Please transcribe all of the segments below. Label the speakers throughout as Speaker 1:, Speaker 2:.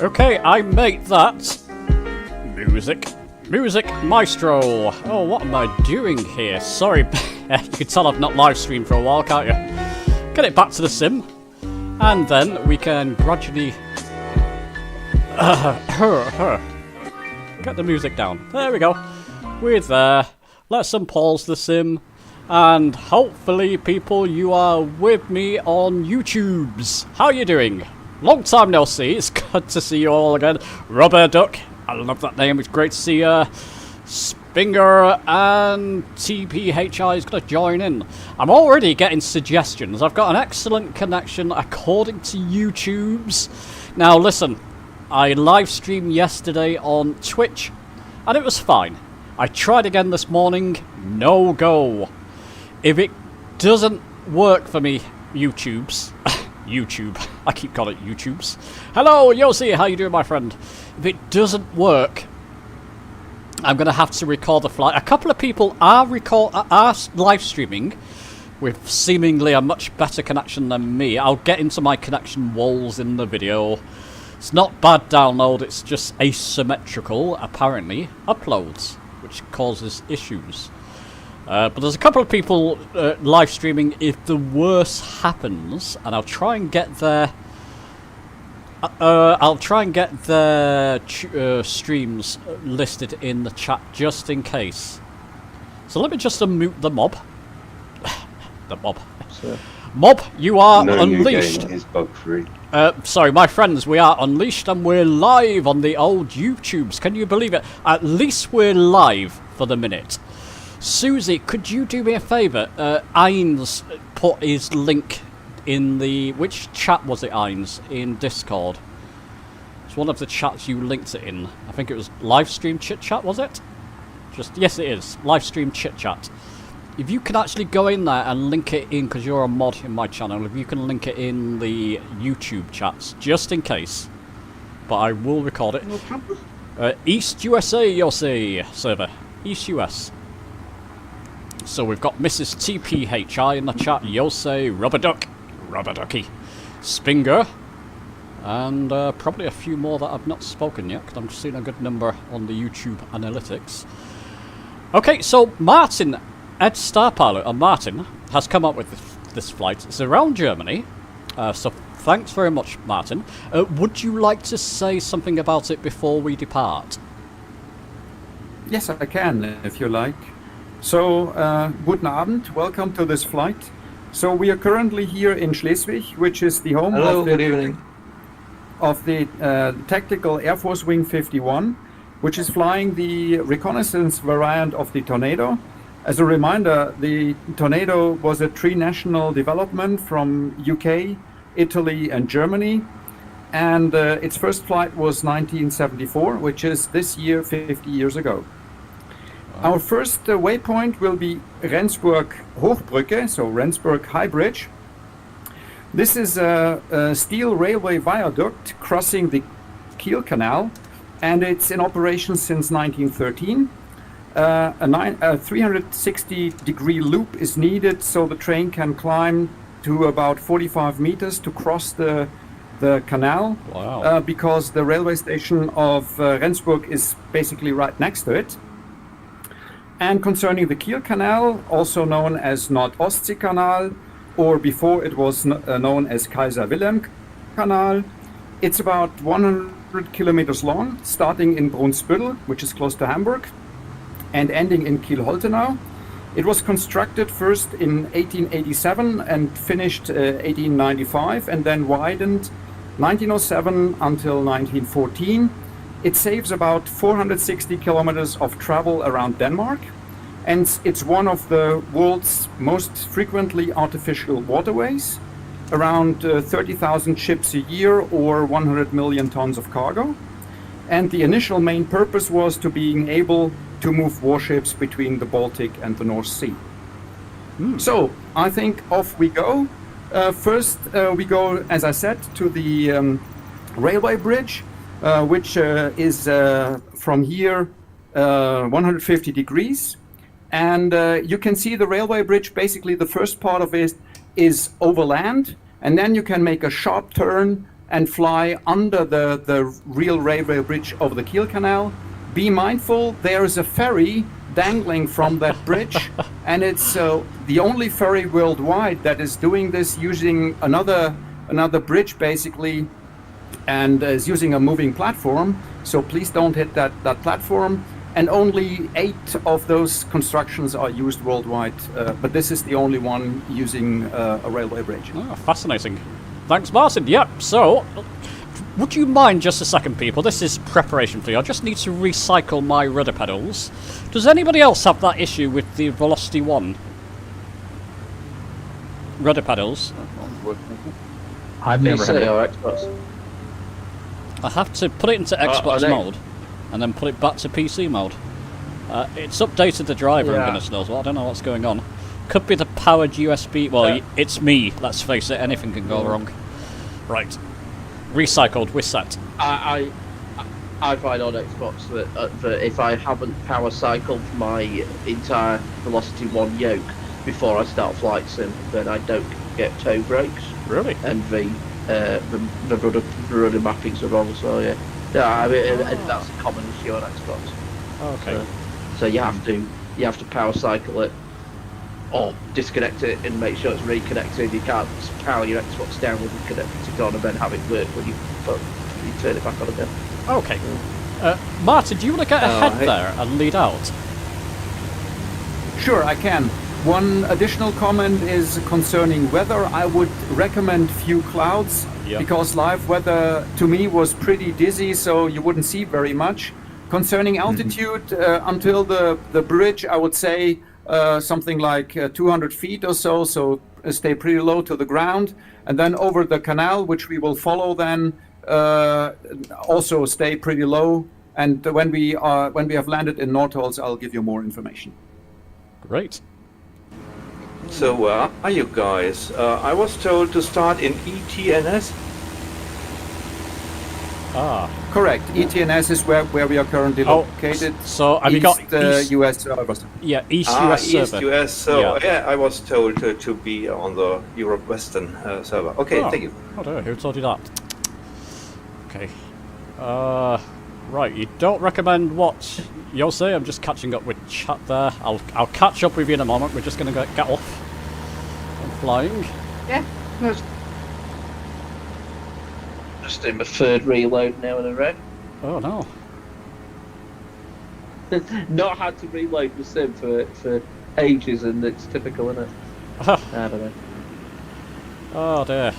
Speaker 1: Okay, I made that. Music maestro. Oh, what am I doing here? Sorry, you can tell I've not live streamed for a while, can't you? Get it back to the sim, and then we can gradually get the music down. There we go. We're there. Let's unpause the sim, and hopefully, people, you are with me on YouTubes. How you doing? Long time no see. It's good to see you all again. Rubber Duck. I love that name. It's great to see you. Spinger and TPHI is going to join in. I'm already getting suggestions. I've got an excellent connection according to YouTube's. Now listen, I live streamed yesterday on Twitch and it was fine. I tried again this morning. No go. If it doesn't work for me, YouTube's. YouTube. I keep calling it YouTube's. Hello, Yossi. How you doing, my friend? If it doesn't work, I'm going to have to record the flight. A couple of people are live streaming with seemingly a much better connection than me. I'll get into my connection walls in the video. It's not bad download. It's just asymmetrical, apparently, uploads, which causes issues. But there's a couple of people live streaming if the worst happens, and I'll try and get their streams listed in the chat just in case. So let me just unmute the mob. The mob.
Speaker 2: So,
Speaker 1: mob, you are
Speaker 2: no
Speaker 1: unleashed.
Speaker 2: New game is bug free.
Speaker 1: Sorry, my friends, we are unleashed and we're live on the old YouTubes. Can you believe it? At least we're live for the minute. Susie, could you do me a favour? Ines put his link in the... Which chat was it, Ines? In Discord. It's one of the chats you linked it in. I think it was Livestream Chit Chat, was it? Yes, it is. Livestream Chit Chat. If you can actually go in there and link it in, because you're a mod in my channel, if you can link it in the YouTube chats, just in case. But I will record it.
Speaker 3: No problem.
Speaker 1: East USA, you'll see, server. East US. So we've got Mrs. TPHI in the chat, Yosei, Rubber Ducky, Spinger, and probably a few more that I've not spoken yet, because I'm seeing a good number on the YouTube analytics. Okay, so Martin, Ed Star Pilot, and Martin has come up with this flight. It's around Germany, so thanks very much, Martin. Would you like to say something about it before we depart?
Speaker 3: Yes, I can, if you like. So, guten Abend, welcome to this flight. So we are currently here in Schleswig, which is the home
Speaker 2: Hello, good evening.
Speaker 3: Of the Tactical Air Force Wing 51, which is flying the reconnaissance variant of the Tornado. As a reminder, the Tornado was a tri-national development from UK, Italy and Germany. And its first flight was 1974, which is this year 50 years ago. Our first waypoint will be Rendsburg Hochbrücke, so Rendsburg High Bridge. This is a steel railway viaduct crossing the Kiel Canal, and it's in operation since 1913. A 360-degree loop is needed so the train can climb to about 45 meters to cross the canal.
Speaker 1: Wow.
Speaker 3: Because the railway station of Rendsburg is basically right next to it. And concerning the Kiel Canal, also known as Nord-Ostsee-Kanal, or before it was known as Kaiser Wilhelm Canal, it's about 100 kilometers long, starting in Brunsbüttel, which is close to Hamburg, and ending in Kiel-Holtenau. It was constructed first in 1887 and finished 1895, and then widened 1907 until 1914. It saves about 460 kilometers of travel around Denmark, and it's one of the world's most frequently artificial waterways, around 30,000 ships a year or 100 million tons of cargo. And the initial main purpose was to being able to move warships between the Baltic and the North Sea. So I think off we go. First we go, as I said, to the railway bridge, which is from here 150 degrees. And you can see the railway bridge, basically the first part of it is overland, and then you can make a sharp turn and fly under the real railway bridge over the Kiel Canal. Be mindful, there is a ferry dangling from that bridge, and it's the only ferry worldwide that is doing this using another bridge basically, and is using a moving platform. So please don't hit that platform. And only 8 of those constructions are used worldwide, but this is the only one using a railway bridge.
Speaker 1: Oh, fascinating. Thanks, Martin. Yep, so, would you mind just a second, people? This is preparation for you. I just need to recycle my rudder pedals. Does anybody else have that issue with the Velocity 1? Rudder pedals?
Speaker 2: I've never had
Speaker 4: or Xbox.
Speaker 1: I have to put it into Xbox mode, and then put it back to PC mode. It's updated the driver and goodness knows what. I don't know what's going on. Could be the powered USB. Well, it's me, let's face it. Anything can go wrong. Right. Recycled, we're set.
Speaker 4: I find on Xbox that if I haven't power cycled my entire Velocity 1 yoke before I start Flight Sim, then I don't get toe brakes.
Speaker 1: Really?
Speaker 4: And the rudder mappings are wrong, so yeah. I mean, that's a common issue on Xbox.
Speaker 1: Okay.
Speaker 4: So you have to power cycle it, or disconnect it and make sure it's reconnected. You can't power your Xbox down with it connected on and then have it work when you turn it back on again.
Speaker 1: Okay. Martin, do you want to get ahead there and lead out?
Speaker 3: Sure, I can. One additional comment is concerning weather. I would recommend few clouds, because live weather to me was pretty dizzy, so you wouldn't see very much. Concerning altitude, until the bridge, I would say something like 200 feet or so, so stay pretty low to the ground. And then over the canal, which we will follow then, also stay pretty low. And when we have landed in Nordholz, I'll give you more information.
Speaker 1: Great.
Speaker 5: So where are you guys? I was told to start in ETNS.
Speaker 3: Correct. ETNS is where we are currently located.
Speaker 1: So have you got East,
Speaker 3: US servers?
Speaker 1: Yeah, East US
Speaker 5: East
Speaker 1: server.
Speaker 5: US. So yeah, I was told to be on the Europe Western server. Okay, thank you.
Speaker 1: Oh dear, who told you that? Okay. Right, you don't recommend what you'll say? I'm just catching up with chat there. I'll catch up with you in a moment. We're just going to get off and flying.
Speaker 4: Yeah. Just doing my third reload now in a row.
Speaker 1: Oh no.
Speaker 4: Not had to reload the sim for ages, and it's typical, isn't it? I don't know.
Speaker 1: Oh dear.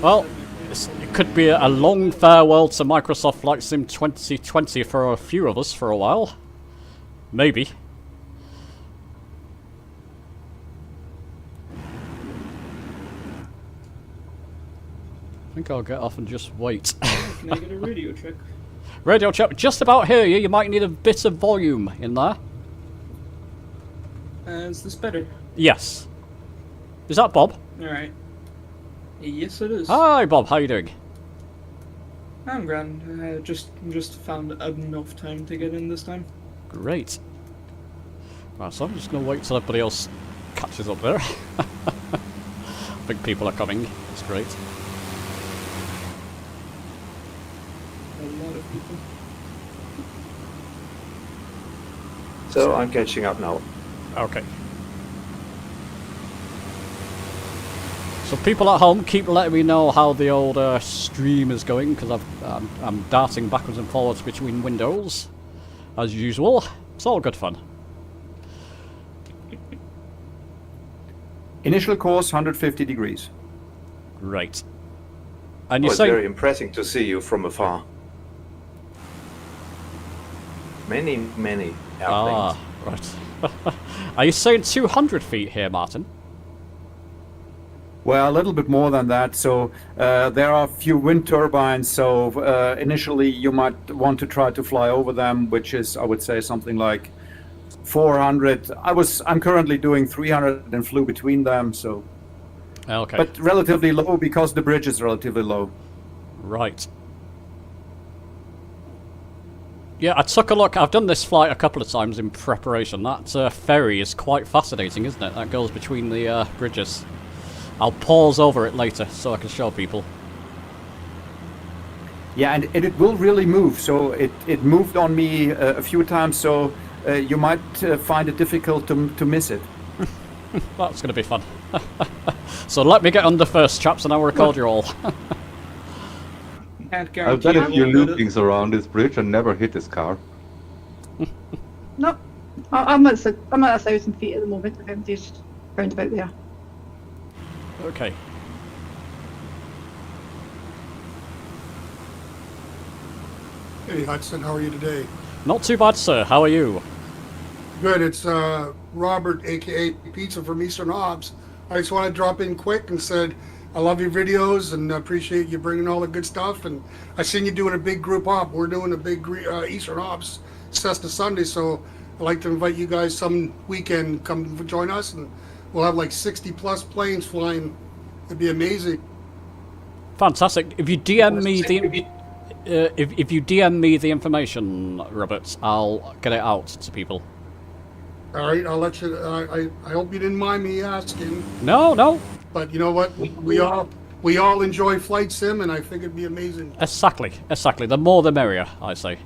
Speaker 1: Well, it could be a long farewell to Microsoft Flight Sim 2020 for a few of us for a while. Maybe. I think I'll get off and just wait.
Speaker 6: Can I get a radio check?
Speaker 1: Radio check, just about hear you. You might need a bit of volume in there.
Speaker 6: Is this better?
Speaker 1: Yes. Is that Bob?
Speaker 6: Alright. Yes, it is.
Speaker 1: Hi Bob, how you doing?
Speaker 6: I'm grand. Just found enough time to get in this time.
Speaker 1: Great. Right, so I'm just going to wait till everybody else catches up there. I think people are coming. It's great.
Speaker 6: A lot of people.
Speaker 5: So I'm catching up now.
Speaker 1: Okay. So people at home, keep letting me know how the old stream is going, because I'm darting backwards and forwards between windows, as usual. It's all good fun.
Speaker 3: Initial course 150 degrees.
Speaker 1: Great. And you
Speaker 5: It's
Speaker 1: say
Speaker 5: very impressive to see you from afar. Many airplanes.
Speaker 1: Ah, right. Are you saying 200 feet here, Martin?
Speaker 3: Well, a little bit more than that. So there are a few wind turbines. So initially you might want to try to fly over them, which is, I would say, something like 400. I'm currently doing 300 and flew between them. So,
Speaker 1: Okay.
Speaker 3: but relatively low because the bridge is relatively low.
Speaker 1: Right. Yeah, I took a look. I've done this flight a couple of times in preparation. That ferry is quite fascinating, isn't it? That goes between the bridges. I'll pause over it later so I can show people.
Speaker 3: Yeah, and it will really move. So it moved on me a few times. So you might find it difficult to miss it.
Speaker 1: That's going to be fun. So let me get under first, chaps, and I'll record you all.
Speaker 6: Can't
Speaker 2: I've
Speaker 6: guarantee
Speaker 2: done a
Speaker 6: I
Speaker 2: few
Speaker 6: won't get it.
Speaker 2: loopings around this bridge and never hit this car.
Speaker 7: No, I'm at 1,000 feet at the moment. I'm just round about there.
Speaker 1: Okay.
Speaker 8: Hey Hudson, how are you today?
Speaker 1: Not too bad, sir. How are you?
Speaker 8: Good, it's Robert, aka Pizza from Eastern Hobbs. I just want to drop in quick and said I love your videos and appreciate you bringing all the good stuff. And I seen you doing a big group hop. We're doing a big Eastern Hobbs Cessna Sunday, so I'd like to invite you guys some weekend, come join us, and we'll have like 60 plus planes flying. It'd be amazing.
Speaker 1: Fantastic. If you DM me the if you DM me the information, Robert, I'll get it out to people.
Speaker 8: All right, I'll let you. I hope you didn't mind me asking,
Speaker 1: No, no.
Speaker 8: but you know what? We all enjoy flight sim, and I think it'd be amazing.
Speaker 1: Exactly. The more the merrier, I say.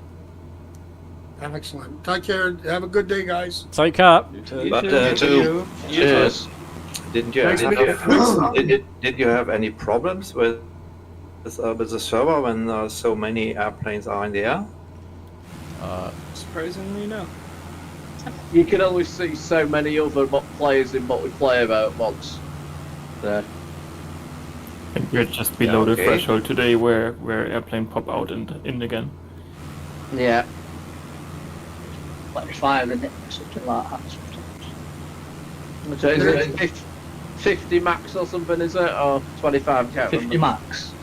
Speaker 8: Excellent. Take care. Have a good day, guys.
Speaker 1: Take care.
Speaker 5: But
Speaker 4: Cheers.
Speaker 5: didn't you
Speaker 8: Thanks,
Speaker 5: have,
Speaker 8: mate.
Speaker 5: did you have any problems with the server when so many airplanes are in the air?
Speaker 6: Surprisingly, no.
Speaker 4: You can always see so many other players in multiplayer mode at once. There.
Speaker 9: I think we're just below the threshold today where airplane pop out and in again.
Speaker 4: Yeah.
Speaker 7: Like 5 and something like that.
Speaker 4: So is it 50 max or something, is it? Or 25?
Speaker 7: 50 max.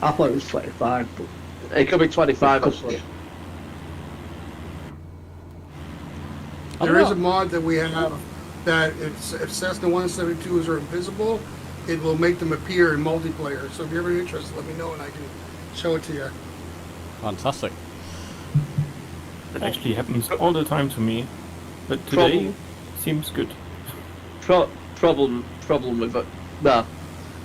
Speaker 7: I thought it was 25, but
Speaker 4: It could be 25 actually.
Speaker 8: There is a mod that we have that if Cessna 172s are invisible, it will make them appear in multiplayer. So if you're ever interested, let me know and I can show it to you.
Speaker 1: Fantastic.
Speaker 9: That actually happens all the time to me, but today seems good.
Speaker 4: Problem with it. No.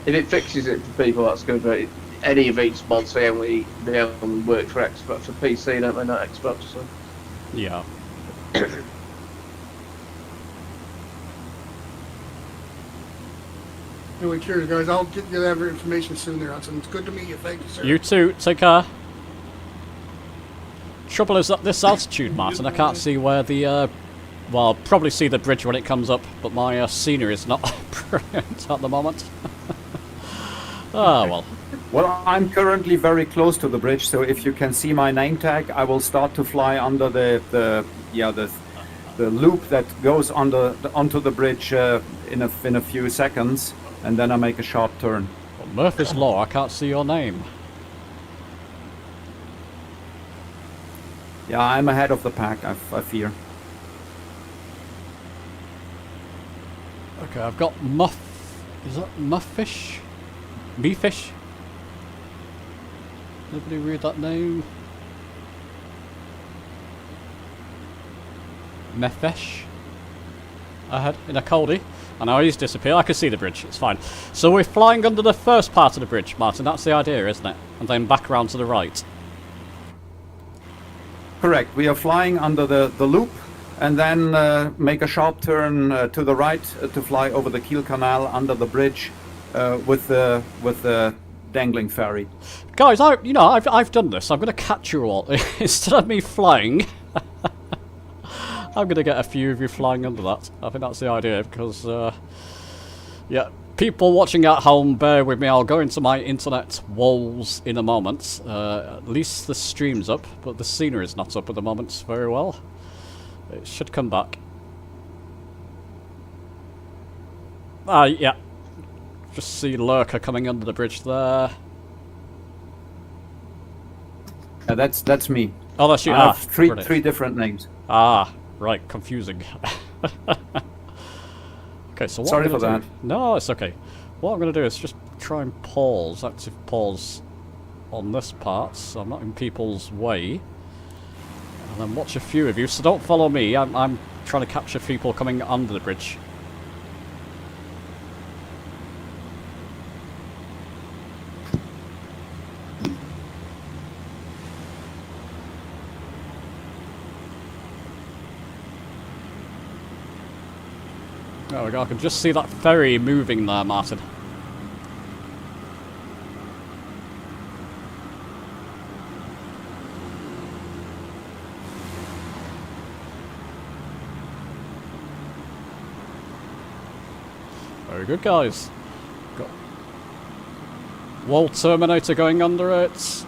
Speaker 4: If it fixes it for people, that's good. But any of these mods, they only work for Xbox, for PC, don't they? Not Xbox. So.
Speaker 1: Yeah.
Speaker 8: Anyway, cheers, guys. I'll get you that information soon there, Hudson. It's good to meet you. Thank you, sir.
Speaker 1: You too. Take care. Trouble is at this altitude, Martin, I can't see where the, well, I'll probably see the bridge when it comes up, but my scenery is not brilliant at the moment. Ah, well.
Speaker 3: Well, I'm currently very close to the bridge, so if you can see my name tag, I will start to fly under the loop that goes onto the bridge in a few seconds, and then I make a sharp turn.
Speaker 1: Well, Murphy's Law, I can't see your name.
Speaker 3: Yeah, I'm ahead of the pack, I fear.
Speaker 1: Okay, I've got is that Muffish? Mefish? Nobody read that name? Mefesh? Ahead in a coldie. I know he's disappeared. I can see the bridge. It's fine. So we're flying under the first part of the bridge, Martin. That's the idea, isn't it? And then back around to the right.
Speaker 3: Correct. We are flying under the loop, and then make a sharp turn to the right to fly over the Kiel Canal under the bridge with the dangling ferry.
Speaker 1: Guys, I've done this. I'm going to catch you all instead of me flying. I'm going to get a few of you flying under that. I think that's the idea because, yeah, people watching at home, bear with me. I'll go into my internet walls in a moment. At least the stream's up, but the scenery's not up at the moment very well. It should come back. Yeah. Just see Lurker coming under the bridge there.
Speaker 3: That's me.
Speaker 1: Oh, that's you.
Speaker 3: I have
Speaker 1: brilliant.
Speaker 3: three different names.
Speaker 1: Ah, right, confusing. Okay, so what
Speaker 3: Sorry
Speaker 1: I'm
Speaker 3: for
Speaker 1: gonna
Speaker 3: that.
Speaker 1: do, no, it's okay. What I'm going to do is just try and pause, active pause on this part, so I'm not in people's way. And then watch a few of you, so don't follow me, I'm trying to capture people coming under the bridge. There we go, I can just see that ferry moving there, Martin. Very good, guys. Got Wall Terminator going under it.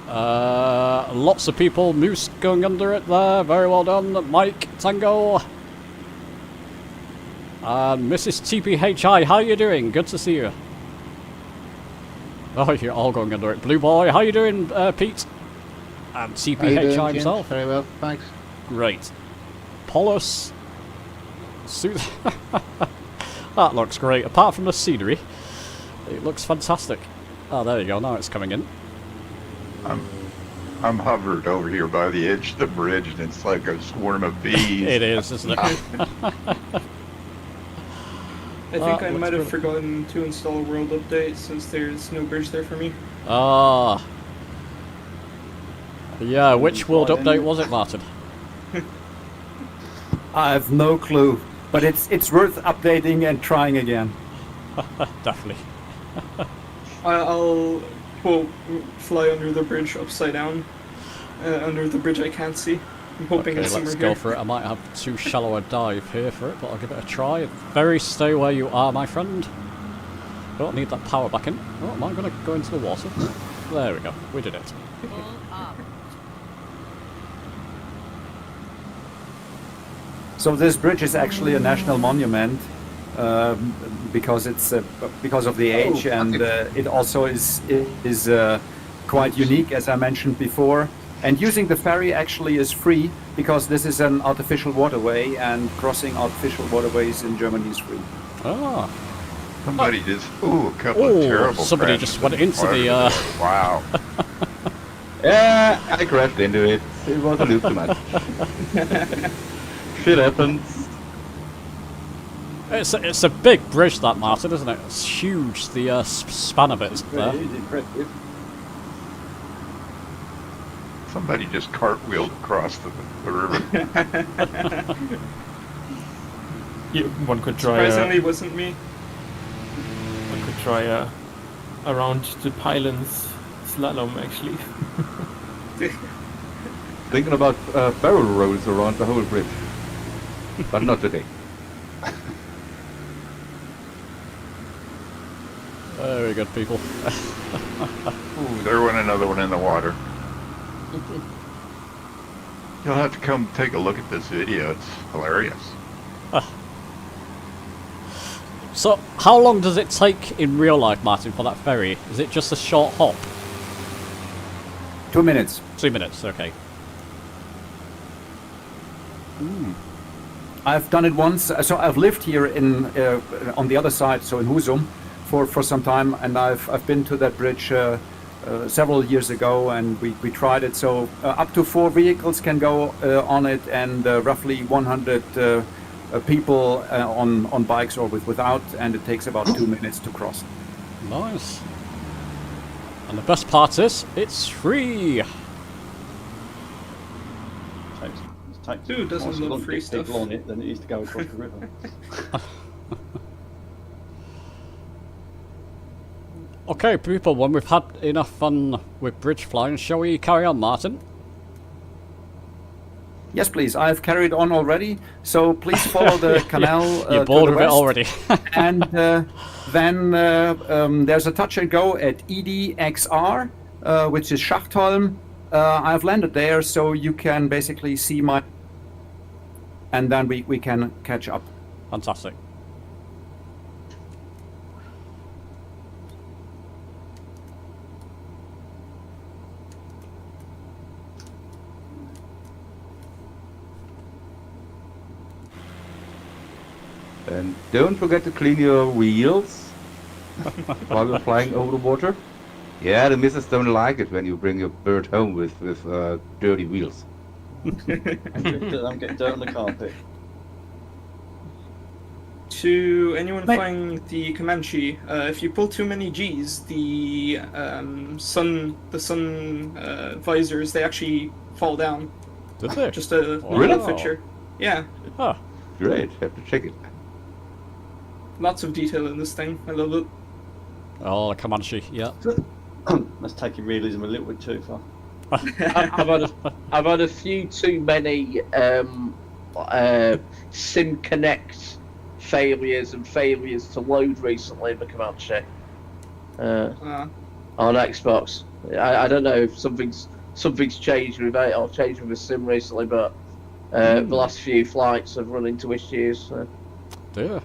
Speaker 1: Lots of people. Moose going under it there. Very well done. Mike, Tango. And Mrs. TPHI, how you doing? Good to see you. Oh, you're all going under it. Blue Boy, how you doing, Pete? And TPHI himself.
Speaker 10: Very well, thanks.
Speaker 1: Great. Polis. That looks great. Apart from the scenery, it looks fantastic. Oh, there you go. Now it's coming in.
Speaker 10: I'm hovered over here by the edge of the bridge, and it's like a swarm of bees.
Speaker 1: It is, isn't it?
Speaker 6: I think I might have forgotten to install a world update since there's no bridge there for me.
Speaker 1: Ah. Yeah, which world update was it, Martin?
Speaker 3: I have no clue, but it's worth updating and trying again.
Speaker 1: Definitely.
Speaker 6: I'll fly under the bridge upside down, under the bridge I can't see. I'm hoping
Speaker 1: Okay,
Speaker 6: it's
Speaker 1: let's
Speaker 6: somewhere
Speaker 1: go
Speaker 6: here.
Speaker 1: for it. I might have too shallow a dive here for it, but I'll give it a try. Very stay where you are, my friend. Don't need that power back in. Oh, am I going to go into the water? There we go. We did it.
Speaker 3: So this bridge is actually a national monument because it's because of the age, and it also is quite unique, as I mentioned before. And using the ferry actually is free because this is an artificial waterway, and crossing artificial waterways in Germany is free.
Speaker 1: Ah.
Speaker 10: Somebody just, a couple of terrible
Speaker 1: somebody
Speaker 10: crashes
Speaker 1: just went
Speaker 10: in
Speaker 1: into the,
Speaker 10: Wow.
Speaker 2: Yeah, I crashed into it. It was a loop too much. Shit happens.
Speaker 1: It's a big bridge, that, Martin, isn't it? It's huge, the span of it there.
Speaker 3: Impressive.
Speaker 10: Somebody just cartwheeled across the river.
Speaker 9: Yeah, one could try.
Speaker 6: Surprisingly, it wasn't me.
Speaker 9: One could try around the pylons slalom, actually.
Speaker 2: Thinking about barrel rolls around the whole bridge. But not today.
Speaker 1: Very good, people.
Speaker 10: Ooh, there went another one in the water. You'll have to come take a look at this video. It's hilarious.
Speaker 1: So, how long does it take in real life, Martin, for that ferry? Is it just a short hop?
Speaker 3: 2 minutes.
Speaker 1: 2 minutes, okay.
Speaker 3: I've done it once. So I've lived here in on the other side, so in Husum, for some time, and I've been to that bridge several years ago, and we tried it. So up to 4 vehicles can go on it, and roughly 100 people on bikes or without, and it takes about 2 minutes to cross.
Speaker 1: Nice. And the best part is, it's free!
Speaker 6: Who doesn't love free stuff?
Speaker 11: on it than it is to go across the river.
Speaker 1: Okay, people, when we've had enough fun with bridge flying, shall we carry on, Martin?
Speaker 3: Yes, please. I've carried on already, so please follow the canal.
Speaker 1: You're bored
Speaker 3: to
Speaker 1: of
Speaker 3: the
Speaker 1: it
Speaker 3: west.
Speaker 1: already.
Speaker 3: And then there's a touch and go at EDXR, which is Schachtholm. I've landed there, so you can basically see my... And then we can catch up.
Speaker 1: Fantastic.
Speaker 2: And don't forget to clean your wheels while you're flying over the water. Yeah, the missus don't like it when you bring your bird home with dirty wheels.
Speaker 11: I'm getting dirt on the carpet.
Speaker 6: To anyone flying the Comanche, if you pull too many G's, the sun visors, they actually fall down.
Speaker 1: Did they?
Speaker 6: Just a
Speaker 2: Really?
Speaker 6: little feature. Yeah.
Speaker 1: Oh,
Speaker 2: Great, have to check it.
Speaker 6: Lots of detail in this thing. I love it.
Speaker 1: Oh, the Comanche, yeah.
Speaker 11: That's taking realism a little bit too far.
Speaker 4: I've had a few too many Sim Connect failures and failures to load recently in the Comanche on Xbox. I don't know if something's changed with it or changed with the sim recently, but the last few flights have run into issues. So.
Speaker 1: Dear.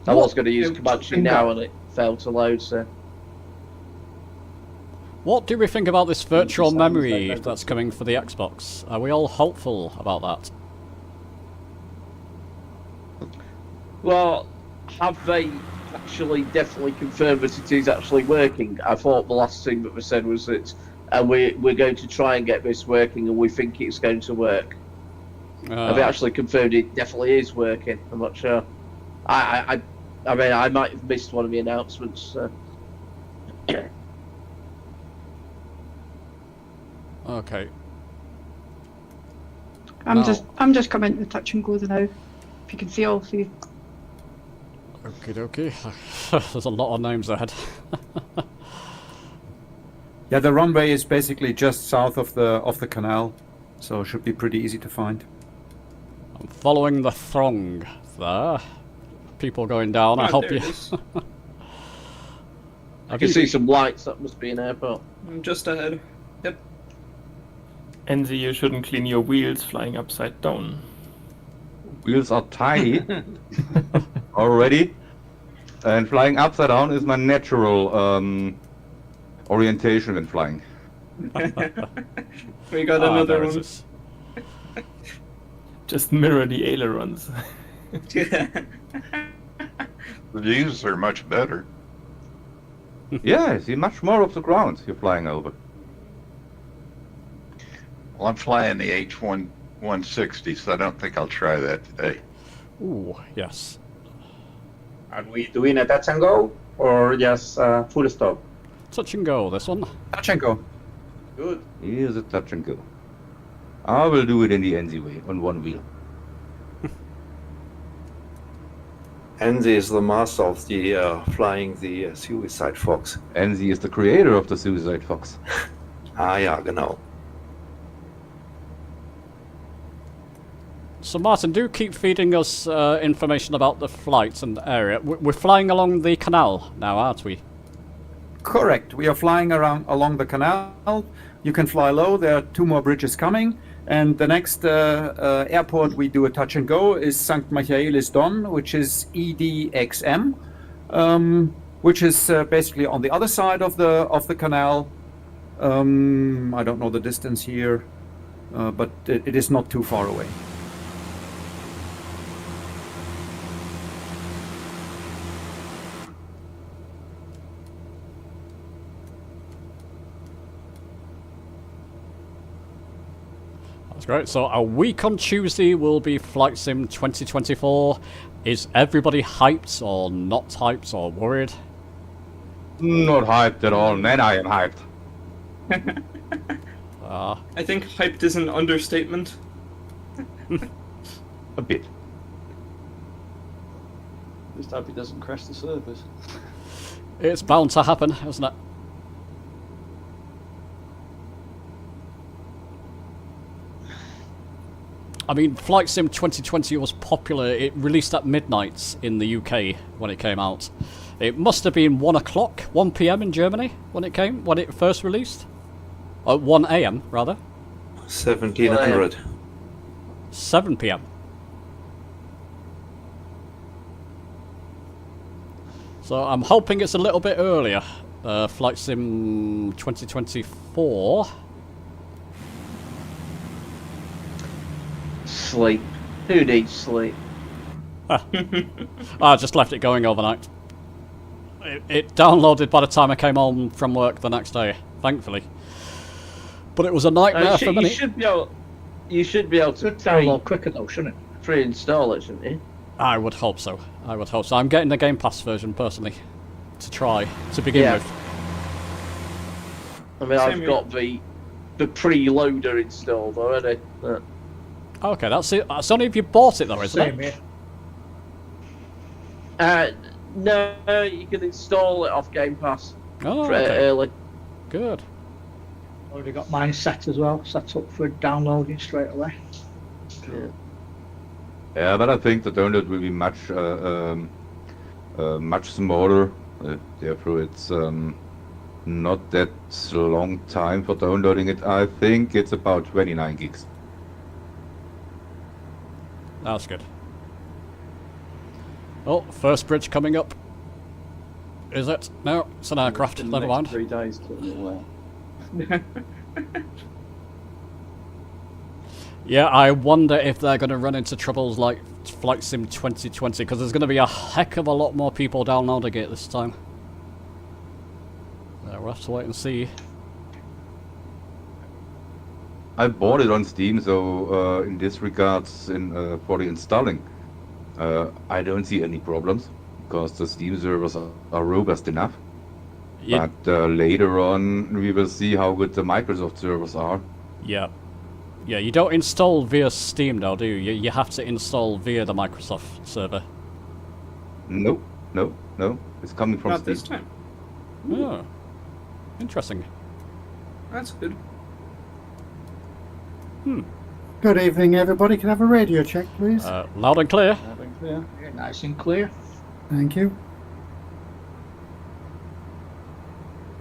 Speaker 4: I was going to use Comanche now and it failed to load. So.
Speaker 1: What do we think about this virtual memory that's coming for the Xbox? Are we all hopeful about that?
Speaker 4: Well, have they actually definitely confirmed that it is actually working? I thought the last thing that they said was that we're going to try and get this working and we think it's going to work. Have they actually confirmed it definitely is working? I'm not sure. I mean, I might have missed one of the announcements.
Speaker 1: Okay.
Speaker 7: I'm just coming to the touch and goes now. If you can see all three.
Speaker 1: Okie dokie. There's a lot of names ahead.
Speaker 3: Yeah, the runway is basically just south of the canal, so it should be pretty easy to find.
Speaker 1: I'm following the throng there. People going down. I hope you.
Speaker 4: I can see some lights. That must be an airport.
Speaker 6: Just ahead. Yep.
Speaker 9: Enzi, you shouldn't clean your wheels flying upside down.
Speaker 2: Wheels are tiny already, and flying upside down is my natural orientation in flying.
Speaker 6: We got another one.
Speaker 9: Just mirror the ailerons.
Speaker 10: The views are much better.
Speaker 2: Yeah, I see much more of the ground you're flying over.
Speaker 10: Well, I'm flying the H160, so I don't think I'll try that today.
Speaker 1: Ooh, yes.
Speaker 12: Are we doing a touch and go or just full stop?
Speaker 1: Touch and go, this one.
Speaker 3: Touch and go.
Speaker 12: Good.
Speaker 2: Here's a touch and go. I will do it in the Enzi way, on one wheel.
Speaker 5: Enzi is the master of the flying the Suicide Fox.
Speaker 2: Enzi is the creator of the Suicide Fox.
Speaker 5: Ja, genau.
Speaker 1: So Martin, do keep feeding us information about the flights and area. We're flying along the canal now, aren't we?
Speaker 3: Correct. We are flying along the canal. You can fly low. There are 2 more bridges coming. And the next airport we do a touch and go is St. Michaelis Don, which is EDXM, which is basically on the other side of the canal. I don't know the distance here, but it is not too far away.
Speaker 1: That's great. So a week on Tuesday will be Flight Sim 2024. Is everybody hyped or not hyped or worried?
Speaker 2: Not hyped at all, man. I am hyped.
Speaker 6: I think hyped is an understatement.
Speaker 2: A bit.
Speaker 11: Just hope it doesn't crash the servers.
Speaker 1: It's bound to happen, isn't it? I mean, Flight Sim 2020 was popular. It released at midnight in the UK when it came out. It must have been 1 o'clock, 1 p.m. in Germany when it first released. 1 a.m. rather.
Speaker 5: 1700.
Speaker 1: 7 p.m. So I'm hoping it's a little bit earlier. Flight Sim 2024.
Speaker 4: Sleep. Who needs sleep?
Speaker 1: I just left it going overnight. It downloaded by the time I came home from work the next day, thankfully. But it was a nightmare for me.
Speaker 4: You should be able to
Speaker 12: download quicker though, shouldn't it?
Speaker 4: Pre-install it, shouldn't you?
Speaker 1: I would hope so. I'm getting the Game Pass version personally to try to begin with.
Speaker 4: I mean, I've got the preloader installed already.
Speaker 1: Okay, that's it. That's only if you bought it though, isn't it?
Speaker 4: Uh, No, you can install it off Game Pass
Speaker 1: Oh, okay.
Speaker 4: early.
Speaker 1: Good.
Speaker 13: Already got mine set as well, set up for downloading straight away.
Speaker 4: Yeah.
Speaker 2: Yeah, but I think the download will be much smaller. Therefore, it's not that long time for downloading it. I think it's about 29 gigs.
Speaker 1: That's good. Oh, first bridge coming up. Is it? No, it's an aircraft.
Speaker 11: In the
Speaker 1: Never
Speaker 11: next
Speaker 1: mind.
Speaker 11: 3 days, putting it all out.
Speaker 1: Yeah, I wonder if they're going to run into troubles like Flight Sim 2020, because there's going to be a heck of a lot more people downloading it this time. We'll have to wait and see.
Speaker 2: I bought it on Steam, so in this regards, for the installing, I don't see any problems because the Steam servers are robust enough.
Speaker 1: Yeah.
Speaker 2: But later on, we will see how good the Microsoft servers are.
Speaker 1: Yeah. Yeah, you don't install via Steam now, do you? You have to install via the Microsoft server.
Speaker 2: No. It's coming from
Speaker 6: Not
Speaker 2: Steam.
Speaker 6: this time.
Speaker 1: Oh. Interesting.
Speaker 6: That's good.
Speaker 14: Good evening, everybody. Can I have a radio check, please?
Speaker 1: Loud and clear.
Speaker 11: Loud and clear.
Speaker 13: Yeah, nice and clear.
Speaker 14: Thank you.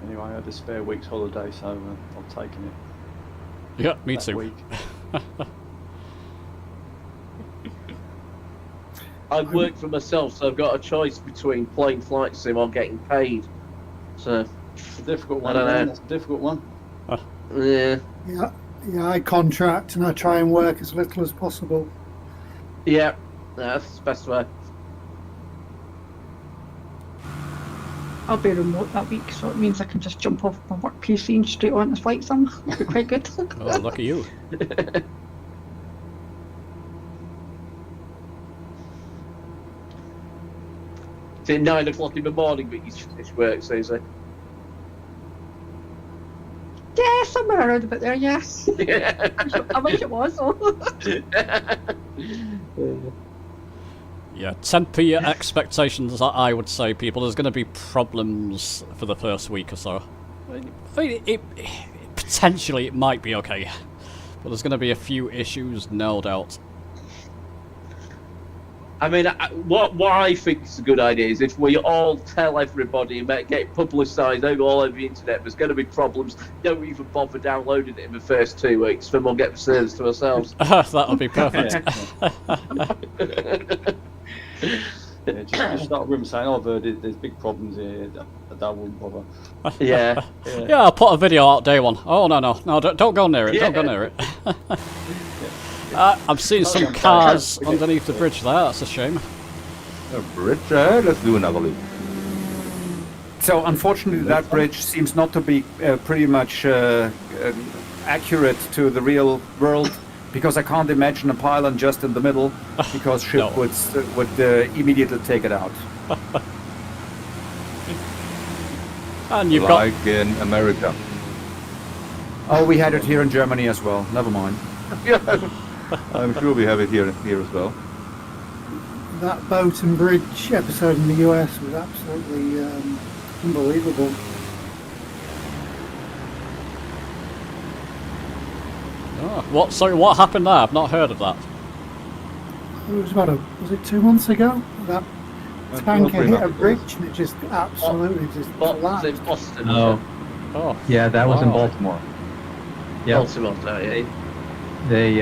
Speaker 11: Anyway, I had a spare week's holiday, so I've taken it.
Speaker 1: Yeah, me
Speaker 11: that
Speaker 1: too.
Speaker 11: Week.
Speaker 4: I work for myself, so I've got a choice between playing Flight Sim or getting paid. So
Speaker 11: It's a difficult one.
Speaker 4: I don't know.
Speaker 11: It's a difficult one.
Speaker 4: yeah,
Speaker 14: Yeah, I contract and I try and work as little as possible.
Speaker 4: yeah, that's the best way.
Speaker 7: I'll be remote that week, so it means I can just jump off my work PC and straight on to Flight Sim. That'd be quite good.
Speaker 1: Oh, lucky you.
Speaker 4: It's at 9 o'clock in the morning, but he's finished work, so he's like,
Speaker 7: Yeah, somewhere around about there, yes. I wish it was.
Speaker 1: Yeah, temper your expectations, I would say, people. There's going to be problems for the first week or so. I mean, potentially it might be okay, but there's going to be a few issues, no doubt.
Speaker 4: I mean, what I think is a good idea is if we all tell everybody and get it publicised all over the internet, there's going to be problems, don't even bother downloading it in the first 2 weeks, then we'll get the service to ourselves.
Speaker 1: That would be perfect.
Speaker 11: Yeah, just start a room saying, "Oh, there's big problems here." That wouldn't bother.
Speaker 4: Yeah.
Speaker 1: Yeah, I'll put a video out day one. Oh, no, don't go near it, don't go near it. I'm seeing some cars underneath the bridge there, that's a shame.
Speaker 2: A bridge? Let's do another loop.
Speaker 3: So unfortunately, that bridge seems not to be pretty much accurate to the real world, because I can't imagine a pylon just in the middle, because ship would immediately take it out.
Speaker 1: And you've
Speaker 2: like in America.
Speaker 3: Oh, we had it here in Germany as well. Never mind.
Speaker 2: I'm sure we have it here as well.
Speaker 14: That boat and bridge episode in the US was absolutely unbelievable.
Speaker 1: Oh, what happened there? I've not heard of that.
Speaker 14: It was was it 2 months ago? That tanker hit a bridge and it just absolutely just collapsed.
Speaker 4: in Boston.
Speaker 1: Oh.
Speaker 15: Yeah, that was in Baltimore. Yeah.
Speaker 4: Baltimore, yeah.
Speaker 15: They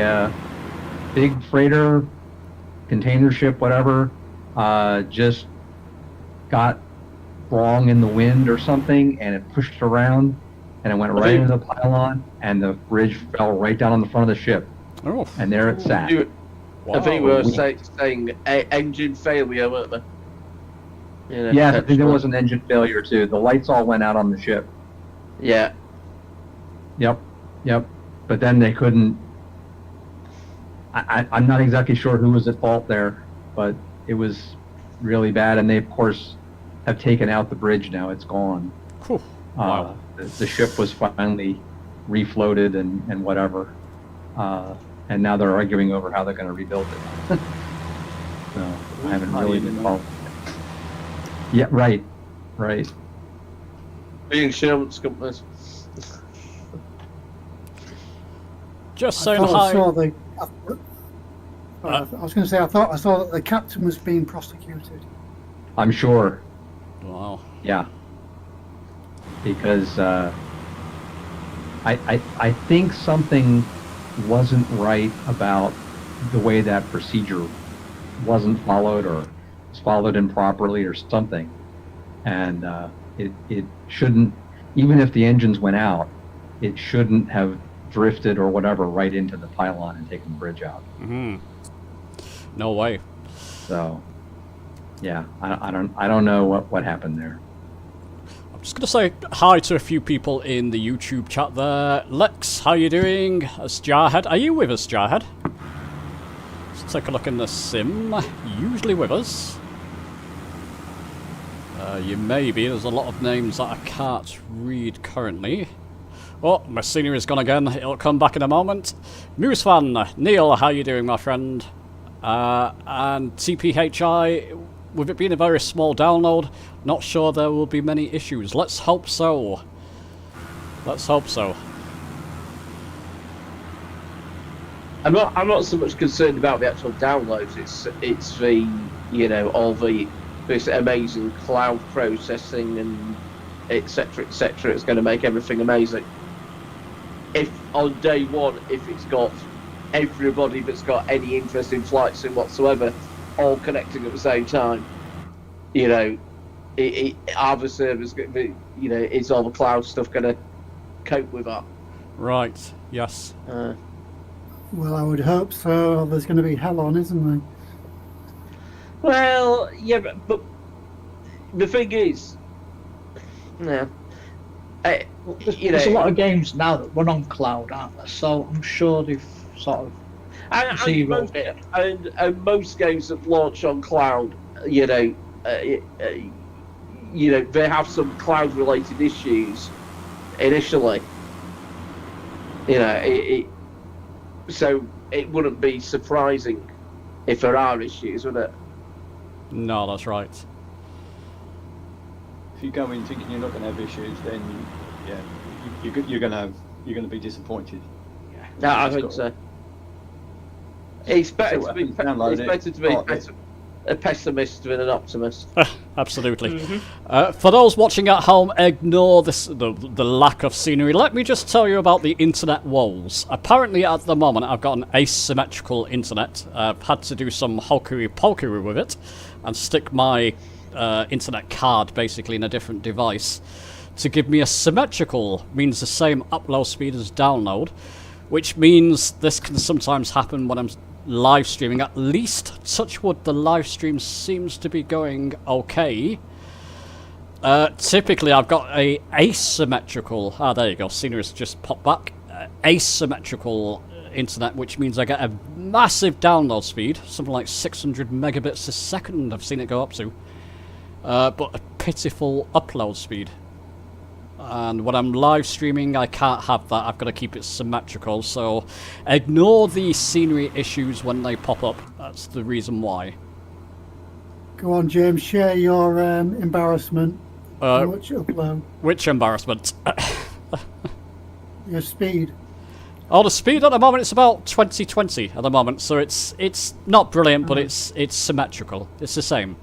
Speaker 15: big freighter, container ship, whatever, just got wrong in the wind or something, and it pushed around, and it went right into the pylon, and the bridge fell right down on the front of the ship.
Speaker 1: Oh.
Speaker 15: And there it sat.
Speaker 4: I think we were saying engine failure, weren't they?
Speaker 15: Yeah, I think there was an engine failure too. The lights all went out on the ship.
Speaker 4: Yeah.
Speaker 15: Yep. But then they couldn't. I'm not exactly sure who was at fault there, but it was really bad. And they, of course, have taken out the bridge now. It's gone.
Speaker 1: Cool. Wow.
Speaker 15: The ship was finally refloated and whatever. And now they're arguing over how they're going to rebuild it. So I haven't really been involved. Yeah, right. Right.
Speaker 4: The insurance companies.
Speaker 1: Just
Speaker 14: I
Speaker 1: saying
Speaker 14: thought I
Speaker 1: hi.
Speaker 14: saw the. I was going to say I thought I saw that the captain was being prosecuted.
Speaker 15: I'm sure.
Speaker 1: Wow.
Speaker 15: Yeah. Because I think something wasn't right about the way that procedure wasn't followed or was followed improperly or something. And it shouldn't, even if the engines went out, it shouldn't have drifted or whatever right into the pylon and taken the bridge out.
Speaker 1: Mm-hmm. No way.
Speaker 15: So, yeah, I don't know what happened there.
Speaker 1: I'm just gonna say hi to a few people in the YouTube chat there. Lex, how you doing? As Jarhead, are you with us, Jarhead? Let's take a look in the sim. Usually with us. You may be. There's a lot of names that I can't read currently. Oh, my scenery's gone again. It'll come back in a moment. Moose fan, Neil, how you doing, my friend? And TPHI, with it being a very small download, not sure there will be many issues. Let's hope so. Let's hope so.
Speaker 4: I'm not so much concerned about the actual downloads. It's the, you know, all this amazing cloud processing and etc. It's going to make everything amazing. If on day one, if it's got everybody that's got any interest in flight sim whatsoever all connecting at the same time, you know, are the servers, you know, is all the cloud stuff going to cope with that?
Speaker 1: Right. Yes.
Speaker 14: Well, I would hope so. There's going to be hell on, isn't there?
Speaker 4: Well, yeah, but the thing is, yeah, you know,
Speaker 13: There's a lot of games now that run on cloud, aren't there? So I'm sure they've sort of zeroed it.
Speaker 4: And most games that launch on cloud, you know, they have some cloud-related issues initially. You know, so it wouldn't be surprising if there are issues, would it?
Speaker 1: No, that's right.
Speaker 11: If you go in thinking you're not going to have issues, then yeah, you're going to be disappointed.
Speaker 4: Yeah, I think so. It's better to be a pessimist than an optimist.
Speaker 1: Absolutely. For those watching at home, ignore the lack of scenery. Let me just tell you about the internet woes. Apparently, at the moment, I've got an asymmetrical internet. I've had to do some hokery-pokery with it and stick my internet card basically in a different device to give me a symmetrical, means the same upload speed as download, which means this can sometimes happen when I'm live streaming. At least, touch wood, the live stream seems to be going okay. Typically, I've got a asymmetrical. There you go. Scenery's just popped back. Asymmetrical internet, which means I get a massive download speed, something like 600 megabits a second. I've seen it go up to, but a pitiful upload speed. And when I'm live streaming, I can't have that. I've got to keep it symmetrical. So ignore the scenery issues when they pop up. That's the reason why.
Speaker 14: Go on, James. Share your embarrassment. Which upload?
Speaker 1: Which embarrassment?
Speaker 14: Your speed.
Speaker 1: Oh, the speed at the moment, it's about 2020 at the moment. So it's not brilliant, but it's symmetrical. It's the same.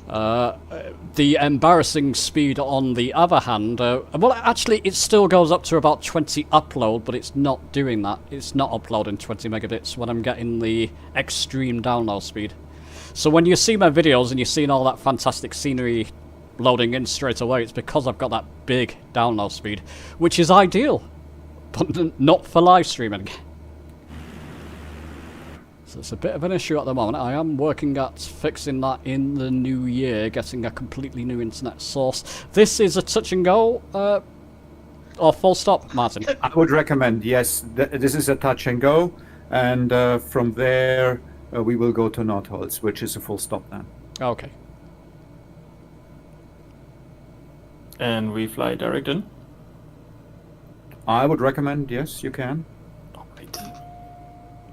Speaker 1: The embarrassing speed, on the other hand, well, actually, it still goes up to about 20 upload, but it's not doing that. It's not uploading 20 megabits when I'm getting the extreme download speed. So when you see my videos and you're seeing all that fantastic scenery loading in straight away, it's because I've got that big download speed, which is ideal, but not for live streaming. So it's a bit of an issue at the moment. I am working at fixing that in the new year, getting a completely new internet source. This is a touch and go, or full stop, Martin?
Speaker 3: I would recommend, yes, this is a touch and go, and from there we will go to Nordholz, which is a full stop then.
Speaker 1: Okay.
Speaker 9: And we fly direct in?
Speaker 3: I would recommend, yes, you can.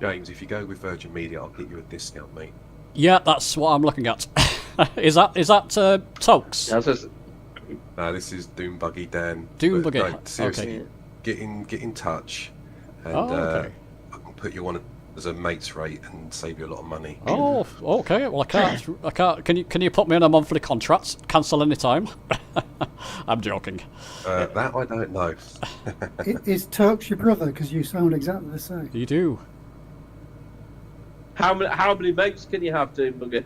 Speaker 16: James, if you go with Virgin Media, I'll get you a discount, mate.
Speaker 1: Yeah, that's what I'm looking at. Is that Tokes?
Speaker 16: No, this is Doom Buggy Dan.
Speaker 1: Doom
Speaker 16: But
Speaker 1: Buggy,
Speaker 16: No, seriously,
Speaker 1: okay.
Speaker 16: get in touch, and
Speaker 1: Okay.
Speaker 16: I can put you on as a mate's rate and save you a lot of money.
Speaker 1: Oh, okay. Well, I can't. Can you put me on a monthly contract? Cancel any time. I'm joking.
Speaker 16: That I don't know.
Speaker 14: Is Turks your brother? Because you sound exactly the same.
Speaker 1: You do.
Speaker 4: How many mates can you have, Doom Buggy?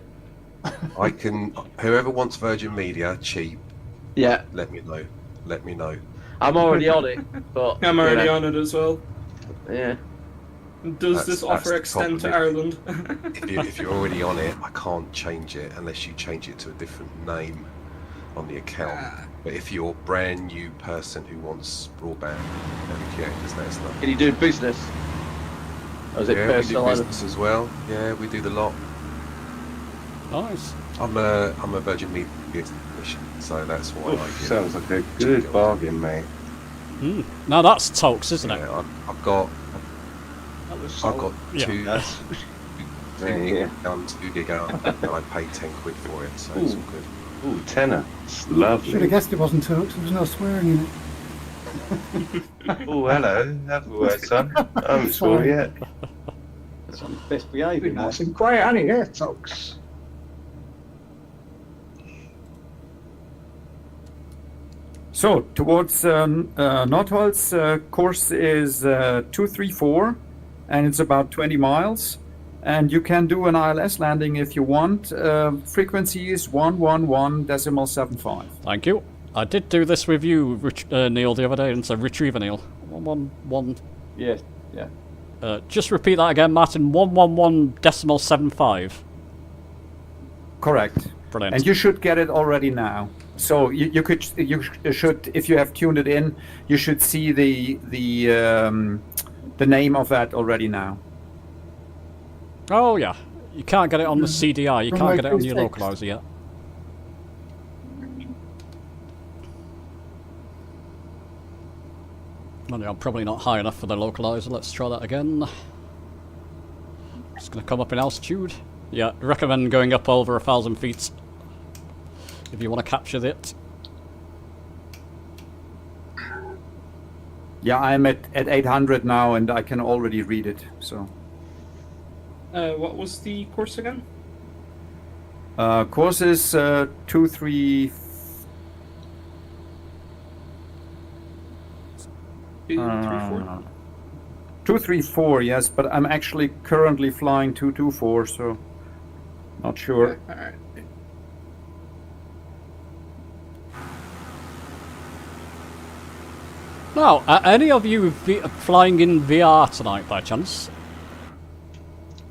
Speaker 16: I can. Whoever wants Virgin Media cheap.
Speaker 4: Yeah.
Speaker 16: Let me know. Let me know.
Speaker 4: I'm already on it, but
Speaker 6: I'm already on it as well.
Speaker 4: Yeah.
Speaker 6: Does this offer
Speaker 16: the
Speaker 6: extend to
Speaker 16: problem.
Speaker 6: Ireland?
Speaker 16: If you're already on it, I can't change it unless you change it to a different name on the account. But if you're a brand new person who wants broadband, then just let us know.
Speaker 4: Can you do business? Or is it
Speaker 16: Yeah, we do
Speaker 4: personal?
Speaker 16: business as well. Yeah, we do the lot.
Speaker 1: Nice.
Speaker 16: I'm a Virgin Media technician, so that's why I give.
Speaker 10: Sounds like a good bargain, mate.
Speaker 1: Now that's Tokes, isn't it?
Speaker 16: Yeah, I've got
Speaker 1: Yeah.
Speaker 16: two.
Speaker 10: Yeah.
Speaker 16: 2 gig out, and I paid 10 quid for it, so it's all good.
Speaker 10: Ooh, tenner. It's
Speaker 14: Should have
Speaker 10: lovely.
Speaker 14: guessed it wasn't Turks. There was no swearing in it.
Speaker 10: Oh, hello. Have a word, son. I haven't sworn
Speaker 14: Sorry.
Speaker 10: yet.
Speaker 11: It's on best behaviour.
Speaker 13: Nice and quiet, ain't it? Yeah, Tokes.
Speaker 3: So towards Nordholz, course is 234, and it's about 20 miles. And you can do an ILS landing if you want. Frequency is 111.75.
Speaker 1: Thank you. I did do this with you, Neil, the other day, and so Retriever Neil. 111.
Speaker 11: Yes, yeah.
Speaker 1: Just repeat that again, Martin. 111.75.
Speaker 3: Correct.
Speaker 1: Brilliant.
Speaker 3: And you should get it already now. So you should, if you have tuned it in, you should see the name of that already now.
Speaker 1: Oh yeah, you can't get it on the CDI. You
Speaker 14: From
Speaker 1: can't
Speaker 14: like
Speaker 1: get it on your
Speaker 14: 36.
Speaker 1: localizer yet. Well, yeah, I'm probably not high enough for the localizer. Let's try that again. Just gonna come up in altitude. Yeah, recommend going up over 1,000 feet if you want to capture it.
Speaker 3: Yeah, I'm at 800 now, and I can already read it. So
Speaker 6: What was the course again?
Speaker 3: course is 234. 234, yes, but I'm actually currently flying 224, so not sure.
Speaker 6: Alright.
Speaker 1: Now, are any of you flying in VR tonight by chance?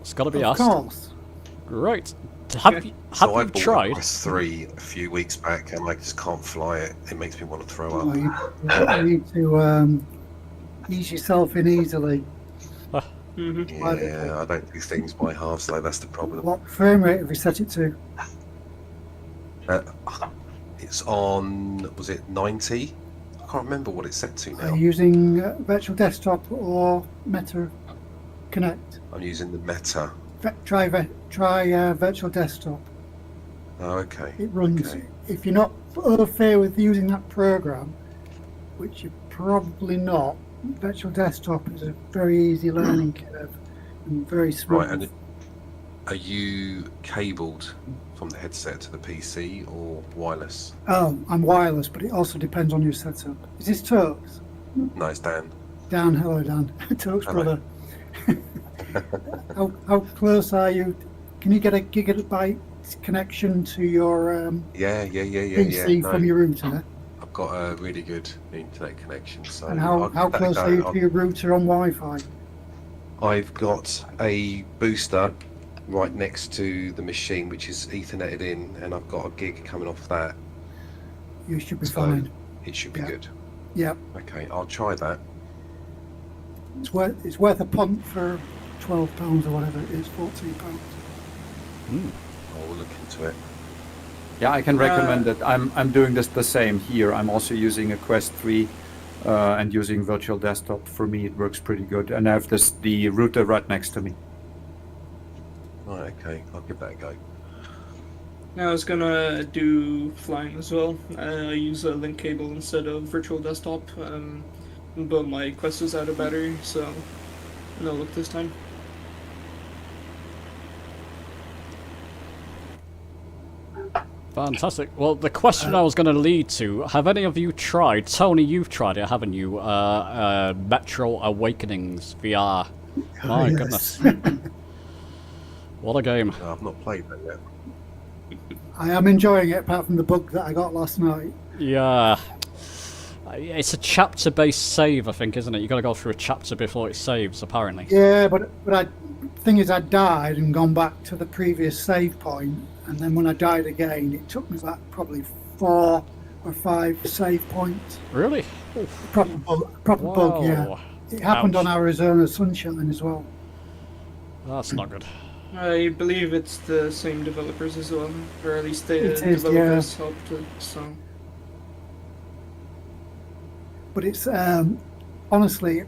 Speaker 1: It's got to be
Speaker 14: Of
Speaker 1: asked.
Speaker 14: course.
Speaker 1: Right. Have you
Speaker 16: So I bought
Speaker 1: tried?
Speaker 16: a Quest 3 a few weeks back, and I just can't fly it. It makes me want to throw up.
Speaker 14: Well, you need to ease yourself in easily.
Speaker 16: Yeah, I don't do things by halves, though. That's the problem.
Speaker 14: What frame rate have you set it to?
Speaker 16: It's on, was it 90? I can't remember what it's set to
Speaker 14: Are
Speaker 16: now.
Speaker 14: you using virtual desktop or Meta Connect?
Speaker 16: I'm using the Meta.
Speaker 14: Try virtual desktop.
Speaker 16: Oh, okay.
Speaker 14: It runs.
Speaker 16: Okay.
Speaker 14: If you're not au fait with using that program, which you're probably not, virtual desktop is a very easy learning curve and very smooth.
Speaker 16: Right, and are you cabled from the headset to the PC or wireless?
Speaker 14: Oh, I'm wireless, but it also depends on your setup. Is this Tokes?
Speaker 16: No, it's Dan.
Speaker 14: Dan, hello Dan. Tokes
Speaker 16: Hello.
Speaker 14: brother. How close are you? Can you get a gigabyte connection to your
Speaker 16: Yeah.
Speaker 14: PC
Speaker 16: No,
Speaker 14: from your router?
Speaker 16: I've got a really good internet connection. So
Speaker 14: And
Speaker 16: I'll
Speaker 14: how
Speaker 16: give that a
Speaker 14: close
Speaker 16: go.
Speaker 14: are you to your router on Wi-Fi?
Speaker 16: I've got a booster right next to the machine, which is Etherneted in, and I've got a gig coming off that.
Speaker 14: You should be
Speaker 16: So
Speaker 14: fine.
Speaker 16: it should be
Speaker 14: Yeah.
Speaker 16: good.
Speaker 14: Yep.
Speaker 16: Okay, I'll try that.
Speaker 14: It's worth a punt for £12 or whatever it is, £14.
Speaker 16: I'll look into it.
Speaker 3: Yeah, I can recommend it. I'm doing this the same here. I'm also using a Quest 3 and using virtual desktop. For me, it works pretty good, and I have the router right next to me.
Speaker 16: Right, okay, I'll give that a go.
Speaker 6: I was gonna do flying as well. I use a link cable instead of virtual desktop, but my Quest is out of battery, so no look this time.
Speaker 1: Fantastic. Well, the question I was going to lead to, have any of you tried, Tony, you've tried it, haven't you? Metro Awakenings VR. My goodness. What a game.
Speaker 16: No, I've not played that yet.
Speaker 14: I am enjoying it, apart from the bug that I got last night.
Speaker 1: Yeah. It's a chapter-based save, I think, isn't it? You've got to go through a chapter before it saves, apparently.
Speaker 14: Yeah, but thing is, I died and gone back to the previous save point, and then when I died again, it took me back probably 4 or 5 save points.
Speaker 1: Really?
Speaker 14: Proper bug, yeah. It happened on Arizona Sunshine as well.
Speaker 1: That's not good.
Speaker 6: I believe it's the same developers as well, or at least the
Speaker 14: It is,
Speaker 6: developers helped it, so...
Speaker 14: But it's honestly,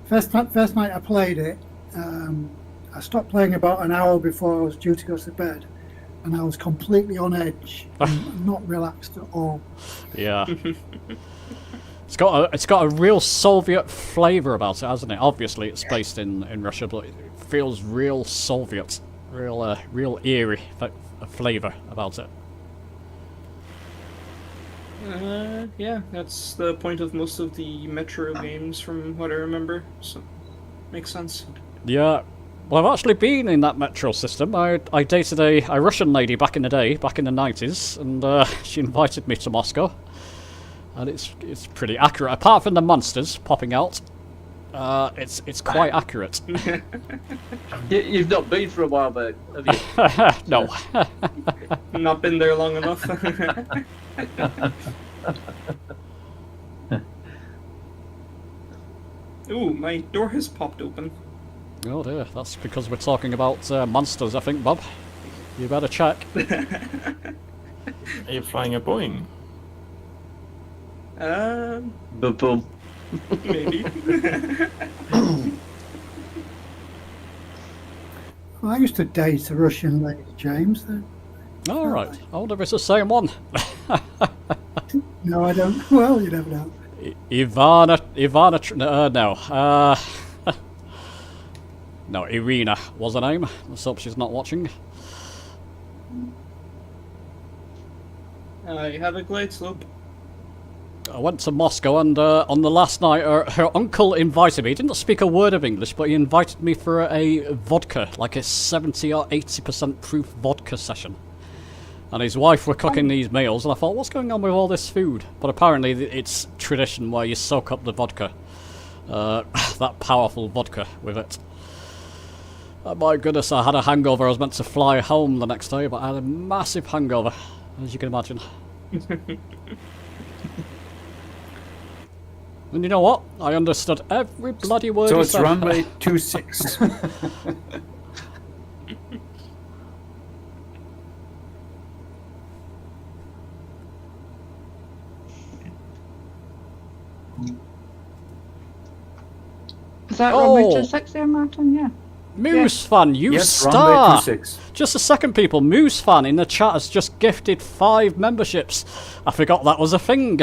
Speaker 14: first night I played it, I stopped playing about an hour before I was due to go to bed, and I was completely on edge, and not relaxed at all.
Speaker 1: Yeah. It's got a real Soviet flavour about it, hasn't it? Obviously, it's based in Russia, but it feels real Soviet, real eerie flavour about it.
Speaker 6: Yeah, that's the point of most of the Metro games from what I remember, so makes sense.
Speaker 1: Yeah, well, I've actually been in that Metro system. I dated a Russian lady back in the day, back in the 90s, and she invited me to Moscow. And it's pretty accurate, apart from the monsters popping out. It's quite accurate.
Speaker 4: You've not been for a while, though, have you?
Speaker 1: No.
Speaker 6: Not been there long enough. Ooh, my door has popped open.
Speaker 1: Oh dear, that's because we're talking about monsters, I think, Bob. You better check.
Speaker 9: Are you flying a Boeing?
Speaker 4: Boom.
Speaker 6: Maybe.
Speaker 14: I used to date a Russian lady, James.
Speaker 1: All right. I wonder if it's the same one.
Speaker 14: No, I don't. Well, you never know.
Speaker 1: Ivana. No. No, Irina was her name. Let's hope she's not watching.
Speaker 6: I have a glide slope.
Speaker 1: I went to Moscow, and on the last night, her uncle invited me. He didn't speak a word of English, but he invited me for a vodka, like a 70 or 80% proof vodka session. And his wife were cooking these meals, and I thought, what's going on with all this food? But apparently it's tradition where you soak up the vodka. That powerful vodka with it. My goodness, I had a hangover. I was meant to fly home the next day, but I had a massive hangover, as you can imagine. And you know what? I understood every bloody word
Speaker 3: So
Speaker 1: he
Speaker 3: it's
Speaker 1: said.
Speaker 3: runway 26.
Speaker 7: Is that runway 26 there, Martin? Yeah.
Speaker 1: Moose Fan, you
Speaker 3: Yes,
Speaker 1: star!
Speaker 3: runway 26.
Speaker 1: Just a second, people. Moose Fan in the chat has just gifted 5 memberships. I forgot that was a thing.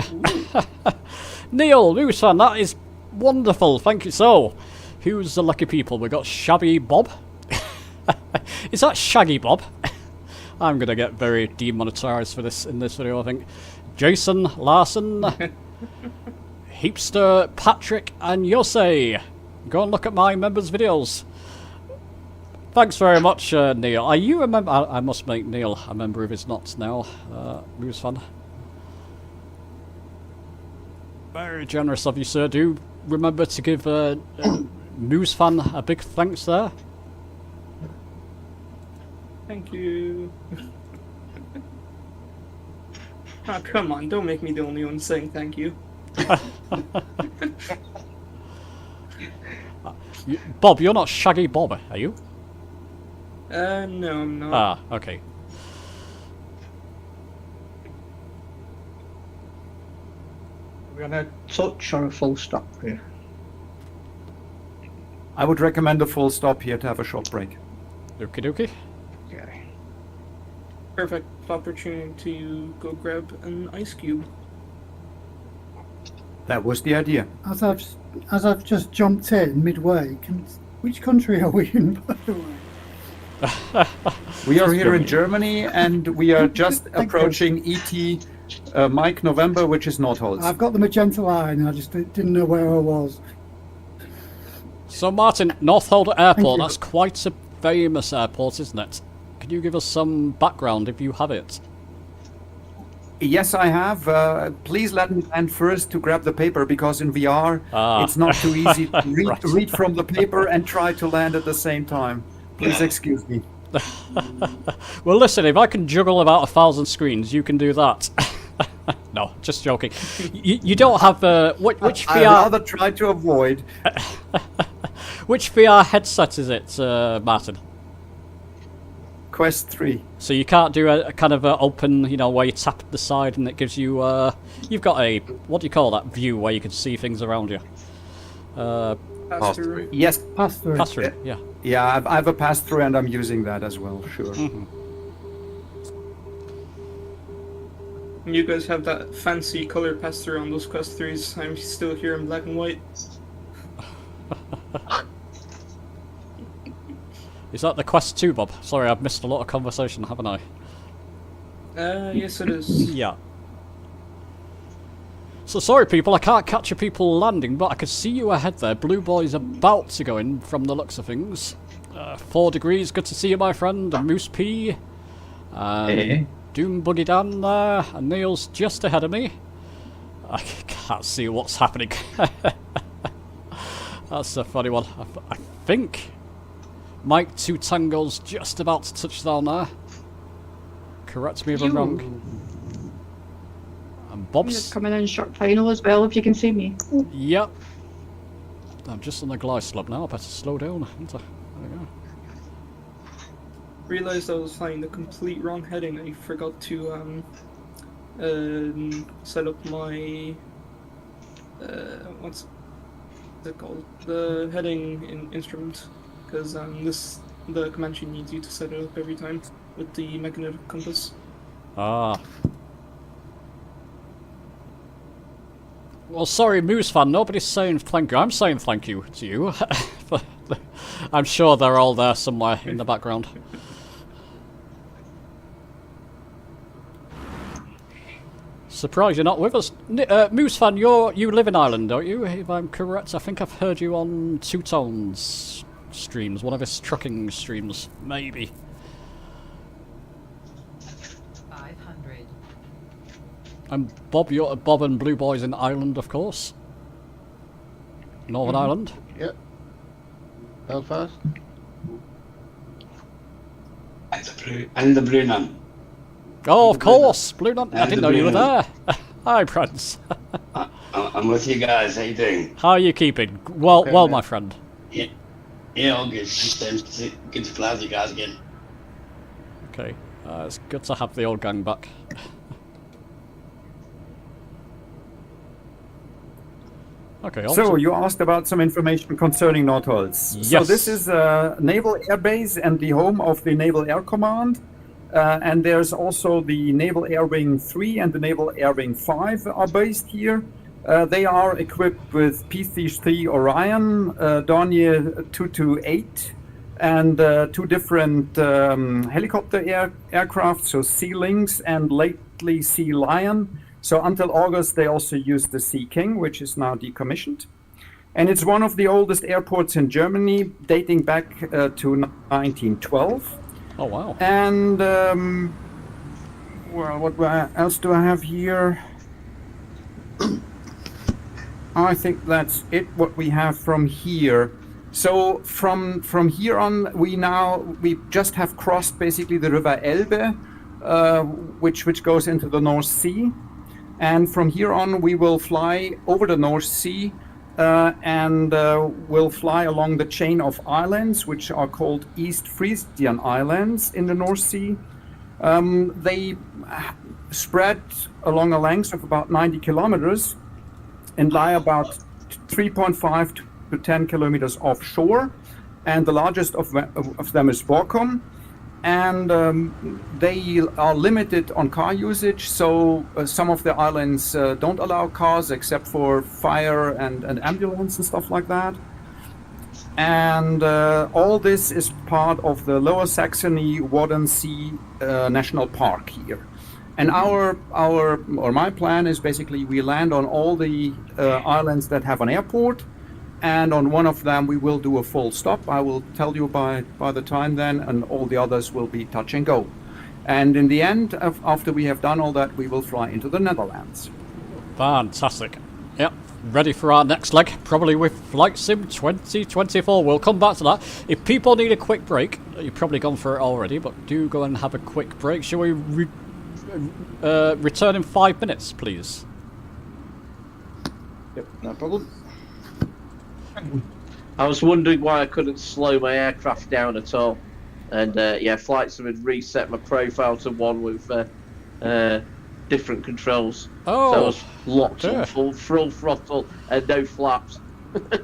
Speaker 1: Neil, Moose Fan, that is wonderful. Thank you. So, who's the lucky people? We got Shabby Bob. Is that Shaggy Bob? I'm gonna get very demonetized for this in this video, I think. Jason Larson, Heapster, Patrick, and Yosei. Go and look at my members' videos. Thanks very much, Neil. Are you a member? I must make Neil a member if it's not now. Moose Fan. Very generous of you, sir. Do remember to give Moose Fan a big thanks there.
Speaker 6: Thank you. Oh, come on, don't make me the only one saying thank you.
Speaker 1: Bob, you're not Shaggy Bob, are you?
Speaker 6: No, I'm not.
Speaker 1: Ah, okay.
Speaker 13: We're going to touch or a full stop here.
Speaker 3: I would recommend a full stop here to have a short break.
Speaker 1: Okie dokie.
Speaker 13: Okay.
Speaker 6: Perfect opportunity to go grab an ice cube.
Speaker 3: That was the idea.
Speaker 14: As I've just jumped in midway, which country are we in, by the way?
Speaker 3: We are here in Germany, and we are just approaching ET Mike November, which is Nordholz.
Speaker 14: I've got the magenta line. I just didn't know where I was.
Speaker 1: So Martin, Northolt Airport, that's quite a famous airport, isn't it? Can you give us some background if you have it?
Speaker 3: Yes, I have. Please let me land first to grab the paper, because in VR it's not too easy to read,
Speaker 1: Right.
Speaker 3: read from the paper and try to land at the same time. Please excuse me.
Speaker 1: Well, listen, if I can juggle about 1,000 screens, you can do that. No, just joking. You don't have which VR?
Speaker 3: I'd rather try to avoid.
Speaker 1: Which VR headset is it, Martin?
Speaker 3: Quest 3.
Speaker 1: So you can't do a kind of open, where you tap the side and it gives you. You've got a, what do you call that view where you can see things around you?
Speaker 6: Pass-through.
Speaker 3: Yes,
Speaker 14: pass-through.
Speaker 1: Pass-through, yeah.
Speaker 3: Yeah, I have a pass-through, and I'm using that as well. Sure.
Speaker 6: You guys have that fancy color pass-through on those Quest 3s. I'm still here in black and white.
Speaker 1: Is that the Quest 2, Bob? Sorry, I've missed a lot of conversation, haven't I?
Speaker 6: Yes it is.
Speaker 1: Yeah. So sorry people, I can't capture people landing, but I can see you ahead there. Blue Boy's about to go in from the looks of things. 4 degrees, good to see you, my friend. And Moose P. And Doom Buggy Dan there. And Neil's just ahead of me. I can't see what's happening. That's a funny one. I think Mike 2 Tango's just about to touch down there. Correct me if I'm wrong. And
Speaker 7: I'm
Speaker 1: Bob's
Speaker 7: just coming in short final as well, if you can see me.
Speaker 1: Yep. I'm just on the glide slope now. I better slow down. There we go.
Speaker 6: Realized I was flying the complete wrong heading. I forgot to set up my what's it called? The heading instrument, because the Comanche needs you to set it up every time with the magnetic compass.
Speaker 1: Ah. Well, sorry, Moose fan. Nobody's saying thank you. I'm saying thank you to you. I'm sure they're all there somewhere in the background. Surprised you're not with us. Moose fan, you live in Ireland, don't you? If I'm correct, I think I've heard you on Two Tones streams, one of his trucking streams, maybe.
Speaker 17: 500.
Speaker 1: And Bob, you're Bob and Blue Boys in Ireland, of course. Northern Ireland.
Speaker 18: Yep. Belfast.
Speaker 19: And the Blue Nun.
Speaker 1: Oh, of course, Blue Nun. I didn't know you were there. Hi, Prince.
Speaker 19: I'm with you guys. How you doing?
Speaker 1: How are you keeping? Well,
Speaker 19: Okay,
Speaker 1: well,
Speaker 19: man.
Speaker 1: my friend.
Speaker 19: Yeah, all good. Good to fly with you guys again.
Speaker 1: Okay, it's good to have the old gang back. Okay.
Speaker 3: So you asked about some information concerning Nordholz. So
Speaker 1: Yes.
Speaker 3: this is a naval air base and the home of the Naval Air Command. And there's also the Naval Air Wing 3 and the Naval Air Wing 5 are based here. They are equipped with P-3 Orion, Dornier 228, and 2 different helicopter aircraft, so Sea Lynx and lately Sea Lion. So until August, they also used the Sea King, which is now decommissioned. And it's one of the oldest airports in Germany, dating back to 1912.
Speaker 1: Oh, wow.
Speaker 3: And, well, what else do I have here? I think that's it, what we have from here. So from here on, we just have crossed basically the River Elbe, which goes into the North Sea. And from here on, we will fly over the North Sea and we'll fly along the chain of islands, which are called East Frisian Islands in the North Sea. They spread along a length of about 90 kilometers and lie about 3.5 to 10 kilometers offshore. And the largest of them is Borkum. and they are limited on car usage. So some of the islands don't allow cars except for fire and ambulance and stuff like that. And all this is part of the Lower Saxony Wadden National Park here. And my plan is basically we land on all the islands that have an airport, and on one of them we will do a full stop. I will tell you by the time then, and all the others will be touch and go. And in the end, after we have done all that, we will fly into the Netherlands.
Speaker 1: Fantastic. Yep, ready for our next leg, probably with Flight Sim 2024. We'll come back to that. If people need a quick break, you've probably gone for it already, but do go and have a quick break. Shall we return in 5 minutes, please?
Speaker 11: Yep, no problem.
Speaker 4: I was wondering why I couldn't slow my aircraft down at all. And yeah, Flight Sim had reset my profile to one with different controls.
Speaker 1: Oh,
Speaker 4: so I was locked on full throttle and no flaps.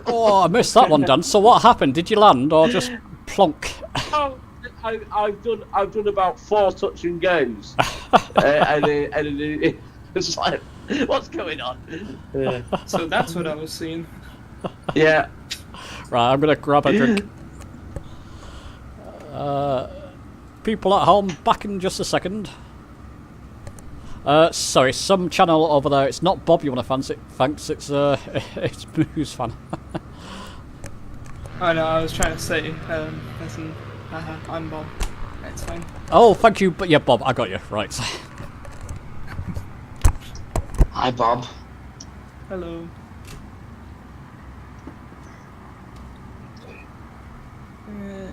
Speaker 1: Oh, I missed that one, Dan. So what happened? Did you land or just plonk?
Speaker 4: Oh, I've done about 4 touch and goes, and it's like, what's going on?
Speaker 6: So that's what I was seeing.
Speaker 4: Yeah.
Speaker 1: Right, I'm gonna grab a drink. People at home, back in just a second. Sorry, some channel over there. It's not Bob you want to fancy. Thanks. It's Moose fan.
Speaker 6: Oh no, I was trying to say, listen, I'm Bob. It's fine.
Speaker 1: Oh, thank you. But yeah, Bob, I got you right.
Speaker 19: Hi, Bob.
Speaker 6: Hello.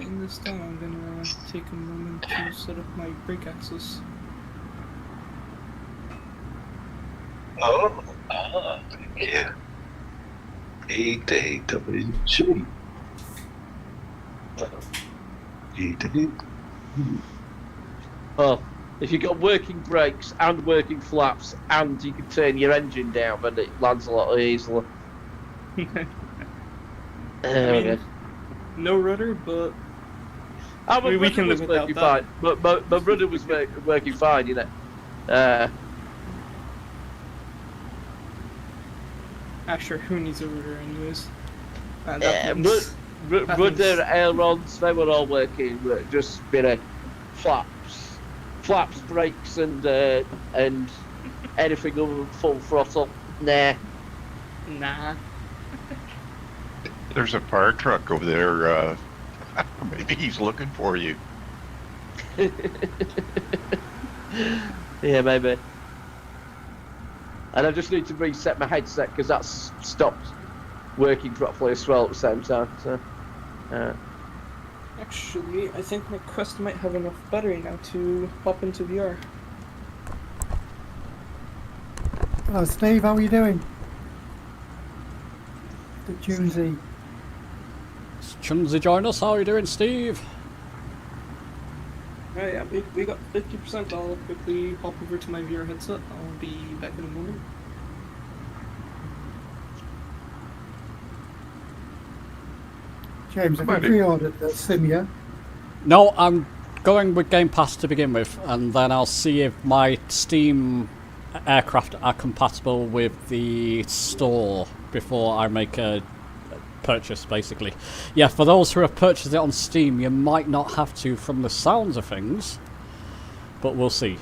Speaker 6: In this time, I'm gonna take a moment to set up my brake axis.
Speaker 10: Oh, yeah. AWG.
Speaker 4: Well, if you've got working brakes and working flaps, and you can turn your engine down, then it lands a lot easier.
Speaker 6: No rudder, but
Speaker 4: we
Speaker 6: can live without
Speaker 4: working
Speaker 6: that.
Speaker 4: fine. My rudder was working fine, you know.
Speaker 6: Sure, who needs a rudder anyways?
Speaker 4: Rudder, ailerons, they were all working. Just flaps, brakes, and anything other than full throttle. Nah.
Speaker 10: There's a fire truck over there. Maybe he's looking for you.
Speaker 4: Yeah, maybe. And I just need to reset my headset because that's stopped working properly as well at the same time. So,
Speaker 6: Actually, I think my Quest might have enough battery now to hop into VR.
Speaker 14: Hello, Steve. How are you doing? The Junesy.
Speaker 1: Chumsy join us. How are you doing, Steve?
Speaker 6: Yeah, we got 50%. I'll quickly hop over to my VR headset. I'll be back in a moment.
Speaker 14: James, have you pre-ordered the sim yet?
Speaker 1: No, I'm going with Game Pass to begin with, and then I'll see if my Steam aircraft are compatible with the store before I make a purchase, basically. Yeah, for those who have purchased it on Steam, you might not have to from the sounds of things, but we'll see.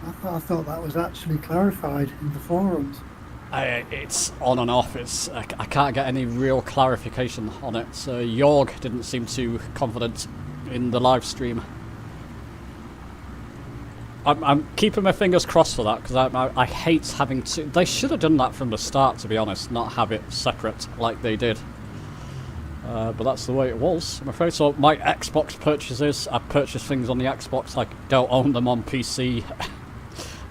Speaker 14: I thought that was actually clarified in the forums.
Speaker 1: It's on and off. I can't get any real clarification on it. So Jorg didn't seem too confident in the live stream. I'm keeping my fingers crossed for that because I hate having to. They should have done that from the start, to be honest, not have it separate like they did. But that's the way it was, I'm afraid. So my Xbox purchases, I purchase things on the Xbox. I don't own them on PC.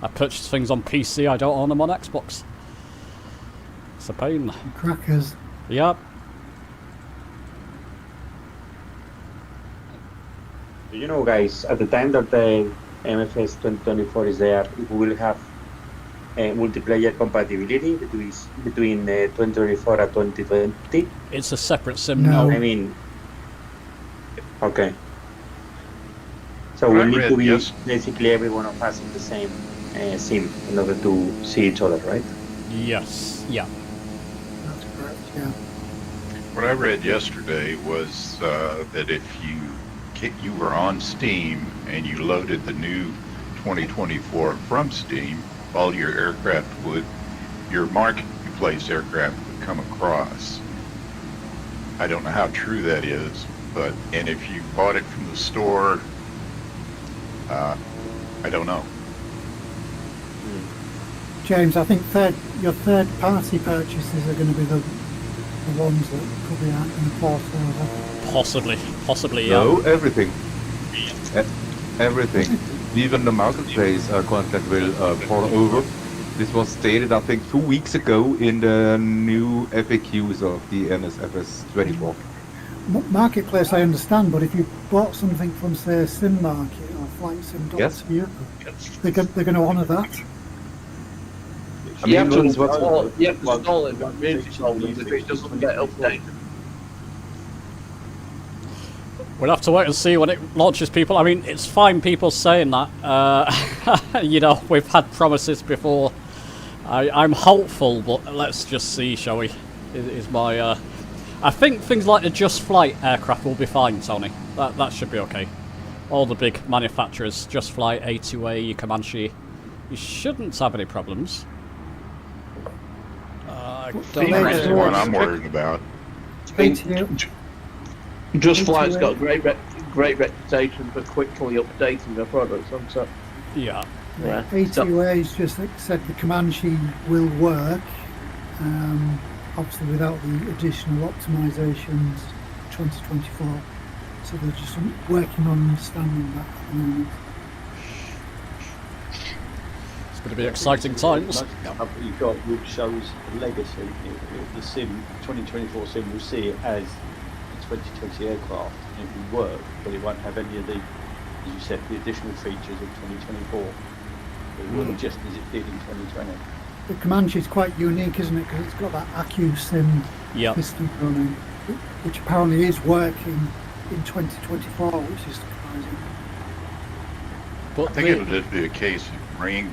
Speaker 1: I purchase things on PC. I don't own them on Xbox. It's a pain.
Speaker 14: Crackers.
Speaker 1: Yep.
Speaker 12: You know, guys, at the time that the MFS 2024 is there, we will have multiplayer compatibility between 2024 and 2020.
Speaker 1: It's a separate sim now.
Speaker 12: I mean, okay. So we need to be basically every one of us in the same sim in order to see each other, right?
Speaker 1: Yes. Yeah.
Speaker 14: That's correct. Yeah.
Speaker 10: What I read yesterday was that if you were on Steam and you loaded the new 2024 from Steam, all your your marketplace aircraft would come across. I don't know how true that is, and if you bought it from the store, I don't know.
Speaker 14: James, I think your third-party purchases are going to be the ones that probably aren't going to port over.
Speaker 1: Possibly, yeah.
Speaker 2: No, everything. Everything. Even the marketplace content will port over. This was stated, I think, 2 weeks ago in the new FAQs of the FS2020.
Speaker 14: Marketplace, I understand, but if you bought something from, say, Sim Market or Flight Sim,
Speaker 2: yes,
Speaker 14: they're going to honour that.
Speaker 4: You have to install it, but really if it doesn't get updated.
Speaker 1: We'll have to wait and see when it launches, people. I mean, it's fine people saying that. You know, we've had promises before. I'm hopeful, but let's just see, shall we? Is my... I think things like the Just Flight aircraft will be fine, Tony. That should be okay. All the big manufacturers, Just Flight, A2A, Comanche, you shouldn't have any problems.
Speaker 10: That's the one I'm worried about.
Speaker 4: Just Flight's got great reputation for quickly updating their products, so
Speaker 1: yeah.
Speaker 14: A2A's just said the Comanche will work, obviously without the additional optimizations 2024. So they're just working on understanding that at the moment.
Speaker 1: It's going to be exciting times.
Speaker 11: You've got which shows legacy. The sim 2024 sim will see it as the 2020 aircraft. It will work, but it won't have any of the, as you said, the additional features of 2024. It will work just as it did in 2020.
Speaker 14: The Comanche is quite unique, isn't it? Because it's got that AccuSim system running, which apparently is working in 2024, which is surprising.
Speaker 10: But I think it'll just be a case of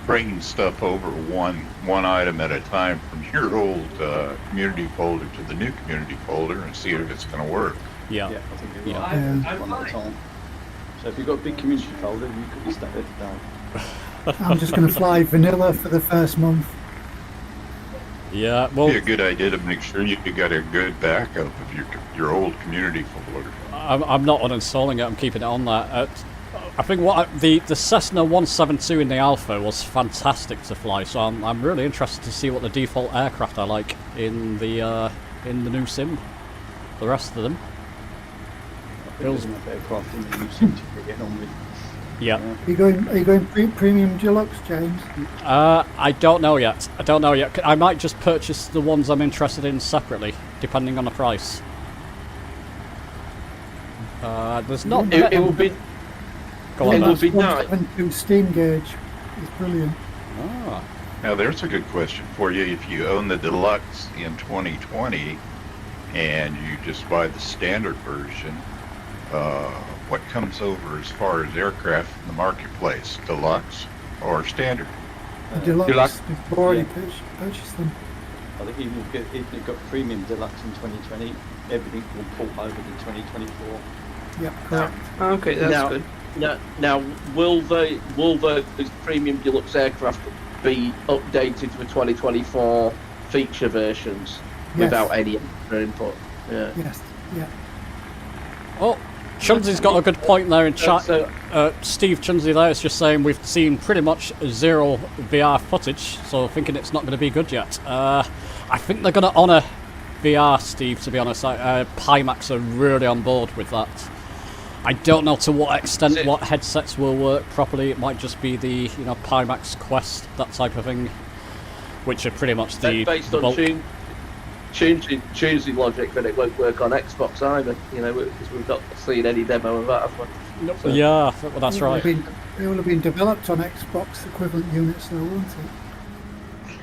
Speaker 10: bringing stuff over one item at a time from your old community folder to the new community folder and see if it's going to work.
Speaker 1: Yeah.
Speaker 11: I think it will. One at a time. So if you've got a big community folder, you could be stuck there for days.
Speaker 14: I'm just going to fly vanilla for the first month.
Speaker 1: Yeah, well,
Speaker 10: it'd be a good idea to make sure you got a good backup of your old community folder.
Speaker 1: I'm not uninstalling it. I'm keeping it on there. I think the Cessna 172 in the Alpha was fantastic to fly. So I'm really interested to see what the default aircraft are like in the new sim. The rest of them.
Speaker 11: There's enough aircraft in the new sim to get on with.
Speaker 1: Yeah.
Speaker 14: Are you going premium deluxe, James?
Speaker 1: I don't know yet. I might just purchase the ones I'm interested in separately, depending on the price. There's not.
Speaker 4: It will be.
Speaker 1: Go on.
Speaker 4: It will be nice.
Speaker 14: 172 steam gauge is brilliant.
Speaker 1: Ah.
Speaker 10: Now there's a good question for you. If you own the deluxe in 2020 and you just buy the standard version, what comes over as far as aircraft in the marketplace, deluxe or standard?
Speaker 14: The deluxe. We've already purchased them.
Speaker 11: I think even if you've got premium deluxe in 2020, everything will port over to 2024.
Speaker 14: Yep, correct.
Speaker 6: Okay, that's good.
Speaker 4: Now, will the premium deluxe aircraft be updated for 2024 feature versions without any extra input? Yeah.
Speaker 14: Yes. Yeah.
Speaker 1: Oh, Chunsy's got a good point there in chat. Steve Chunsy there is just saying we've seen pretty much zero VR footage, so thinking it's not going to be good yet. I think they're going to honour VR, Steve, to be honest. Pimax are really on board with that. I don't know to what extent what headsets will work properly. It might just be the Pimax Quest, that type of thing, which are pretty much the
Speaker 4: based
Speaker 1: the
Speaker 4: on choosing logic that it won't work on Xbox either. Because we've not seen any demo of that, have we?
Speaker 1: Nope. So, yeah, well, that's right.
Speaker 14: It will have been developed on Xbox equivalent units, though, won't it?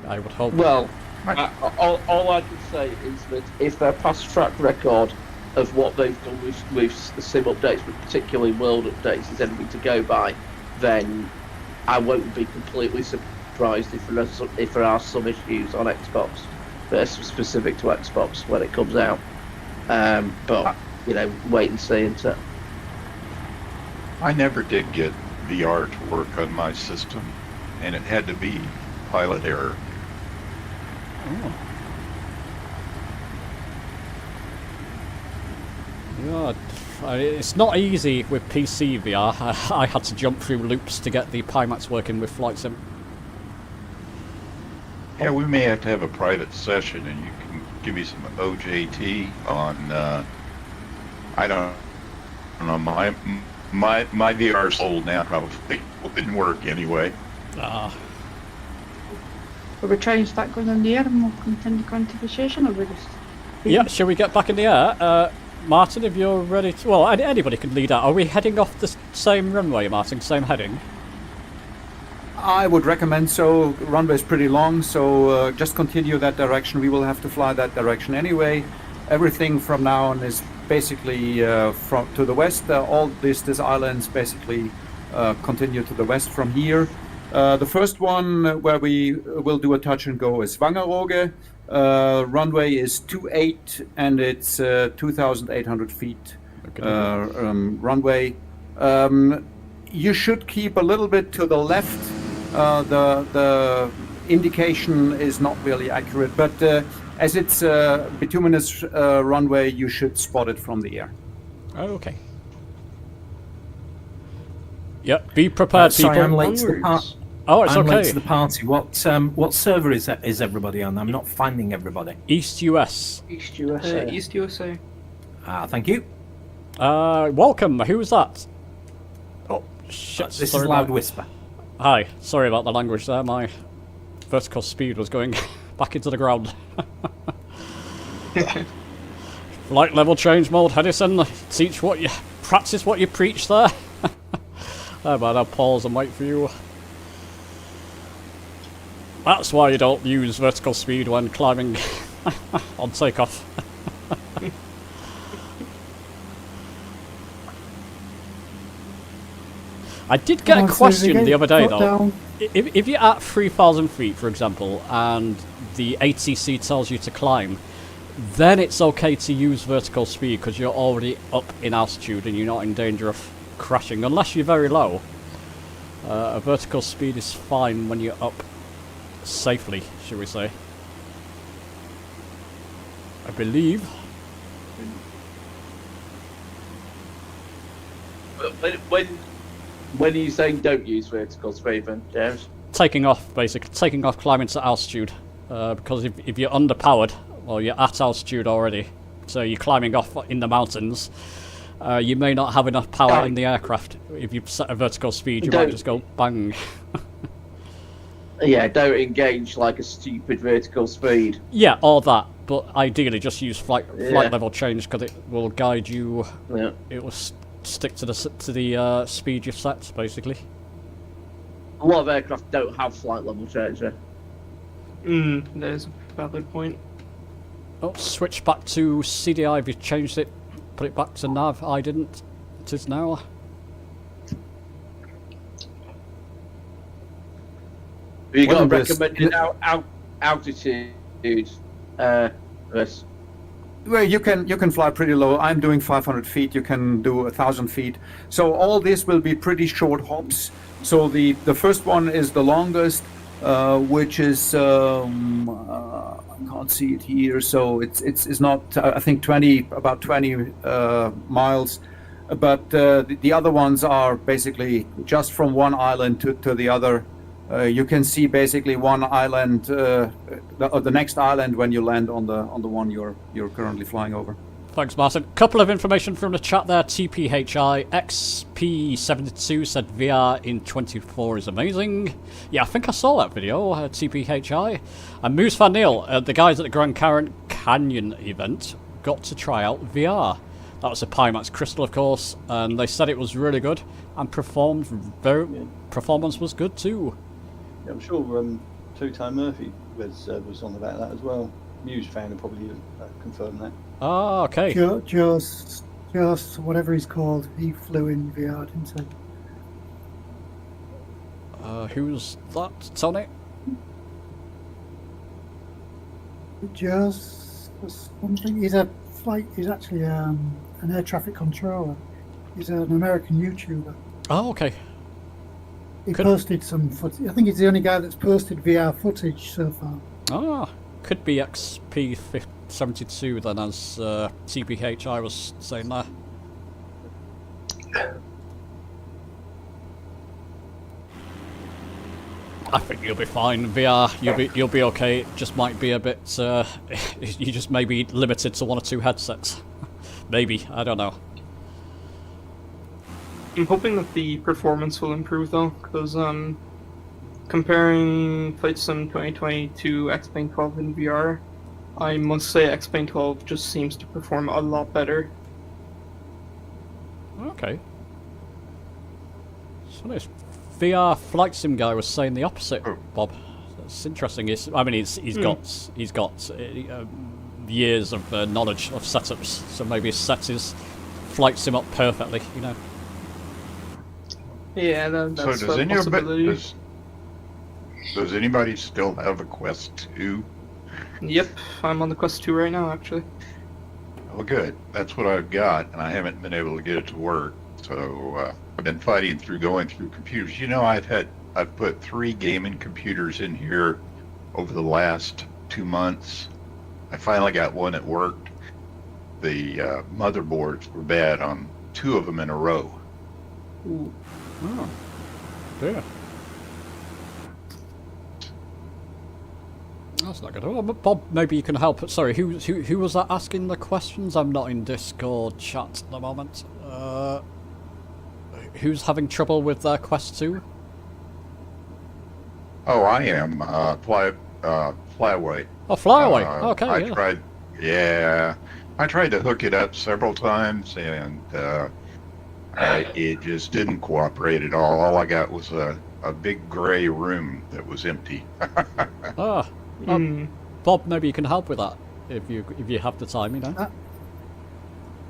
Speaker 1: I would hope.
Speaker 4: Well, all I can say is that if their past track record of what they've done with the sim updates, but particularly world updates, is anything to go by, then I won't be completely surprised if there are some issues on Xbox that are specific to Xbox when it comes out. But you know, wait and see. And
Speaker 10: I never did get VR to work on my system, and it had to be pilot error.
Speaker 1: Oh. Yeah, it's not easy with PC VR. I had to jump through loops to get the Pimax working with Flight Sim.
Speaker 10: Yeah, we may have to have a private session, and you can give me some OJT on. I don't know. My VR's old now. Probably wouldn't work anyway.
Speaker 7: Will we try and start going in the air and we'll continue conversation, or we just?
Speaker 1: Yeah, shall we get back in the air? Martin, if you're ready to... Well, anybody can lead out. Are we heading off the same runway, Martin? Same heading?
Speaker 3: I would recommend so. Runway is pretty long, so just continue that direction. We will have to fly that direction anyway. Everything from now on is basically from to the west. All these islands basically continue to the west from here. The first one where we will do a touch and go is Wangerooge. Runway is 28 and it's 2,800 feet runway. You should keep a little bit to the left. The indication is not really accurate, but as it's a bituminous runway, you should spot it from the air.
Speaker 1: Oh, okay. Yep, be prepared, people.
Speaker 20: Sorry, I'm late to the party.
Speaker 1: Oh, it's okay.
Speaker 20: I'm late to the party. What server is everybody on? I'm not finding everybody.
Speaker 1: East US.
Speaker 7: East USA.
Speaker 6: East USA.
Speaker 20: Thank you.
Speaker 1: Welcome. Who's that? Oh, shit.
Speaker 20: This is Loud Whisper.
Speaker 1: Hi. Sorry about the language there. My vertical speed was going back into the ground. Flight level change mode, Huddison. Practice what you preach there. I better pause and wait for you. That's why you don't use vertical speed when climbing on takeoff. I did get a question the other day though. If you're at 3,000 feet, for example, and the ATC tells you to climb, then it's okay to use vertical speed because you're already up in altitude and you're not in danger of crashing, unless you're very low. A vertical speed is fine when you're up safely, should we say. I believe.
Speaker 4: When are you saying don't use vertical speed then, James?
Speaker 1: Taking off, basically. Taking off climbing to altitude. Because if you're underpowered, well, you're at altitude already, so you're climbing off in the mountains, you may not have enough power in the aircraft. If you set a vertical speed, you might just go bang.
Speaker 4: Yeah, don't engage like a stupid vertical speed.
Speaker 1: Yeah, or that. But ideally, just use flight level change because it will guide you.
Speaker 4: Yeah.
Speaker 1: It will stick to the speed you've set, basically.
Speaker 4: A lot of aircraft don't have flight level change.
Speaker 6: There's a valid point.
Speaker 1: Oh, switch back to CDI if you changed it. Put it back to nav. I didn't. It is now.
Speaker 4: Have you got a recommended altitude? Chris?
Speaker 3: Well, you can fly pretty low. I'm doing 500 feet. You can do 1,000 feet. So all this will be pretty short hops. So the first one is the longest, which is I can't see it here. So it's not I think about 20 miles. But the other ones are basically just from one island to the other. You can see basically one island, the next island when you land on the one you're currently flying over.
Speaker 1: Thanks, Martin. Couple of information from the chat there. TPHI XP72 said VR in 24 is amazing. Yeah, I think I saw that video. TPHI and Moose Van Neil, the guys at the Grand Canyon event, got to try out VR. That was a Pimax Crystal, of course, and they said it was really good and performance was good too.
Speaker 11: Yeah, I'm sure Two Tone Murphy was on about that as well. Muse fan will probably confirm that.
Speaker 1: Oh, okay.
Speaker 14: Just whatever he's called, he flew in VR, didn't he?
Speaker 1: Who's that, Tony?
Speaker 14: Just something. He's actually an air traffic controller. He's an American YouTuber.
Speaker 1: Oh, okay.
Speaker 14: He posted some footage. I think he's the only guy that's posted VR footage so far.
Speaker 1: Ah, could be XP72 then, as TPHI was saying there. I think you'll be fine. VR, you'll be okay. It just might be a bit. You just may be limited to 1 or 2 headsets. Maybe, I don't know.
Speaker 6: I'm hoping that the performance will improve though, because comparing Flight Sim 2020 to X-Plane 12 in VR, I must say X-Plane 12 just seems to perform a lot better.
Speaker 1: Okay. So this VR flight sim guy was saying the opposite, Bob. That's interesting. He's got years of knowledge of setups, so maybe he sets his flight sim up perfectly, you know.
Speaker 6: Yeah, that's
Speaker 10: so
Speaker 6: a possibility.
Speaker 10: Does anybody still have a Quest 2?
Speaker 6: Yep, I'm on the Quest 2 right now, actually.
Speaker 10: Well, good. That's what I've got, and I haven't been able to get it to work. So I've been fighting through going through computers. You know, I've put 3 gaming computers in here over the last 2 months. I finally got one that worked. The motherboards were bad on 2 of them in a row.
Speaker 6: Ooh.
Speaker 1: Oh, dear. That's not good. Oh, Bob, maybe you can help. Sorry, who was that asking the questions? I'm not in Discord chat at the moment. Who's having trouble with their Quest 2?
Speaker 10: Oh, I am. Flyaway.
Speaker 1: Oh, Flyaway. Okay,
Speaker 10: I tried to hook it up several times, and it just didn't cooperate at all. All I got was a big gray room that was empty.
Speaker 1: Bob, maybe you can help with that if you have the time, you know.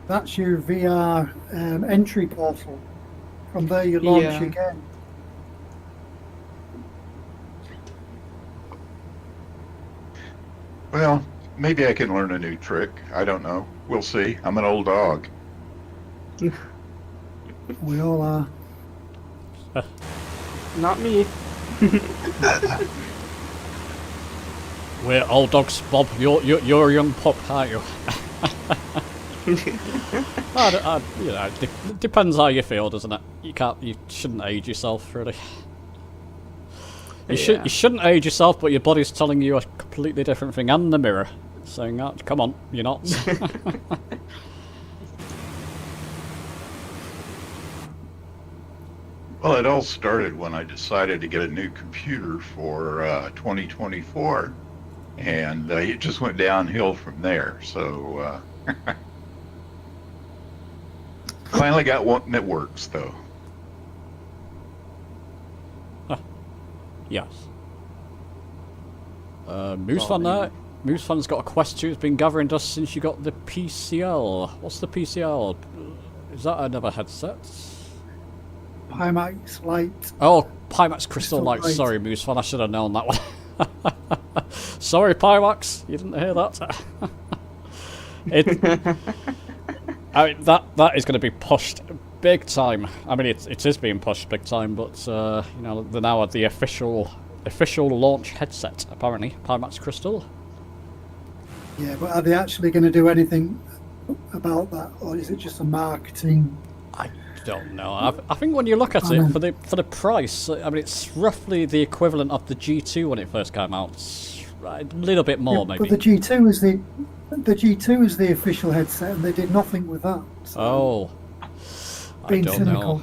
Speaker 14: That's your VR entry portal. From there you launch again.
Speaker 10: Well, maybe I can learn a new trick. I don't know. We'll see. I'm an old dog.
Speaker 14: We all are.
Speaker 6: Not me.
Speaker 1: We're old dogs, Bob. You're a young pup, aren't you? You know, it depends how you feel, doesn't it? You shouldn't age yourself, really. You shouldn't age yourself, but your body's telling you a completely different thing, and the mirror saying, "Oh, come on, you're not."
Speaker 10: Well, it all started when I decided to get a new computer for 2024, and it just went downhill from there. So finally got one that works, though.
Speaker 1: Yes. Moose Fan there. Moose Fan's got a Quest 2. It's been gathering dust since you got the PCL. What's the PCL? Is that another headset?
Speaker 14: Pimax Lite.
Speaker 1: Oh, Pimax Crystal Light. Sorry, Moose Fan. I should have known that one. Sorry, Pimax. You didn't hear that. I mean, that is going to be pushed big time. I mean, it is being pushed big time, but you know, they're now at the official launch headset. Apparently, Pimax Crystal.
Speaker 14: Yeah, but are they actually going to do anything about that, or is it just a marketing?
Speaker 1: I don't know. I think when you look at it for the price, I mean, it's roughly the equivalent of the G2 when it first came out. A little bit more, maybe.
Speaker 14: But the G2 is the official headset, and they did nothing with that. So.
Speaker 1: Oh.
Speaker 14: Being cynical.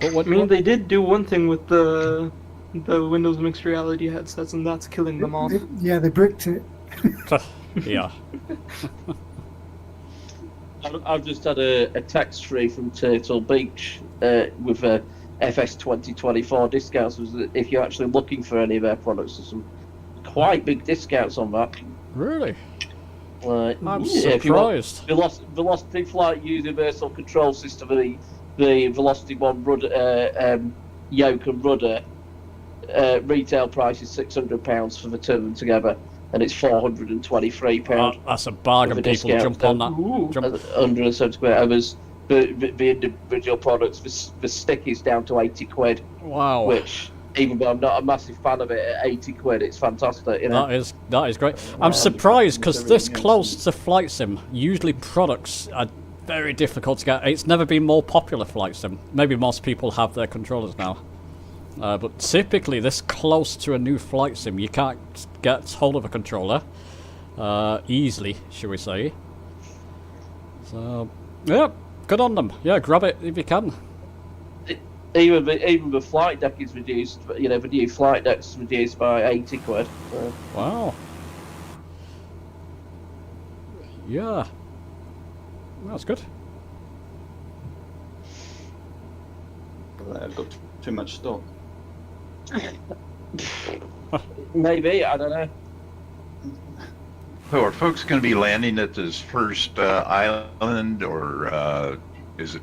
Speaker 6: I mean, they did do one thing with the Windows mixed reality headsets, and that's killing them off.
Speaker 14: They bricked it.
Speaker 1: Yeah.
Speaker 4: I've just had a text free from Turtle Beach with FS2024 discounts. If you're actually looking for any of their products, there's some quite big discounts on that.
Speaker 1: Really? I'm
Speaker 4: If you want
Speaker 1: surprised.
Speaker 4: Velocity Flight Universal Control System, the Velocity One rudder, yoke and rudder, retail price is £600 for the two of them together, and it's £423.
Speaker 1: That's a bargain. People jump on that.
Speaker 4: 170 quid. And there's the individual products. The stick is down to 80 quid.
Speaker 1: Wow.
Speaker 4: Which, even though I'm not a massive fan of it, at 80 quid, it's fantastic. You know?
Speaker 1: That is great. I'm surprised because this close to Flight Sim, usually products are very difficult to get. It's never been more popular, Flight Sim. Maybe most people have their controllers now. But typically this close to a new Flight Sim, you can't get hold of a controller easily, shall we say. So, yeah, good on them. Yeah, grab it if you can.
Speaker 4: Even the flight deck is reduced. You know, the new flight deck's reduced by 80 quid. So.
Speaker 1: Wow. Yeah. That's good.
Speaker 11: I've got too much stock.
Speaker 4: Maybe, I don't know.
Speaker 10: So are folks going to be landing at this first island, or is it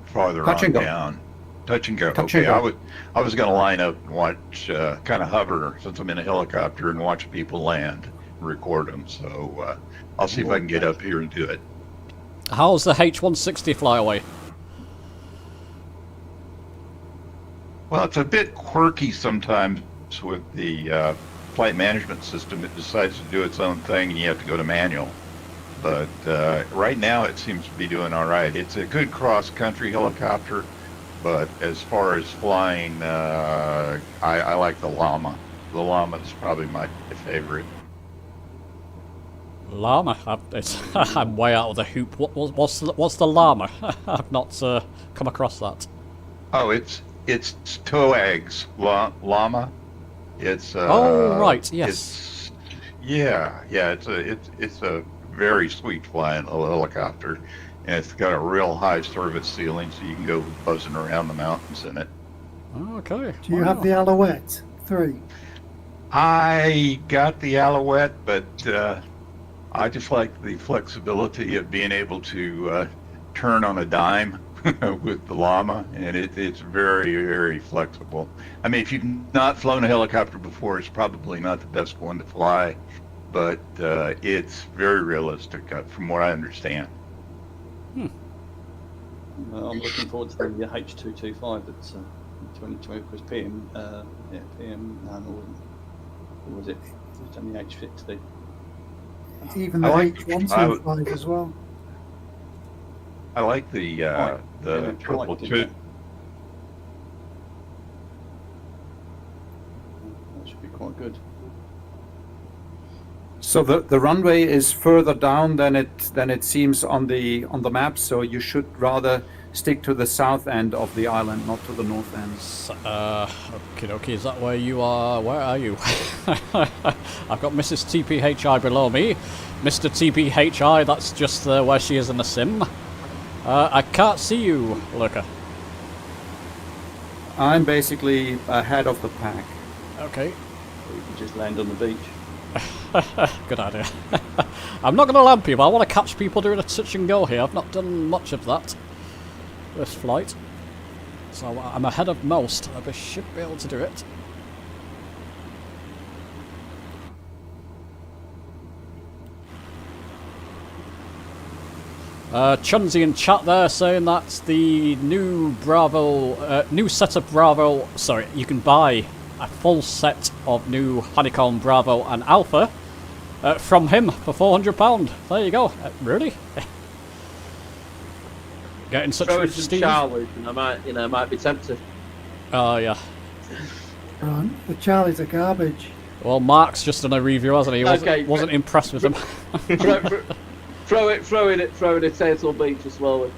Speaker 10: farther
Speaker 3: Touch
Speaker 10: on
Speaker 3: and go.
Speaker 10: down? Touch and go.
Speaker 3: Touch
Speaker 10: Okay,
Speaker 3: and go.
Speaker 10: I was going to line up and watch, kind of hover since I'm in a helicopter and watch people land and record them. So I'll see if I can get up here and do it.
Speaker 1: How's the H160 flyaway?
Speaker 10: Well, it's a bit quirky sometimes with the flight management system. It decides to do its own thing and you have to go to manual. But right now it seems to be doing all right. It's a good cross-country helicopter, but as far as flying, I like the Llama. The Llama is probably my favorite.
Speaker 1: Llama? I'm way out of the hoop. What's the Llama? I've not come across that.
Speaker 10: Oh, it's TOAG's Llama. It's
Speaker 1: oh right, yes.
Speaker 10: It's a very sweet flying helicopter, and it's got a real high service ceiling, so you can go buzzing around the mountains in it.
Speaker 1: Okay.
Speaker 14: Do you have the Alouette 3?
Speaker 10: I got the Alouette, but I just like the flexibility of being able to turn on a dime with the Llama, and it's very, very flexible. I mean, if you've not flown a helicopter before, it's probably not the best one to fly, but it's very realistic from what I understand.
Speaker 11: I'm looking forward to the H225 that's 2020 because PM, or was it? It's only H50.
Speaker 14: Even the H125 as well.
Speaker 10: I like the triple two.
Speaker 11: That should be quite good.
Speaker 3: So the runway is further down than it seems on the map. So you should rather stick to the south end of the island, not to the north end.
Speaker 1: Okay, is that where you are? Where are you? I've got Mrs. TPHI below me. Mr. TPHI, that's just where she is in the sim. I can't see you, Lurker.
Speaker 3: I'm basically ahead of the pack.
Speaker 1: Okay.
Speaker 11: Or you can just land on the beach.
Speaker 1: Good idea. I'm not going to land people. I want to catch people doing a touch and go here. I've not done much of that this flight. So I'm ahead of most. I should be able to do it. Chunzi in chat there saying that's the new Bravo, new set of Bravo. Sorry, you can buy a full set of new Honeycomb Bravo and Alpha from him for £400. There you go. Really? Get in touch
Speaker 4: Throw it
Speaker 1: with
Speaker 4: to
Speaker 1: Steve.
Speaker 4: Charlie, and I might be tempted.
Speaker 1: Oh yeah.
Speaker 14: The Charlies are garbage.
Speaker 1: Well, Mark's just done a review, hasn't he? Wasn't impressed with them.
Speaker 4: Throw in a Turtle Beach as well.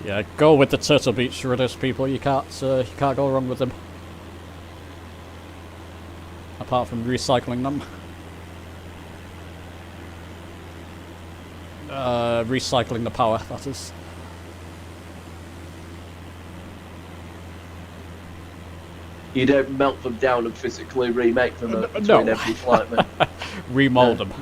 Speaker 1: Yeah, go with the Turtle Beach rudders, people. You can't go wrong with them. Apart from recycling them. Recycling the power, that is.
Speaker 4: You don't melt them down and physically remake them between
Speaker 1: no.
Speaker 4: every flight, mate.
Speaker 1: Remold them.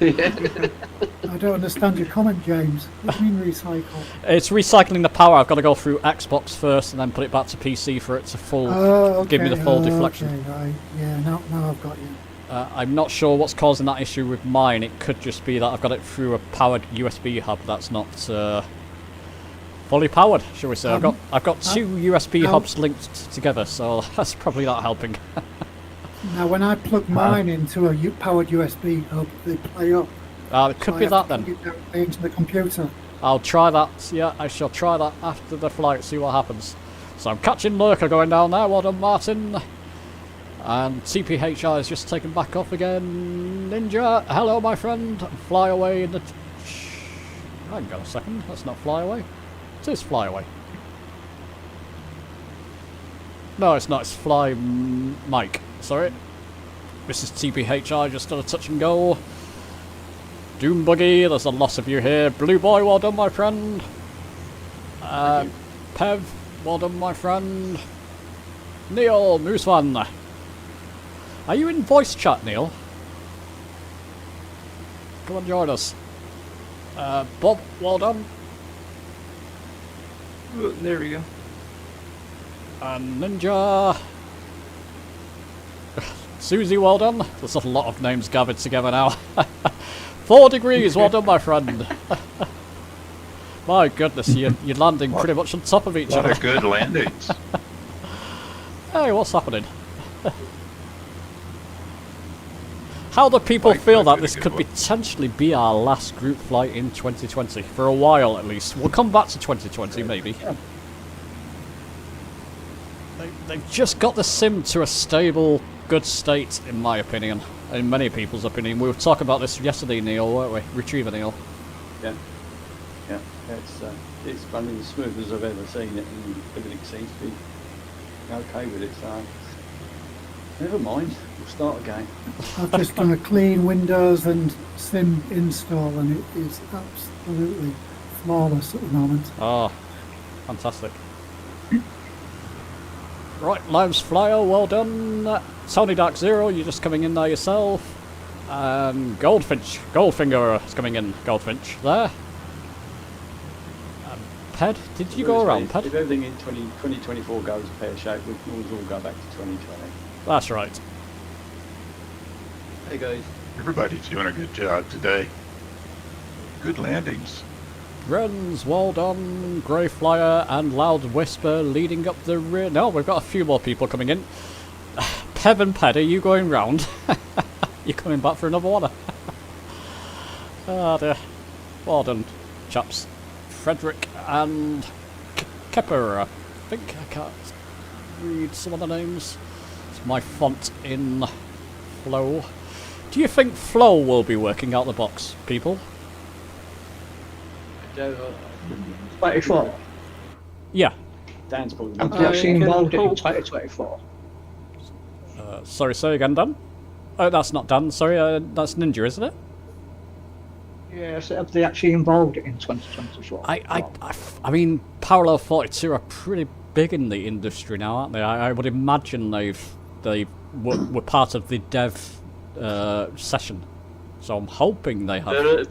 Speaker 14: I don't understand your comment, James. What do you mean recycle?
Speaker 1: It's recycling the power. I've got to go through Xbox first and then put it back to PC for it to give me the full deflection.
Speaker 14: Okay, right. Yeah, now I've got you.
Speaker 1: I'm not sure what's causing that issue with mine. It could just be that I've got it through a powered USB hub that's not fully powered, shall we say. I've got two USB hubs linked together, so that's probably not helping.
Speaker 14: Now, when I plug mine into a powered USB hub, they play up.
Speaker 1: It could be that then.
Speaker 14: Into the computer.
Speaker 1: I'll try that. Yeah, I shall try that after the flight, see what happens. So I'm catching Lurker going down there. Well done, Martin. And CPHI is just taken back off again. Ninja, hello, my friend. Fly away in the... Hang on a second. That's not fly away. It is fly away. No, it's not. It's fly Mike. Sorry. This is TPHI, just done a touch and go. Doom Buggy, there's a lot of you here. Blue Boy, well done, my friend. Pev, well done, my friend. Neil, Moosefan. Are you in voice chat, Neil? Come on, join us. Bob, well done.
Speaker 6: There we go.
Speaker 1: And Ninja. Susie, well done. There's a lot of names gathered together now. 4 degrees, well done, my friend. My goodness, you're landing pretty much on top of each other.
Speaker 10: What a good landings.
Speaker 1: Hey, what's happening? How do people feel that this could potentially be our last group flight in 2020? For a while, at least. We'll come back to 2020, maybe. They've just got the sim to a stable, good state, in my opinion. In many people's opinion. We were talking about this yesterday, Neil, weren't we? Retriever Neil.
Speaker 11: Yeah. Yeah. It's running as smooth as I've ever seen it, and everything seems to be okay with it, so never mind, we'll start again.
Speaker 14: I've just done a clean Windows and sim install, and it is absolutely flawless at the moment.
Speaker 1: Oh, fantastic. Right, Lives Flyer, well done. Tony Dark Zero, you're just coming in there yourself. Goldfinger is coming in. Goldfinch, there. Ped, did you go around, Ped?
Speaker 11: If everything in 2024 goes pear-shaped, we can always all go back to 2020.
Speaker 1: That's right.
Speaker 11: Hey guys.
Speaker 10: Everybody's doing a good job today. Good landings.
Speaker 1: Ren's, well done. Grey Flyer and Loud Whisper leading up the rear. No, we've got a few more people coming in. Pev and Ped, are you going round? You're coming back for another one. Oh dear. Well done, chaps. Frederick and Kepper, I think. I can't read some of the names. It's my font in Flow. Do you think Flow will be working out the box, people?
Speaker 13: 24.
Speaker 1: Yeah.
Speaker 11: Dan's probably
Speaker 13: I'm actually involved in 2024.
Speaker 1: Sorry, say again, Dan? Oh, that's not Dan, sorry, that's Ninja, isn't it?
Speaker 13: Yes, have they actually involved in 2024?
Speaker 1: I mean, Parallel 42 are pretty big in the industry now, aren't they? I would imagine they were part of the dev session, so I'm hoping they have.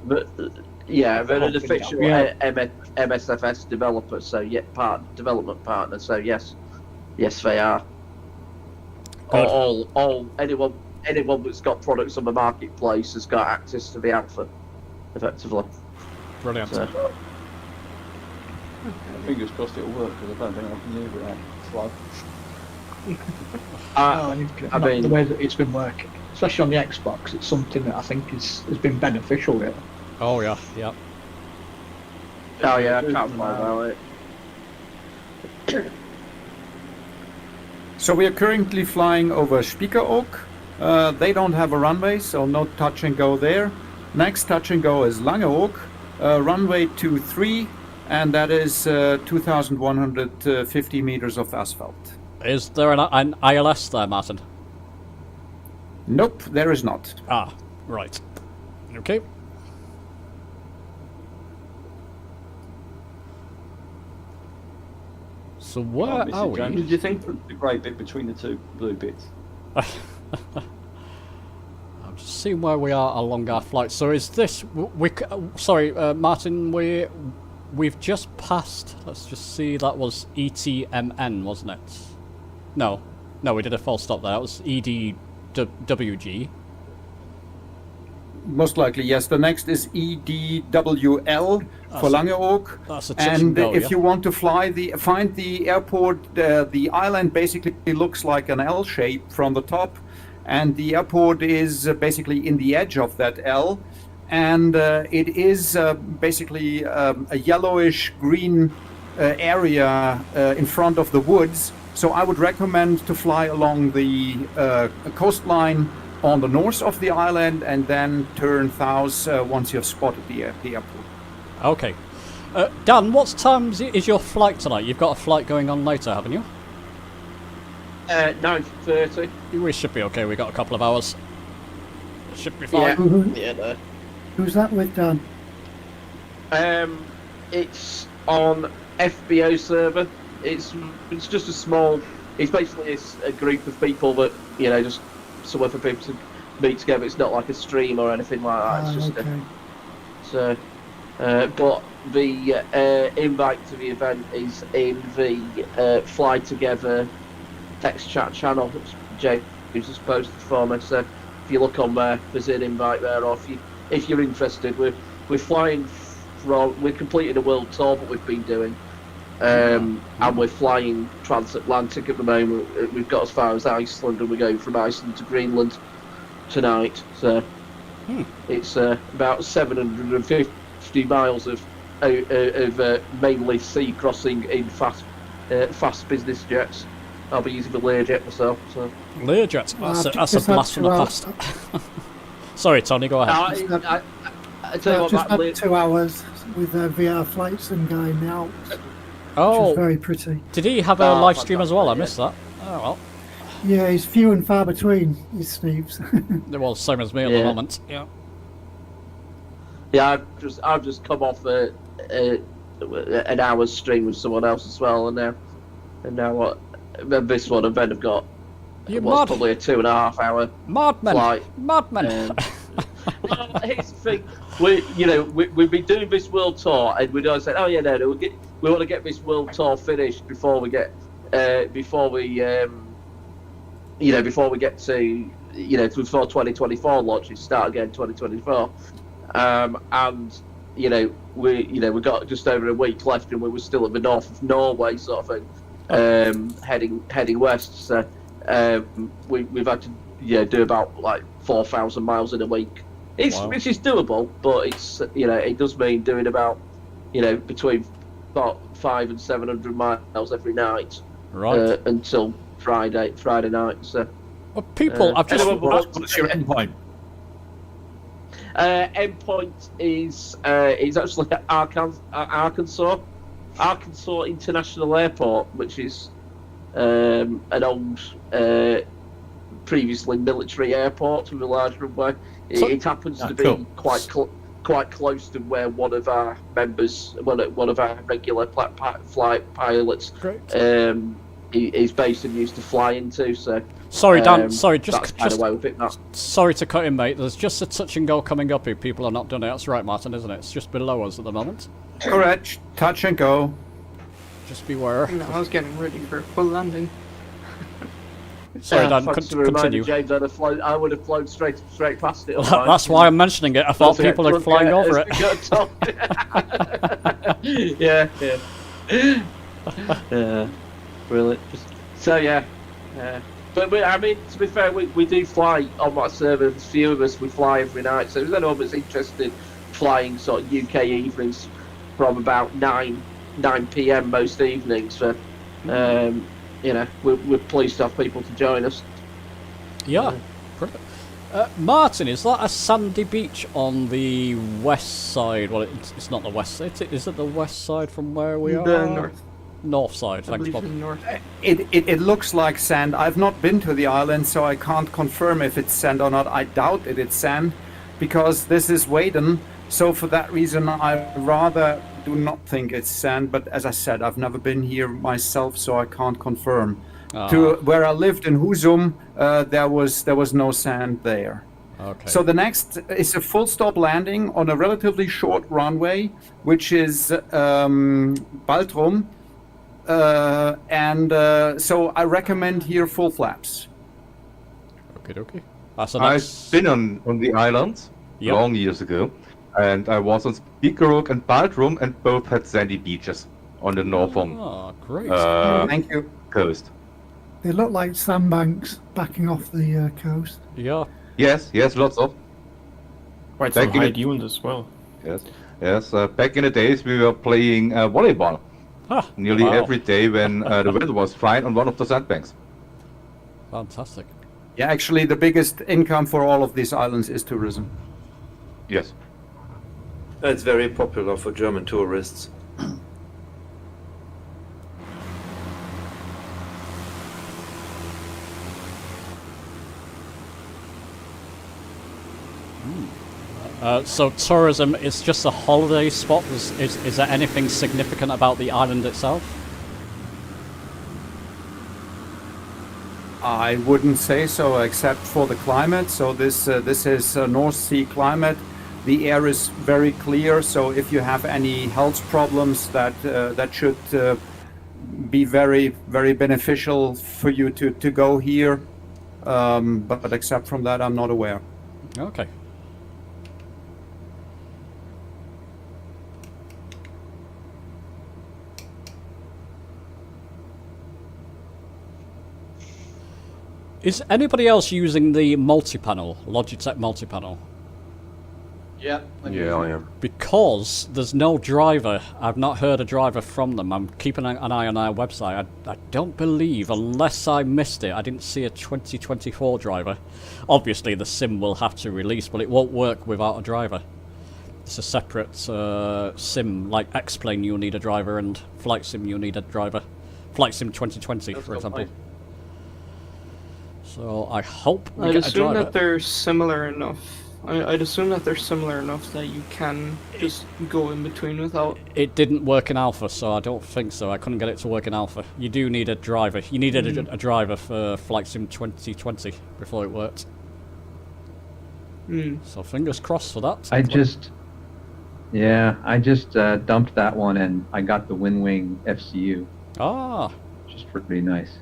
Speaker 4: But yeah, they're an official MSFS developer, so development partner. So yes, they are. All anyone that's got products on the marketplace has got access to the alpha, effectively.
Speaker 1: Brilliant.
Speaker 11: So, fingers crossed it'll work, because I don't think I can live without flow.
Speaker 13: I mean, the way that it's been working, especially on the Xbox, it's something that I think has been beneficial, really.
Speaker 1: Oh yeah, yeah.
Speaker 4: Oh yeah, I can't fly about it.
Speaker 3: So we are currently flying over Spiekeroog. They don't have a runway, so no touch and go there. Next touch and go is Langeoog, runway 23, and that is 2,150 meters of asphalt.
Speaker 1: Is there an ILS there, Martin?
Speaker 3: Nope, there is not.
Speaker 1: Ah, right. Okay. So where
Speaker 11: Mr.
Speaker 1: are we?
Speaker 11: James, did you think the grey bit between the two blue bits?
Speaker 1: I'm just seeing where we are along our flight. So is this... sorry, Martin, we've just passed... Let's just see, that was ETMN, wasn't it? No, we did a full stop there. That was EDWG.
Speaker 3: Most likely, yes. The next is EDWL for Langeoog.
Speaker 1: That's a touch
Speaker 3: and
Speaker 1: go,
Speaker 3: if
Speaker 1: yeah.
Speaker 3: you want to find the airport, the island basically looks like an L shape from the top, and the airport is basically in the edge of that L, and it is basically a yellowish green area in front of the woods. So I would recommend to fly along the coastline on the north of the island and then turn south once you've spotted the airport.
Speaker 1: Okay. Dan, what time is your flight tonight? You've got a flight going on later, haven't you?
Speaker 4: 9:30.
Speaker 1: We should be okay. We got a couple of hours. Should be fine.
Speaker 4: Yeah, no.
Speaker 14: Who's that with, Dan?
Speaker 4: It's on FBO server. It's just a small. It's basically a group of people that just somewhere for people to meet together. It's not like a stream or anything like that. It's just
Speaker 14: okay.
Speaker 4: but the invite to the event is in the Fly Together text chat channel, which James has posted for me. So if you look on there, there's an invite there. Or if you're interested, we're flying from. We're completing a world tour that we've been doing. And we're flying transatlantic at the moment. We've got as far as Iceland, and we're going from Iceland to Greenland tonight. So it's about 750 miles of mainly sea crossing in fast business jets. I'll be using the Learjet myself. So
Speaker 1: Learjet, that's a blast from the past. Sorry, Tony, go ahead.
Speaker 4: I tell you what,
Speaker 14: just
Speaker 4: that
Speaker 14: had 2 hours with VR flights and guy now.
Speaker 1: Oh,
Speaker 14: which was very pretty.
Speaker 1: Did he have a live stream as well? I missed that. Oh well.
Speaker 14: Yeah, he's few and far between, is Steve's.
Speaker 1: Well, same as me at the moment. Yeah.
Speaker 4: Yeah, I've just come off an hour's stream with someone else as well, and now what? This one, and then I've got probably a 2.5 hour flight.
Speaker 1: Madman.
Speaker 4: Well, here's the thing: we've been doing this world tour, and we said, oh yeah, no, we want to get this world tour finished before we get before we get to before 2024 launches start again 2024, and we got just over a week left, and we were still at the north of Norway sort of thing, heading west. So we've had to do about like 4,000 miles in a week. Which is doable, but it's it does mean doing about between 500 and 700 miles every night,
Speaker 1: right?
Speaker 4: Until Friday night. So,
Speaker 1: well, people, I've just.
Speaker 20: What's your endpoint?
Speaker 4: Endpoint is actually at Arkansas International Airport, which is an old previously military airport with a large runway. It happens to be quite close to where one of our members, one of our regular flight pilots, is based and used to fly into. So
Speaker 1: sorry, Dan. Sorry,
Speaker 4: just why we picked that.
Speaker 1: Sorry to cut in, mate. There's just a touch and go coming up here. People are not done it. That's right, Martin, isn't it? It's just below us at the moment.
Speaker 3: Correct. Touch and go.
Speaker 1: Just beware.
Speaker 7: No, I was getting ready for a full landing.
Speaker 1: Sorry, Dan, continue.
Speaker 4: James, I would have flown straight past it.
Speaker 1: That's why I'm mentioning it. I thought people are flying over it.
Speaker 4: Yeah. Brilliant. So yeah. But I mean, to be fair, we do fly on that server. There's a few of us, we fly every night. So if anyone that's interested, flying sort of UK evenings from about 9 PM most evenings. So we're pleased to have people to join us.
Speaker 1: Yeah. Martin, is that a sandy beach on the west side? Well, it's not the west side. Is it the west side from where we are?
Speaker 7: The north.
Speaker 1: North side, thanks, Bob.
Speaker 3: It looks like sand. I've not been to the island, so I can't confirm if it's sand or not. I doubt it's sand, because this is Waden. So for that reason, I'd rather do not think it's sand, but as I said, I've never been here myself, so I can't confirm. To where I lived in Husum, there was no sand there.
Speaker 1: Okay.
Speaker 3: So the next is a full stop landing on a relatively short runway, which is Baltrum. So I recommend here full flaps.
Speaker 1: Okay.
Speaker 2: I've been on the islands long years ago, and I was on Spikerok and Baltrum, and both had sandy beaches on the northern
Speaker 1: great.
Speaker 3: Thank you.
Speaker 2: coast.
Speaker 14: They look like sandbanks backing off the coast.
Speaker 1: Yeah.
Speaker 2: Yes, lots of.
Speaker 9: Quite some high dunes as well.
Speaker 2: Yes. Back in the days, we were playing volleyball nearly every day when the weather was fine on one of the sandbanks.
Speaker 1: Fantastic.
Speaker 3: Yeah, actually, the biggest income for all of these islands is tourism.
Speaker 2: Yes.
Speaker 5: It's very popular for German tourists.
Speaker 1: So tourism is just a holiday spot. Is there anything significant about the island itself?
Speaker 3: I wouldn't say so, except for the climate. So this is North Sea climate. The air is very clear. So if you have any health problems, that should be very, very beneficial for you to go here. But except from that, I'm not aware.
Speaker 1: Okay. Is anybody else using the multi-panel, Logitech multi-panel?
Speaker 18: Yeah.
Speaker 16: I am.
Speaker 1: Because there's no driver. I've not heard a driver from them. I'm keeping an eye on our website. I don't believe, unless I missed it, I didn't see a 2024 driver. Obviously the sim will have to release, but it won't work without a driver. It's a separate sim, like X-Plane you'll need a driver, and Flight Sim you'll need a driver. Flight Sim 2020, for example. So I hope we
Speaker 6: I'd
Speaker 1: get a
Speaker 6: assume
Speaker 1: driver.
Speaker 6: that they're similar enough. I'd assume that they're similar enough that you can just go in between without...
Speaker 1: It didn't work in alpha, so I don't think so. I couldn't get it to work in alpha. You do need a driver. You needed a driver for Flight Sim 2020 before it worked. So fingers crossed for that.
Speaker 15: I just dumped that one and I got the WinWing FCU. Which is pretty nice.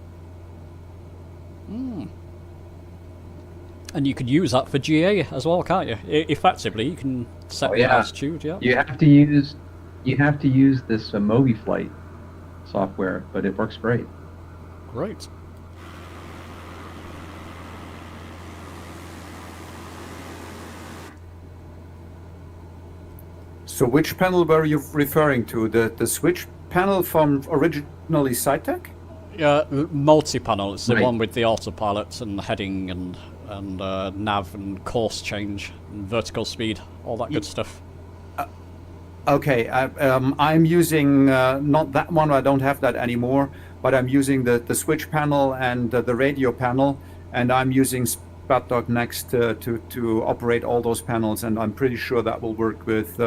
Speaker 1: And you could use that for GA as well, can't you? Effectively, you can set the altitude. Yeah.
Speaker 15: You have to use this MobiFlight software, but it works great.
Speaker 1: Great.
Speaker 3: So which panel were you referring to? The switch panel from originally SciTech?
Speaker 1: Yeah, multi-panel. It's the one with the autopilot and heading and nav and course change and vertical speed, all that good stuff.
Speaker 3: Okay, I'm using not that one. I don't have that anymore. But I'm using the switch panel and the radio panel, and I'm using SpatDoc Next to operate all those panels. And I'm pretty sure that will work with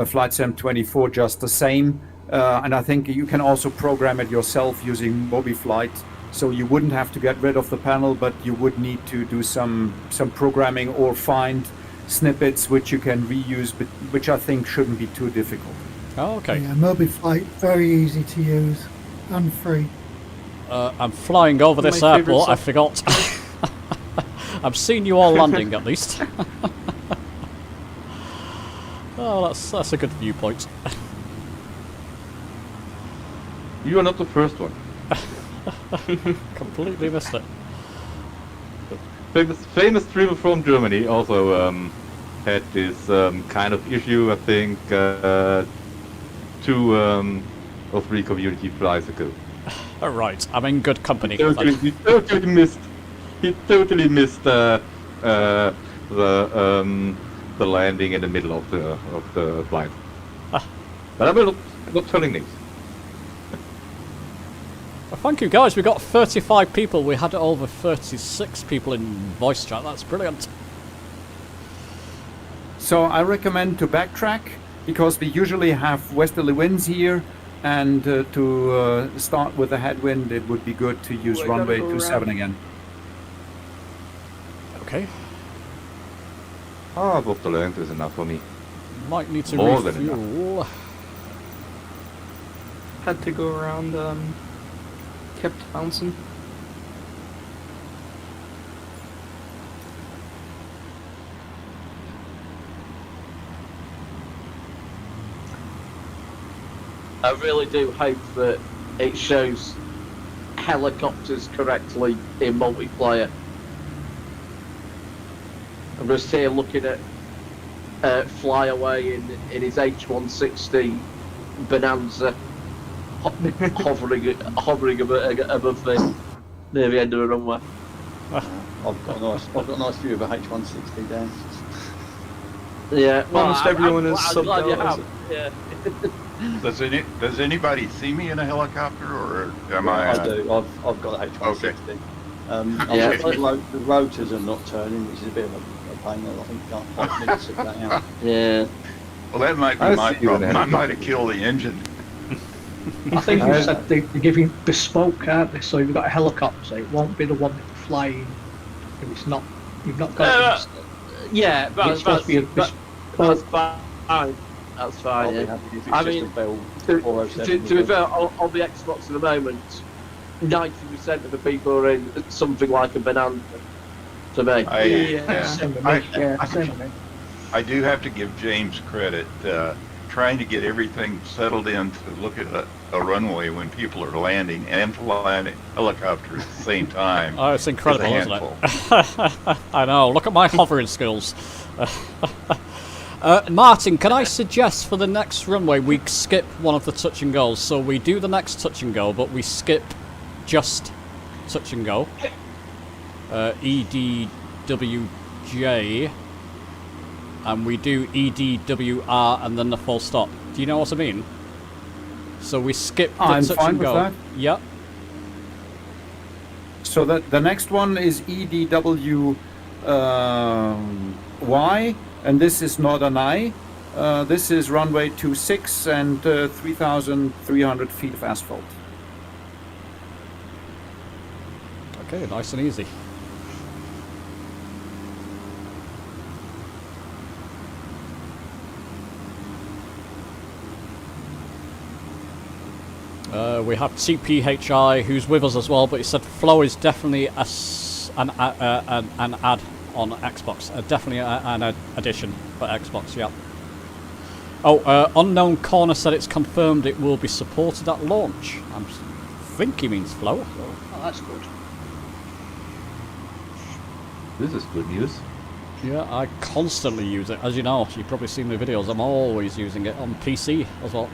Speaker 3: Flight Sim 24 just the same. And I think you can also program it yourself using MobiFlight. So you wouldn't have to get rid of the panel, but you would need to do some programming or find snippets which you can reuse, but which I think shouldn't be too difficult.
Speaker 1: Oh, okay.
Speaker 14: Yeah, MobiFlight, very easy to use and free.
Speaker 1: I'm flying over this airport, I forgot. I've seen you all landing at least. Oh, that's a good viewpoint.
Speaker 2: You are not the first one.
Speaker 1: Completely missed it.
Speaker 2: Famous streamer from Germany also had this kind of issue, I think, 2 or 3 community flights ago.
Speaker 1: Right, I'm in good company.
Speaker 2: He totally missed the landing in the middle of the flight. But I will not telling names.
Speaker 1: Well, thank you guys, we got 35 people. We had over 36 people in voice chat. That's brilliant.
Speaker 3: So I recommend to backtrack because we usually have westerly winds here, and to start with a headwind, it would be good to use
Speaker 6: Ooh, I
Speaker 3: runway
Speaker 6: gotta go
Speaker 3: 27
Speaker 6: around.
Speaker 3: again.
Speaker 1: Okay.
Speaker 2: Above the length is enough for me.
Speaker 1: Might need to
Speaker 2: More than
Speaker 1: refuel.
Speaker 6: Had to go around, kept bouncing.
Speaker 4: I really do hope that it shows helicopters correctly in multiplayer. I'm just here looking at Flyaway in his H160 Bonanza, hovering above the near the end of the runway.
Speaker 11: I've got a nice view of a H160 down.
Speaker 4: Yeah, well,
Speaker 6: Almost everyone is
Speaker 4: I'm glad you
Speaker 6: subbed out.
Speaker 4: have. Yeah.
Speaker 10: Does anybody see me in a helicopter, or am
Speaker 11: I
Speaker 10: I?
Speaker 11: do. I've got a H160.
Speaker 10: Okay.
Speaker 4: Yeah.
Speaker 11: The rotors are not turning, which is a bit of a pain. I think I need to sort that out.
Speaker 4: Yeah.
Speaker 10: Well, that might be
Speaker 2: I
Speaker 10: my
Speaker 2: see you in a
Speaker 10: problem. I might have
Speaker 2: helicopter.
Speaker 10: killed the engine.
Speaker 13: I think you said they're giving bespoke, aren't they? So you've got a helicopter, it won't be the one that you're flying if it's not. You've not got.
Speaker 4: Yeah,
Speaker 13: It's supposed to be a
Speaker 4: that's fine. That's fine.
Speaker 11: I'll be
Speaker 4: Yeah.
Speaker 11: happy if it's
Speaker 4: I
Speaker 11: just
Speaker 4: mean,
Speaker 11: a Bell
Speaker 4: to
Speaker 11: 407.
Speaker 4: be fair, on the Xbox at the moment, 90% of the people are in something like a Bonanza. To me.
Speaker 13: Same with me. Yeah, same with me.
Speaker 10: I do have to give James credit. Trying to get everything settled in to look at a runway when people are landing and flying a helicopter at the same time.
Speaker 1: Oh, it's incredible,
Speaker 10: is a
Speaker 1: isn't
Speaker 10: handful.
Speaker 1: it? I know. Look at my hovering skills. Martin, can I suggest for the next runway we skip one of the touch and goes? So we do the next touch and go, but we skip just touch and go. EDWJ. And we do EDWR and then the full stop. Do you know what I mean? So we skip the
Speaker 3: I'm
Speaker 1: touch
Speaker 3: fine
Speaker 1: and
Speaker 3: with
Speaker 1: go.
Speaker 3: that.
Speaker 1: Yep.
Speaker 3: So the next one is EDWY, and this is not an I. This is runway 26 and 3,300 feet of asphalt.
Speaker 1: Okay, nice and easy. We have TPHI who's with us as well, but he said Flow is definitely an add on Xbox. Definitely an addition for Xbox, yeah. Oh, Unknown Corner said it's confirmed it will be supported at launch. I think he means Flow.
Speaker 13: Oh, that's good.
Speaker 2: This is good news.
Speaker 1: Yeah, I constantly use it. As you know, you've probably seen the videos, I'm always using it on PC as well.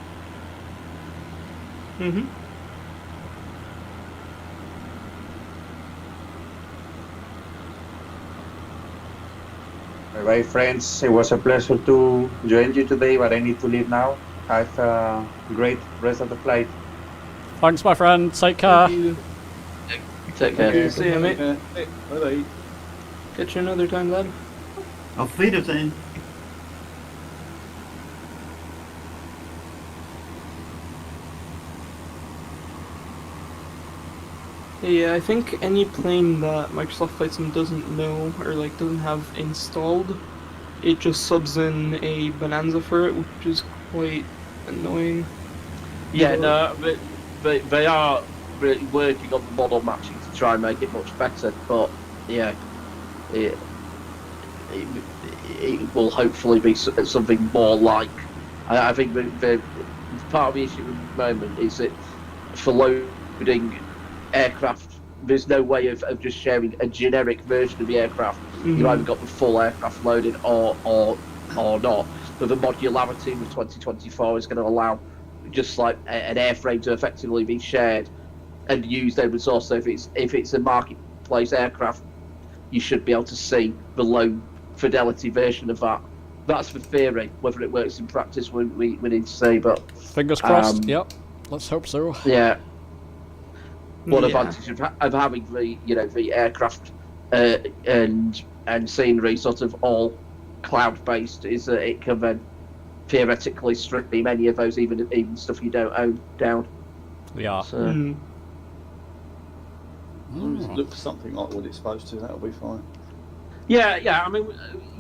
Speaker 6: Mm-hmm.
Speaker 12: Bye, friends. It was a pleasure to join you today, but I need to leave now. Have a great rest of the flight.
Speaker 1: Thanks, my friend. Take care.
Speaker 4: Take care.
Speaker 6: Okay, see you, mate.
Speaker 11: Bye-bye.
Speaker 6: Catch you another time, lad.
Speaker 19: Auf Wiedersehen.
Speaker 6: Yeah, I think any plane that Microsoft Flight Sim doesn't know or like doesn't have installed, it just subs in a Bonanza for it, which is quite annoying.
Speaker 4: Yeah, no, but they are really working on the model matching to try and make it much better. But yeah, it will hopefully be something more like. I think the part of the issue at the moment is that for loading aircraft, there's no way of just sharing a generic version of the aircraft.
Speaker 6: Mm-hmm.
Speaker 4: You either got the full aircraft loaded or not. But the modularity of 2024 is going to allow just like an airframe to effectively be shared and used open source. So if it's a marketplace aircraft, you should be able to see the low fidelity version of that. That's the theory. Whether it works in practice, we need to see. But
Speaker 1: fingers crossed. Yep. Let's hope so.
Speaker 4: Yeah. One advantage of having the aircraft and scenery sort of all cloud based is that it can then theoretically stream any of those, even stuff you don't own, down.
Speaker 1: Yeah.
Speaker 4: So.
Speaker 11: Just look for something like what it's supposed to. That'll be fine.
Speaker 4: Yeah. I mean,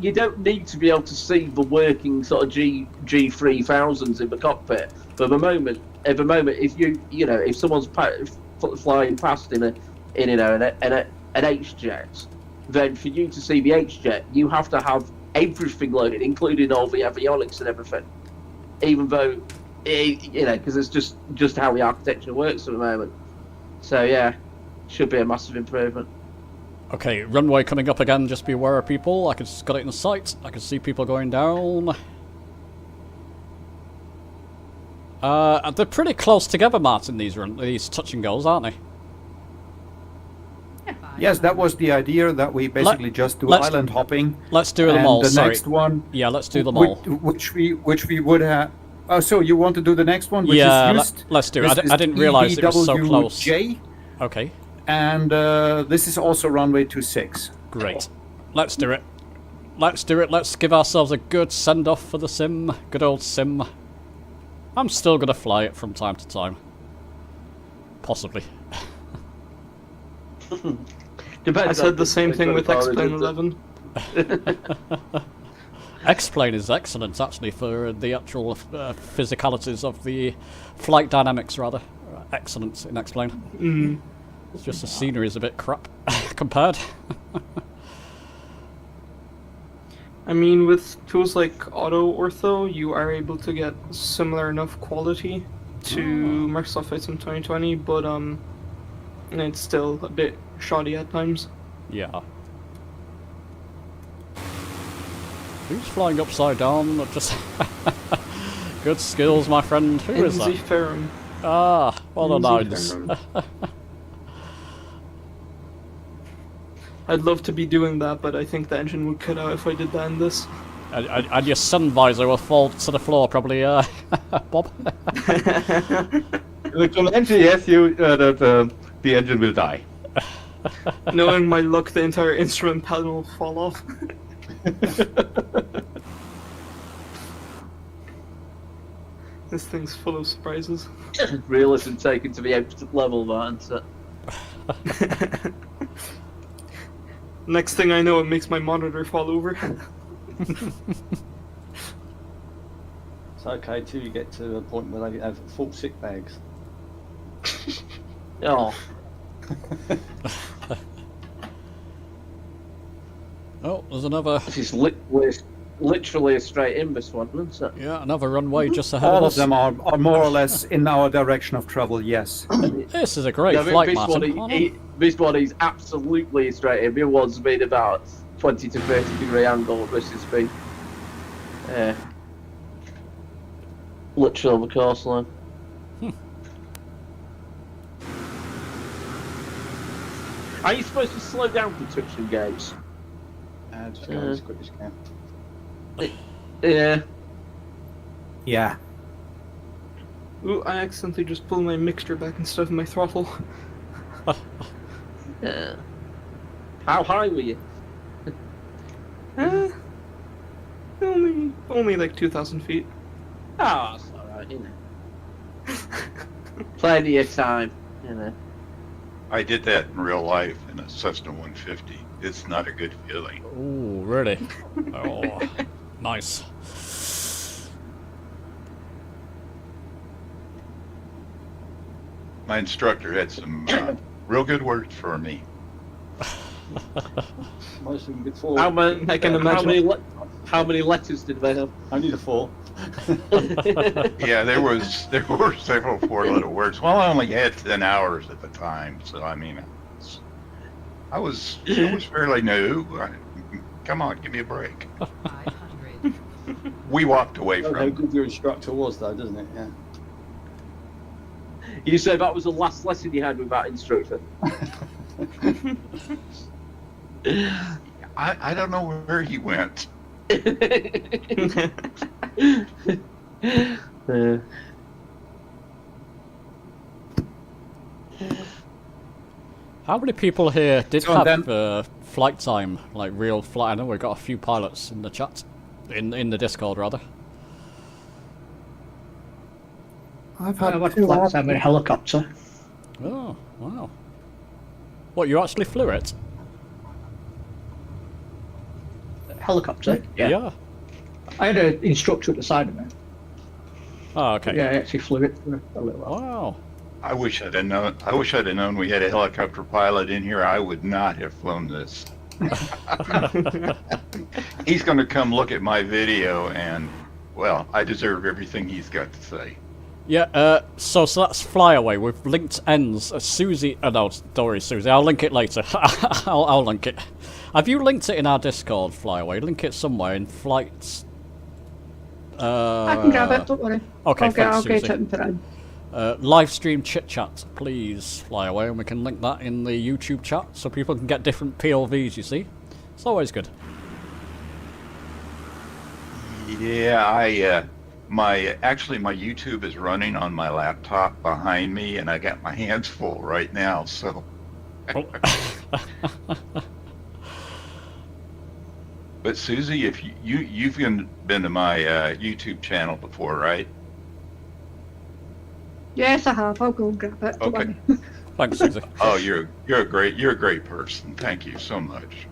Speaker 4: you don't need to be able to see the working sort of G3000s in the cockpit. But at the moment, if if someone's flying past in an H-jet, then for you to see the H-jet, you have to have everything loaded, including all the avionics and everything. Even though, because it's just how the architecture works at the moment. So yeah, should be a massive improvement.
Speaker 1: Okay, runway coming up again, just be aware of people. I can got it in sight. I can see people going down. They're pretty close together, Martin, these touch and goes, aren't they?
Speaker 3: Yes, that was the idea, that we basically just do island hopping.
Speaker 1: Let's do them all,
Speaker 3: the next one...
Speaker 1: Yeah, let's do them all.
Speaker 3: Which we would have... Oh, so you want to do the next one, which
Speaker 1: yeah,
Speaker 3: is used?
Speaker 1: Let's do it. I didn't realise it was so close.
Speaker 3: EDWJ.
Speaker 1: Okay.
Speaker 3: And this is also runway 26.
Speaker 1: Great. Let's do it. Let's do it. Let's give ourselves a good send-off for the sim. Good old sim. I'm still going to fly it from time to time. Possibly.
Speaker 6: I said the same thing with X-Plane 11.
Speaker 1: X-Plane is excellent, actually, for the actual physicalities of the flight dynamics, rather. Excellent in X-Plane.
Speaker 6: Mm.
Speaker 1: It's just the scenery is a bit crap compared.
Speaker 6: I mean, with tools like Auto Ortho, you are able to get similar enough quality to Microsoft Flight Sim 2020, but it's still a bit shoddy at times.
Speaker 1: Yeah. Who's flying upside down? Just good skills, my friend. Who is that?
Speaker 6: Ferrum.
Speaker 1: Ah, well done.
Speaker 6: I'd love to be doing that, but I think the engine would cut out if I did that in this.
Speaker 1: And your sun visor will fall to the floor, probably, Bob.
Speaker 2: Look, from engine, yes, the engine will die.
Speaker 6: Knowing my luck, the entire instrument panel will fall off. This thing's full of surprises.
Speaker 4: Realism taken to the nth level, man. So.
Speaker 6: Next thing I know, it makes my monitor fall over.
Speaker 11: It's okay till you get to a point where they have full sick bags.
Speaker 4: Oh.
Speaker 1: Oh, there's another.
Speaker 4: This is literally a straight in, this one, isn't it?
Speaker 1: Yeah, another runway just ahead
Speaker 3: All
Speaker 1: of
Speaker 3: of
Speaker 1: us.
Speaker 3: them are more or less in our direction of travel, yes.
Speaker 1: This is a great flight,
Speaker 4: Martin. This one is absolutely straight in. The other one's made about 20 to 30 degree angle at this speed. Literally on the coastline. Are you supposed to slow down for touch and goes?
Speaker 11: Just go as quick as you can.
Speaker 4: Yeah.
Speaker 3: Yeah.
Speaker 6: Ooh, I accidentally just pulled my mixture back instead of my throttle.
Speaker 4: Yeah. How high were you?
Speaker 6: Only like 2,000 feet.
Speaker 4: Oh, that's alright, you know. Plenty of time, you know.
Speaker 10: I did that in real life in a Cessna 150. It's not a good feeling.
Speaker 1: Ooh, really? Oh, nice.
Speaker 10: My instructor had some real good words for me.
Speaker 4: How many letters did they have?
Speaker 11: Only the 4.
Speaker 10: Yeah, there were several 4-letter words. Well, I only had 10 hours at the time, so I mean, I was fairly new. Come on, give me a break. We walked away from.
Speaker 11: How good your instructor was, though, doesn't it? Yeah.
Speaker 4: You said that was the last lesson you had with that instructor.
Speaker 10: I don't know where he went.
Speaker 1: How many people here did have flight time, like real flight? I know we've got a few pilots in the chat, in the Discord rather.
Speaker 14: I've had
Speaker 13: I've
Speaker 14: two
Speaker 13: flights with a helicopter.
Speaker 1: Oh, wow. What, you actually flew it?
Speaker 13: Helicopter?
Speaker 1: Yeah.
Speaker 13: I had an instructor at the side of me.
Speaker 1: Oh, okay.
Speaker 13: Yeah, I actually flew it for a little while.
Speaker 1: Wow.
Speaker 10: I wish I'd have known. I wish I'd have known we had a helicopter pilot in here. I would not have flown this. He's going to come look at my video, and well, I deserve everything he's got to say.
Speaker 1: Yeah. So that's Flyaway. We've linked ends. Susie. Oh no, don't worry, Susie. I'll link it later. I'll link it. Have you linked it in our Discord, Flyaway? Link it somewhere in flights.
Speaker 7: I can grab it, don't worry.
Speaker 1: Okay,
Speaker 7: I'll
Speaker 1: thanks,
Speaker 7: get
Speaker 1: Susie.
Speaker 7: it and put it in.
Speaker 1: Live stream chit chat, please, Flyaway, and we can link that in the YouTube chat so people can get different POVs, you see. It's always good.
Speaker 10: Yeah, actually my YouTube is running on my laptop behind me, and I got my hands full right now, so. But Susie, if you've been to my YouTube channel before, right?
Speaker 7: Yes, I have. I'll go and grab it. Don't
Speaker 10: Okay.
Speaker 7: worry.
Speaker 1: Thanks, Susie.
Speaker 10: Oh, you're a great person. Thank you so much.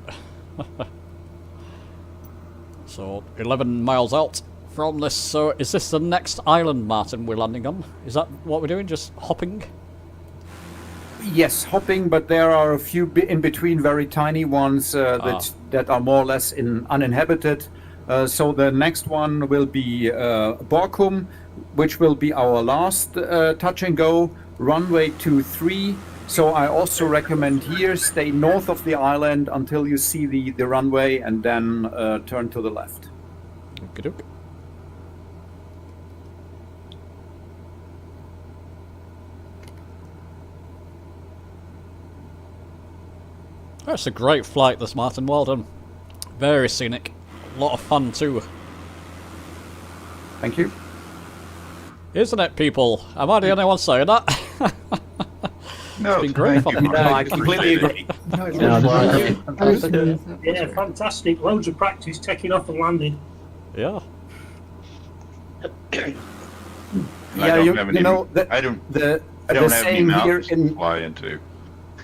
Speaker 1: So 11 miles out from this. So is this the next island, Martin, we're landing on? Is that what we're doing? Just hopping?
Speaker 3: Yes, hopping, but there are a few in between very tiny ones that are more or less uninhabited. So the next one will be Borkum, which will be our last touch and go, runway 23. So I also recommend here stay north of the island until you see the runway and then turn to the left.
Speaker 1: Okey-doke. That's a great flight, this, Martin. Well done. Very scenic. A lot of fun too.
Speaker 3: Thank you.
Speaker 1: Isn't it, people? Am I the only one saying that?
Speaker 10: No,
Speaker 1: it's been great
Speaker 10: thank
Speaker 1: fun.
Speaker 10: you, Mark.
Speaker 3: I completely agree.
Speaker 21: Yeah, fantastic. Loads of practice taking off and landing.
Speaker 1: Yeah.
Speaker 3: Yeah, you know,
Speaker 10: I don't
Speaker 3: the
Speaker 10: have any
Speaker 3: saying here
Speaker 10: mountains to
Speaker 3: in
Speaker 10: fly into.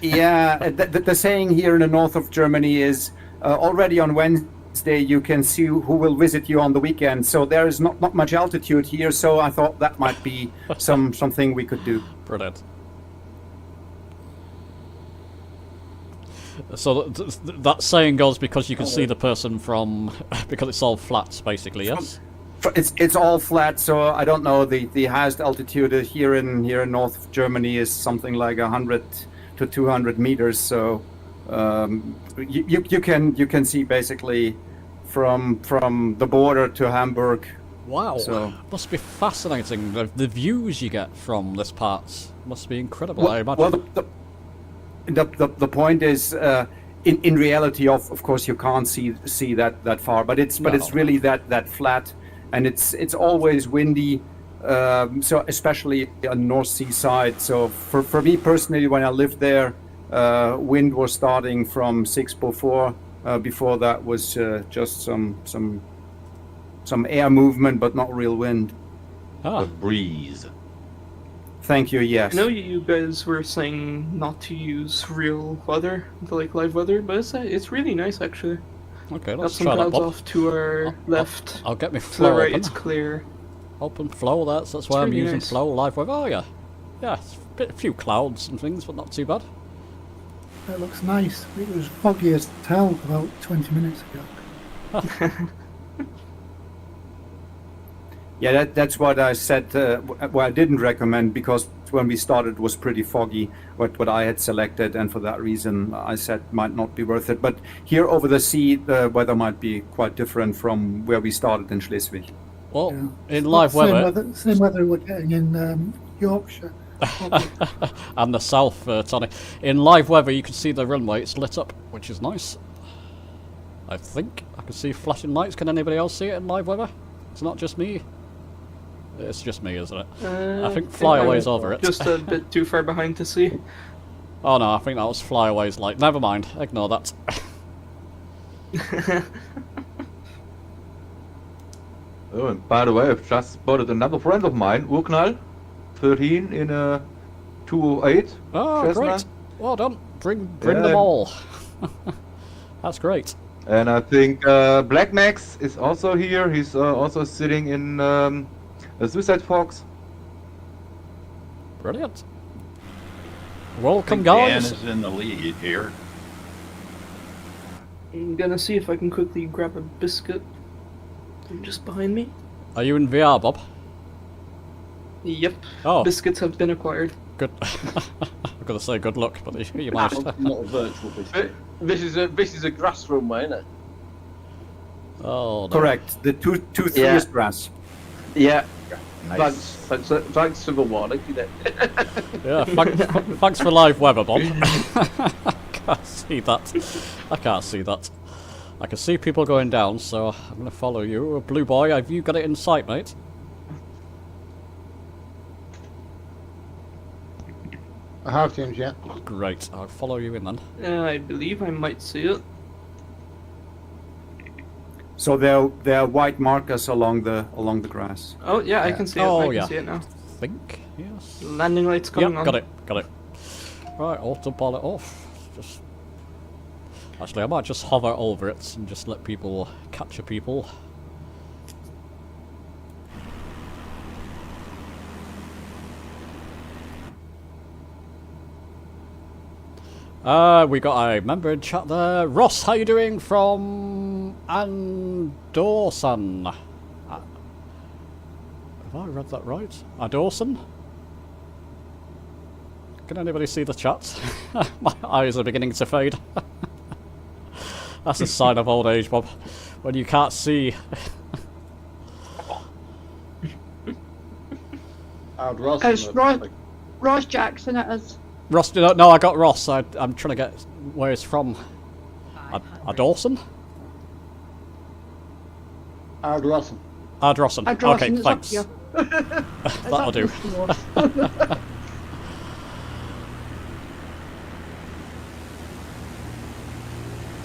Speaker 3: Yeah, the saying here in the north of Germany is already on Wednesday you can see who will visit you on the weekend. So there is not much altitude here, so I thought that might be something we could do.
Speaker 1: Brilliant. So that saying goes because you can see the person from because it's all flats basically, yes.
Speaker 3: It's all flat, so I don't know the highest altitude here in north of Germany is something like 100 to 200 meters. So you can see basically from the border to Hamburg.
Speaker 1: Wow,
Speaker 3: so
Speaker 1: must be fascinating. The views you get from this part must be incredible.
Speaker 3: Well,
Speaker 1: I imagine.
Speaker 3: the point is in reality of course you can't see that far, but it's really that flat, and it's always windy. So especially on the North Sea side. So for me personally, when I lived there, wind was starting from 604. Before that was just some air movement, but not real wind.
Speaker 2: A breeze.
Speaker 3: Thank you. Yes.
Speaker 6: I know you guys were saying not to use real weather, like live weather, but it's really nice actually.
Speaker 1: Okay,
Speaker 6: Got
Speaker 1: let's
Speaker 6: some
Speaker 1: try that,
Speaker 6: clouds
Speaker 1: Bob.
Speaker 6: off to our left.
Speaker 1: I'll get me
Speaker 6: To the
Speaker 1: flow
Speaker 6: right,
Speaker 1: open.
Speaker 6: it's clear.
Speaker 1: Open flow. That's why I'm
Speaker 6: really
Speaker 1: using
Speaker 6: nice.
Speaker 1: flow live weather. Oh yeah, yeah. It's a few clouds and things, but not too bad.
Speaker 14: It looks nice. It was foggy as hell about 20 minutes ago.
Speaker 3: Yeah, that's what I said. Well, I didn't recommend because when we started it was pretty foggy. What I had selected, and for that reason, I said might not be worth it. But here over the sea, the weather might be quite different from where we started in Schleswig.
Speaker 1: Well,
Speaker 14: Yeah.
Speaker 1: in live weather,
Speaker 14: Same weather we're getting in Yorkshire.
Speaker 1: and the south, Tony. In live weather, you can see the runway. It's lit up, which is nice. I think I can see flashing lights. Can anybody else see it in live weather? It's not just me. It's just me, isn't it? I think Flyaway's over it.
Speaker 6: Just a bit too far behind to see.
Speaker 1: Oh no, I think that was Flyaway's light. Never mind, ignore that.
Speaker 2: Oh, and by the way, I've just spotted another friend of mine, Urknall, FS2013 in a 208.
Speaker 1: Oh,
Speaker 2: Cessna.
Speaker 1: great. Well done. Bring
Speaker 2: Yeah,
Speaker 1: them all. That's great.
Speaker 2: And I think Black Max is also here. He's also sitting in a Suicide Fox.
Speaker 1: Brilliant.
Speaker 10: I
Speaker 1: Welcome,
Speaker 10: think Dan
Speaker 1: guys.
Speaker 10: is in the lead here.
Speaker 6: I'm gonna see if I can quickly grab a biscuit. Just behind me.
Speaker 1: Are you in VR, Bob?
Speaker 6: Yep.
Speaker 1: Oh.
Speaker 6: Biscuits have been acquired.
Speaker 1: Good. I'm gonna say good luck, but you managed.
Speaker 11: Not a virtual biscuit.
Speaker 4: This is a grass runway, isn't it?
Speaker 1: Oh, no.
Speaker 3: Correct. The two three
Speaker 4: Yeah.
Speaker 3: is grass.
Speaker 4: Yeah.
Speaker 2: Nice.
Speaker 4: Thanks for the warning. You know.
Speaker 1: Yeah, thanks for live weather, Bob. I can't see that. I can't see that. I can see people going down, so I'm going to follow you. Blue Boy, have you got it in sight, mate?
Speaker 8: I have, James, yeah.
Speaker 1: Great, I'll follow you in then.
Speaker 6: I believe I might see it.
Speaker 3: So there are white markers along the grass.
Speaker 6: Oh yeah, I can see it.
Speaker 1: Oh,
Speaker 6: I can
Speaker 1: yeah.
Speaker 6: see it now.
Speaker 1: Think, yes.
Speaker 6: Landing lights coming on.
Speaker 1: Got it. Right, autopilot off. Just actually, I might just hover over it and just let people capture people. We got a member in chat there. Ross, how you doing from Andorson? Have I read that right? Andorson? Can anybody see the chat? My eyes are beginning to fade. That's a sign of old age, Bob. When you can't see.
Speaker 7: It's Ross Jackson, it is.
Speaker 1: Ross, no, I got Ross. I'm trying to get where he's from. Dawson?
Speaker 8: Ardrossan.
Speaker 1: Ardrossan. Okay,
Speaker 7: it's
Speaker 1: thanks.
Speaker 7: up here.
Speaker 1: That'll do.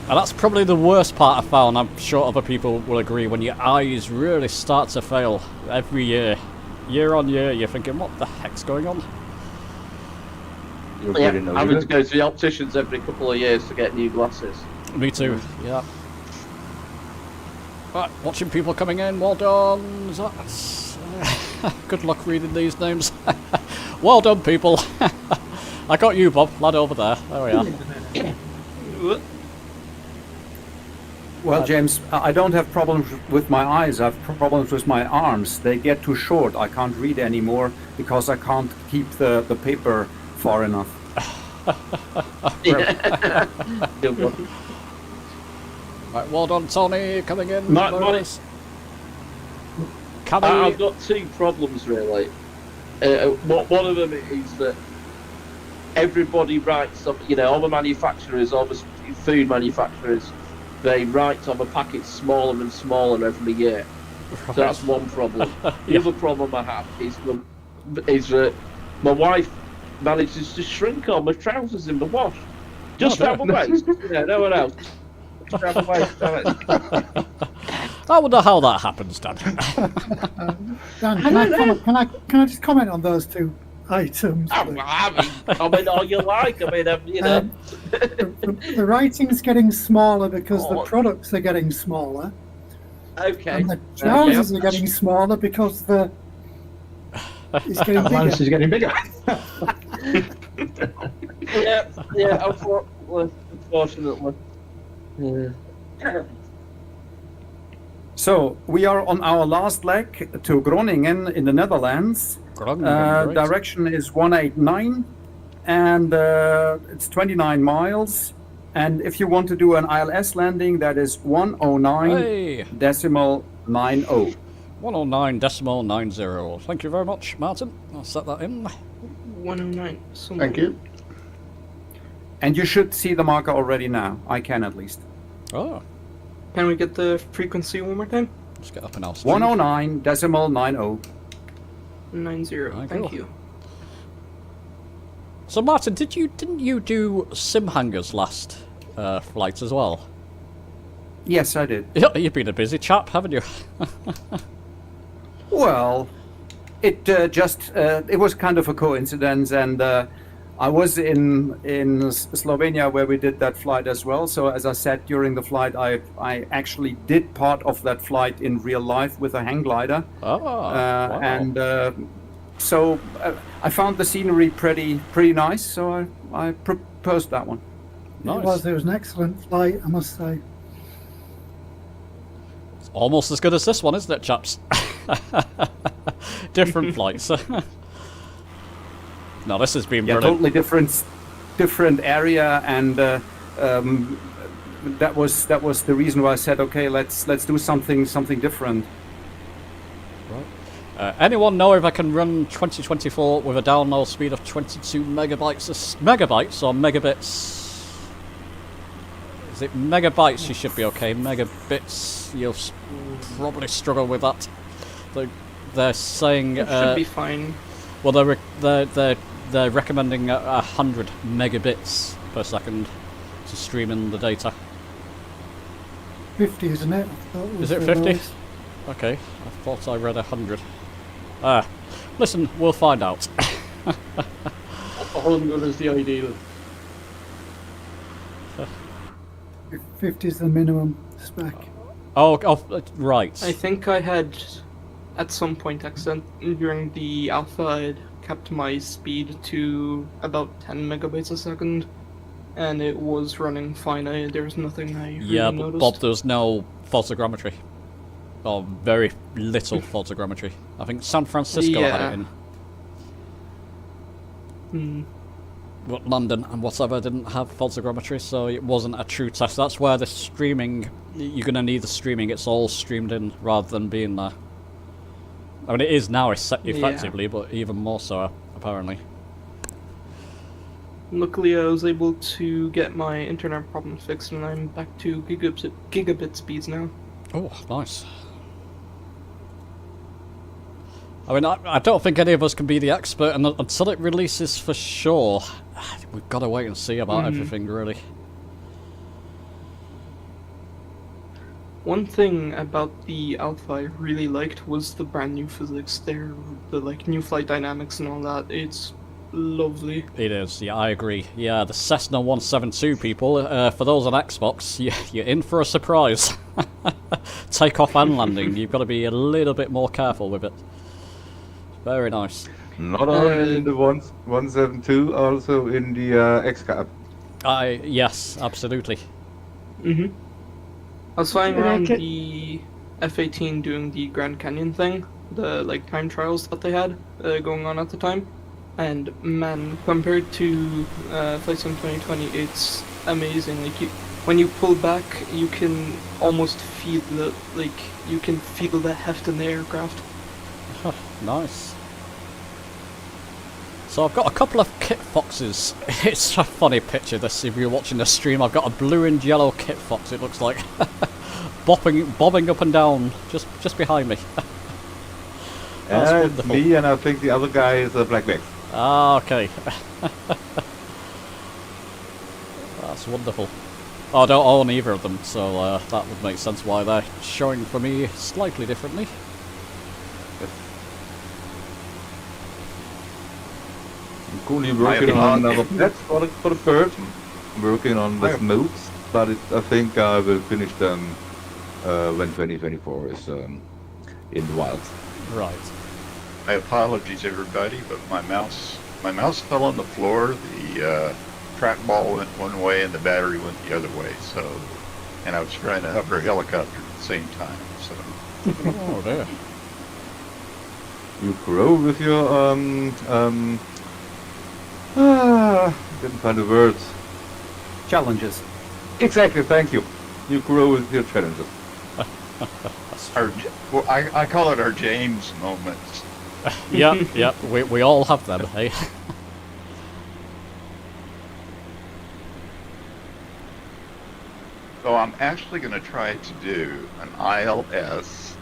Speaker 1: And that's probably the worst part I found. I'm sure other people will agree. When your eyes really start to fail every year. Year on year, you're thinking, what the heck's going on?
Speaker 4: Yeah, having to go to the opticians every couple of years to get new glasses.
Speaker 1: Me too, yeah. Right, watching people coming in, well done. That's, good luck reading these names. Well done, people. I got you, Bob, lad over there. There we are.
Speaker 3: Well, James, I don't have problems with my eyes. I have problems with my arms. They get too short. I can't read anymore because I can't keep the paper far enough.
Speaker 4: Good one.
Speaker 1: Right, well done, Tony, coming in.
Speaker 4: I've got two problems really. One of them is that everybody writes on, all the manufacturers, all the food manufacturers, they write on the packets smaller and smaller every year. So that's one problem. The other problem I have is that my wife manages to shrink all my trousers in the wash. Just down the waist. No one else. Just down the waist.
Speaker 14: I wonder how that happens, Dan. Dan, can I just comment on those two items?
Speaker 4: Comment all you like.
Speaker 14: The writing's getting smaller because the products are getting smaller.
Speaker 4: Okay.
Speaker 14: And the trousers are getting smaller because it's getting bigger.
Speaker 13: Lance is getting bigger.
Speaker 4: yeah, unfortunately. Yeah.
Speaker 3: So we are on our last leg to Groningen in the Netherlands. Direction is 189, and it's 29 miles. And if you want to do an ILS landing, that is 109.90.
Speaker 1: 109.90. Thank you very much, Martin. I'll set that in.
Speaker 6: 109.
Speaker 8: Thank you.
Speaker 3: And you should see the marker already now. I can at least.
Speaker 1: Oh.
Speaker 6: Can we get the frequency one more time?
Speaker 1: Let's get up and out.
Speaker 3: 109.90.
Speaker 6: 90. Thank you.
Speaker 1: So Martin, didn't you do sim hangers last flight as well?
Speaker 3: Yes, I did.
Speaker 1: You've been a busy chap, haven't you?
Speaker 3: Well, It it was kind of a coincidence, and I was in Slovenia where we did that flight as well. So as I said during the flight, I actually did part of that flight in real life with a hang glider.
Speaker 1: Oh, wow.
Speaker 3: And so I found the scenery pretty nice. So I proposed that one.
Speaker 1: Nice.
Speaker 14: It was an excellent flight, I must say.
Speaker 1: It's almost as good as this one, isn't it, chaps? Different flights. No, this has been brilliant.
Speaker 3: Totally different area, and that was the reason why I said, okay, let's do something different.
Speaker 1: Right. Anyone know if I can run 2024 with a download speed of 22 megabytes or megabits? Is it megabytes? You should be okay. Megabits, you'll probably struggle with that. They're saying
Speaker 6: it should be fine.
Speaker 1: Well, they're recommending 100 megabits per second to stream in the data.
Speaker 14: 50, isn't it?
Speaker 1: Is it 50? Okay, I thought I read 100. Listen, we'll find out.
Speaker 8: 100 is the ideal.
Speaker 14: 50 is the minimum spec.
Speaker 1: Oh, right.
Speaker 6: I think I had, at some point, during the alpha, I'd kept my speed to about 10 megabytes a second, and it was running fine. There was nothing I really noticed.
Speaker 1: Bob, there was no photogrammetry. Or very little photogrammetry. I think San Francisco had it in. But London and whatever didn't have photogrammetry, so it wasn't a true test. That's where the streaming, you're going to need the streaming. It's all streamed in rather than being there. I mean, it is now effectively, but even more so, apparently.
Speaker 6: Luckily, I was able to get my internet problem fixed, and I'm back to gigabit speeds now.
Speaker 1: Oh, nice. I mean, I don't think any of us can be the expert, and until it releases for sure, we've got to wait and see about everything, really.
Speaker 6: One thing about the alpha I really liked was the brand new physics there, the new flight dynamics and all that. It's lovely.
Speaker 1: It is, yeah, I agree. Yeah, the Cessna 172 people, for those on Xbox, you're in for a surprise. Takeoff and landing, you've got to be a little bit more careful with it. Very nice.
Speaker 2: Not only in the 172, also in the X-Cab.
Speaker 1: Yes, absolutely.
Speaker 6: I was flying around the F-18 doing the Grand Canyon thing, the time trials that they had going on at the time, and man, compared to Flight Sim 2020, it's amazing. When you pull back, you can almost feel the heft in the aircraft.
Speaker 1: Nice. So I've got a couple of kit foxes. It's a funny picture, this, if you're watching the stream. I've got a blue and yellow kit fox, it looks like. bobbing up and down, just behind me. That's wonderful.
Speaker 2: It's me, and I think the other guy is a blackback.
Speaker 1: Ah, okay. That's wonderful. Oh, I don't own either of them, so that would make sense why they're showing for me slightly differently.
Speaker 2: Currently working on another pets for the bird. I'm working on the smokes, but I think I will finish them when 2024 is in the wild.
Speaker 1: Right.
Speaker 10: My apologies, everybody, but my mouse fell on the floor. The trackball went one way and the battery went the other way. So, and I was trying to hover a helicopter at the same time. So.
Speaker 1: Oh dear.
Speaker 2: You grow with your didn't find the words.
Speaker 3: Challenges.
Speaker 2: Exactly, thank you. You grow with your challenges.
Speaker 10: I call it our James moments.
Speaker 1: Yeah, we all have them, hey?
Speaker 10: So I'm actually going to try to do an ILS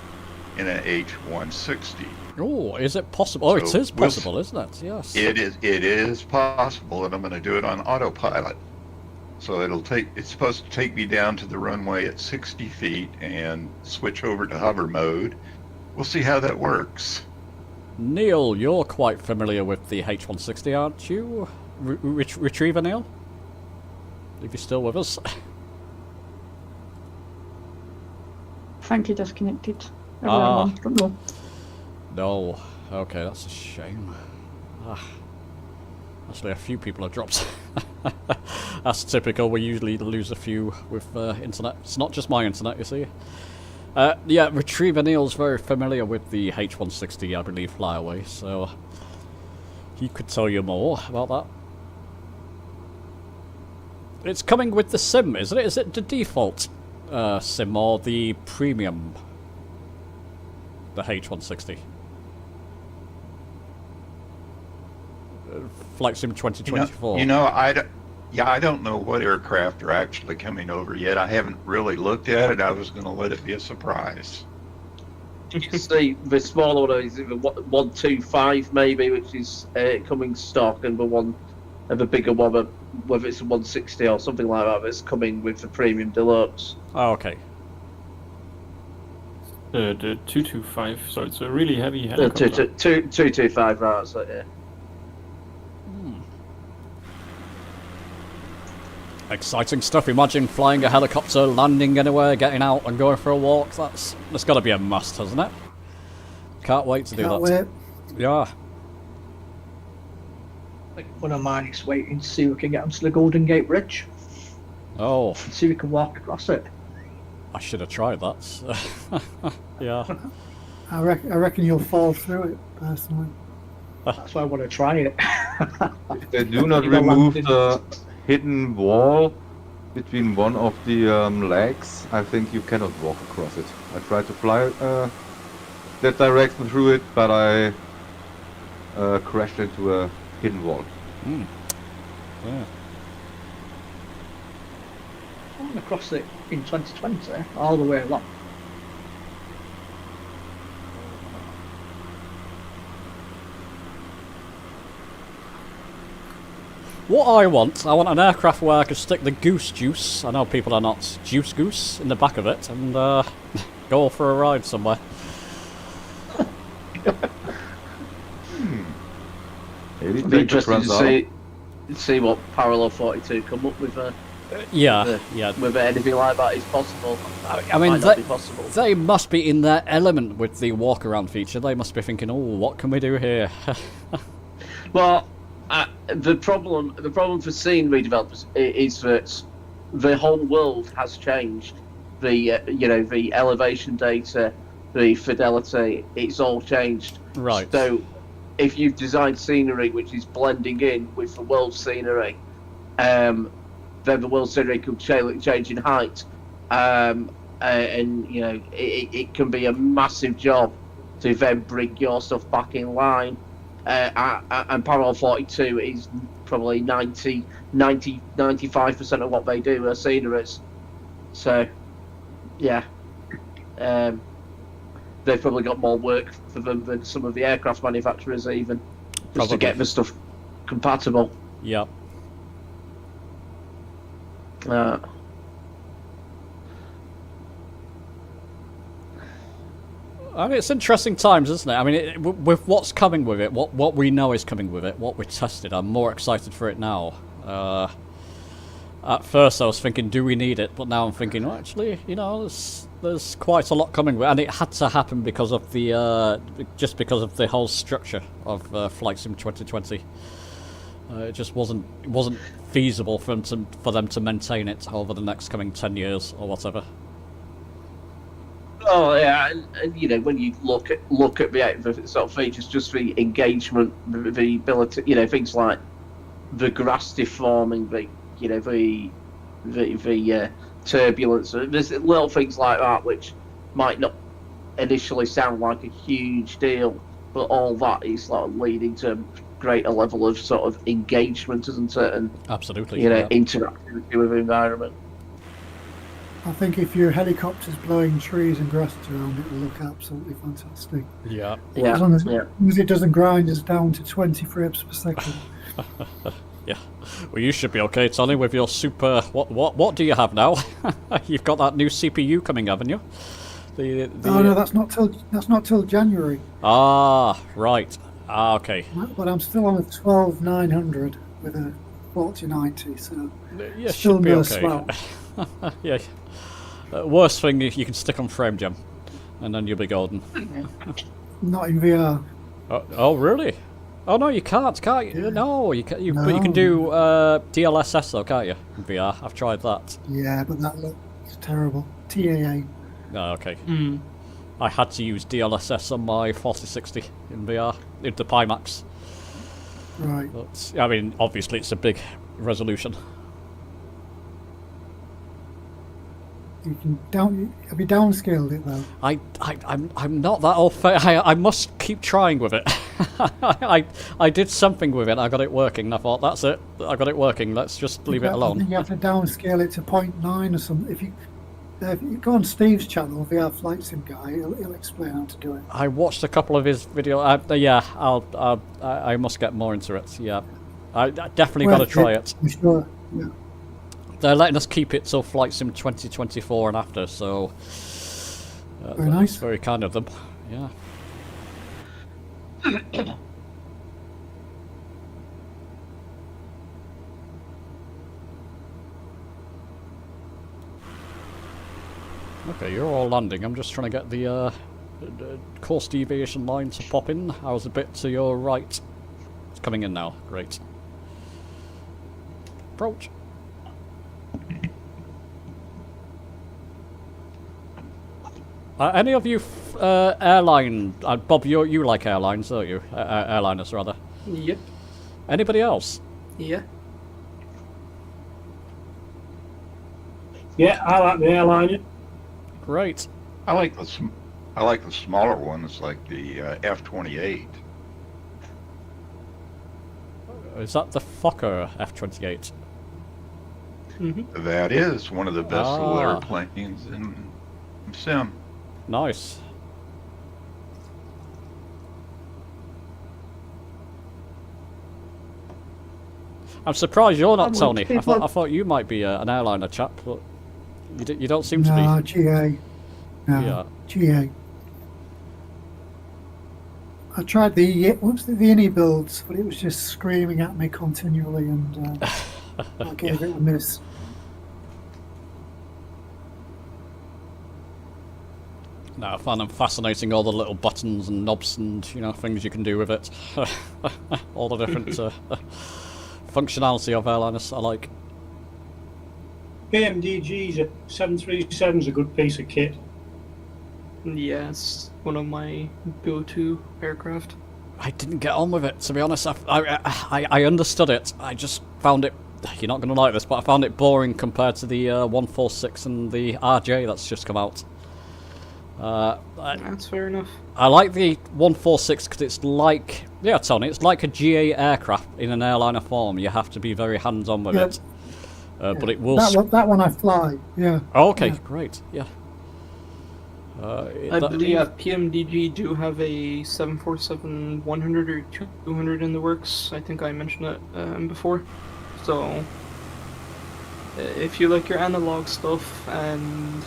Speaker 10: in an H-160.
Speaker 1: Oh, is it possible? Oh, it is possible, isn't it? Yes.
Speaker 10: It is possible, and I'm going to do it on autopilot. So it's supposed to take me down to the runway at 60 feet and switch over to hover mode. We'll see how that works.
Speaker 1: Neil, you're quite familiar with the H160, aren't you? Retriever Neil? If you're still with us.
Speaker 7: I think he disconnected.
Speaker 1: Ah.
Speaker 7: Don't know.
Speaker 1: No. Okay, that's a shame. Actually, a few people have dropped. That's typical. We usually lose a few with internet. It's not just my internet, you see. Yeah, Retriever Neil's very familiar with the H160, I believe, flyaway, so he could tell you more about that. It's coming with the sim, isn't it? Is it the default sim or the premium? The H160. Flight Sim 2024.
Speaker 10: I don't know what aircraft are actually coming over yet. I haven't really looked at it. I was going to let it be a surprise.
Speaker 4: You see, the smaller one is either 125 maybe, which is coming stock, and the bigger one, whether it's a 160 or something like that, that's coming with the premium deluxe.
Speaker 1: Oh, okay.
Speaker 9: The 225, so it's a really heavy helicopter.
Speaker 4: 225, right? So yeah.
Speaker 1: Exciting stuff. Imagine flying a helicopter, landing anywhere, getting out and going for a walk. That's got to be a must, hasn't it? Can't wait to do that.
Speaker 14: Wait.
Speaker 1: Yeah.
Speaker 13: Like one of mine is waiting to see if we can get onto the Golden Gate Bridge.
Speaker 1: Oh.
Speaker 13: See if we can walk across it.
Speaker 1: I should have tried that. Yeah.
Speaker 14: I reckon you'll fall through it, personally.
Speaker 13: That's why I want to try it.
Speaker 2: If they do not remove the hidden wall between one of the legs, I think you cannot walk across it. I tried to fly that direction through it, but I crashed into a hidden wall.
Speaker 1: Yeah.
Speaker 13: I went across it in 2020, all the way along.
Speaker 1: What I want an aircraft where I can stick the goose juice, I know people are not juice goose, in the back of it and go for a ride somewhere.
Speaker 4: It'd be interesting to see what Parallel 42 come up with.
Speaker 1: Yeah.
Speaker 4: Whether anything like that is possible.
Speaker 1: I mean,
Speaker 4: Might not be possible.
Speaker 1: they must be in their element with the walk-around feature. They must be thinking, oh, what can we do here?
Speaker 4: Well, the problem for scenery developers is that the whole world has changed. The elevation data, the fidelity, it's all changed.
Speaker 1: Right.
Speaker 4: So if you've designed scenery which is blending in with the world scenery, then the world scenery could change in height, and it can be a massive job to then bring your stuff back in line. And Parallel 42 is probably 95% of what they do are sceneries. So, yeah. They've probably got more work for them than some of the aircraft manufacturers even. Just to get the stuff compatible.
Speaker 1: Yep. I mean, it's interesting times, isn't it? I mean, with what's coming with it, what we know is coming with it, what we tested, I'm more excited for it now. At first I was thinking, do we need it? But now I'm thinking, well, actually, there's quite a lot coming with it, and it had to happen because of the just because of the whole structure of Flight Sim 2020. It just wasn't feasible for them to maintain it over the next coming 10 years or whatever.
Speaker 4: Oh yeah, and when you look at the sort of features, just the engagement, the ability, things like the grass deforming, the turbulence. There's little things like that which might not initially sound like a huge deal, but all that is sort of leading to a greater level of sort of engagement, isn't it? And
Speaker 1: absolutely,
Speaker 4: interactivity with the environment.
Speaker 14: I think if your helicopter's blowing trees and grasses around, it will look absolutely fantastic.
Speaker 1: Yeah.
Speaker 14: As long as it doesn't grind us down to 20 frames per second.
Speaker 1: Yeah. Well, you should be okay, Tony, with your super... What do you have now? You've got that new CPU coming, haven't you?
Speaker 14: Oh no, that's not till January.
Speaker 1: Ah, right. Ah, okay.
Speaker 14: But I'm still on a 12,900 with a 4090, so
Speaker 1: Yeah,
Speaker 14: still
Speaker 1: should be
Speaker 14: no
Speaker 1: okay.
Speaker 14: swell.
Speaker 1: Yeah. Worst thing you can stick on frame jam, and then you'll be golden.
Speaker 14: Not in VR.
Speaker 1: Oh really? Oh no, you can't you? No, you can. But you can do DLSS though, can't you? In VR, I've tried that.
Speaker 14: Yeah, but that looks terrible. TAA.
Speaker 1: Oh, okay. I had to use DLSS on my 4060 in VR, in the Pimax.
Speaker 14: Right.
Speaker 1: But, I mean, obviously it's a big resolution.
Speaker 14: You can have you downscaled it though?
Speaker 1: I'm not that old. I must keep trying with it. I did something with it. I got it working. And I thought that's it. I got it working. Let's just leave it
Speaker 14: I
Speaker 1: alone.
Speaker 14: think you have to downscale it to 0.9 or something. If you go on Steve's channel, VR Flight Sim guy, he'll explain how to do it.
Speaker 1: I watched a couple of his videos. Yeah, I must get more into it. Yeah, I definitely got to try it.
Speaker 14: I'm sure. Yeah.
Speaker 1: They're letting us keep it till Flight Sim 2024 and after, so
Speaker 14: very nice.
Speaker 1: Very kind of them. Yeah. Okay, you're all landing. I'm just trying to get the course deviation line to pop in. I was a bit to your right. It's coming in now. Great. Approach. Any of you airline... Bob, you like airlines, don't you? Airliners, rather.
Speaker 6: Yep.
Speaker 1: Anybody else?
Speaker 6: Yeah.
Speaker 21: Yeah, I like the airliner.
Speaker 1: Great.
Speaker 10: I like the smaller ones, like the F-28.
Speaker 1: Is that the Fokker F-28?
Speaker 6: Mm-hmm.
Speaker 10: That is one of the best little airplanes in Sim.
Speaker 1: Nice. I'm surprised you're not, Tony. I thought you might be an airliner chap, but you don't seem to be.
Speaker 14: No, GA. No,
Speaker 1: Yeah.
Speaker 14: GA. I tried the INI builds, but it was just screaming at me continually, and I gave it a miss.
Speaker 1: No, I find them fascinating, all the little buttons and knobs and, things you can do with it. All the different functionality of airliners I like.
Speaker 21: BMDG's 737's a good piece of kit.
Speaker 6: Yeah, it's one of my go-to aircraft.
Speaker 1: I didn't get on with it, to be honest. I understood it. I just found it... You're not going to like this, but I found it boring compared to the 146 and the RJ that's just come out.
Speaker 6: That's fair enough.
Speaker 1: I like the 146 because it's like... Yeah, Tony, it's like a GA aircraft in an airliner form. You have to be very hands-on with it. But it will...
Speaker 14: That one I fly, yeah.
Speaker 1: Oh, okay, great, yeah.
Speaker 6: I believe PMDG do have a 747-100 or 200 in the works. I think I mentioned it before. So, if you like your analog stuff and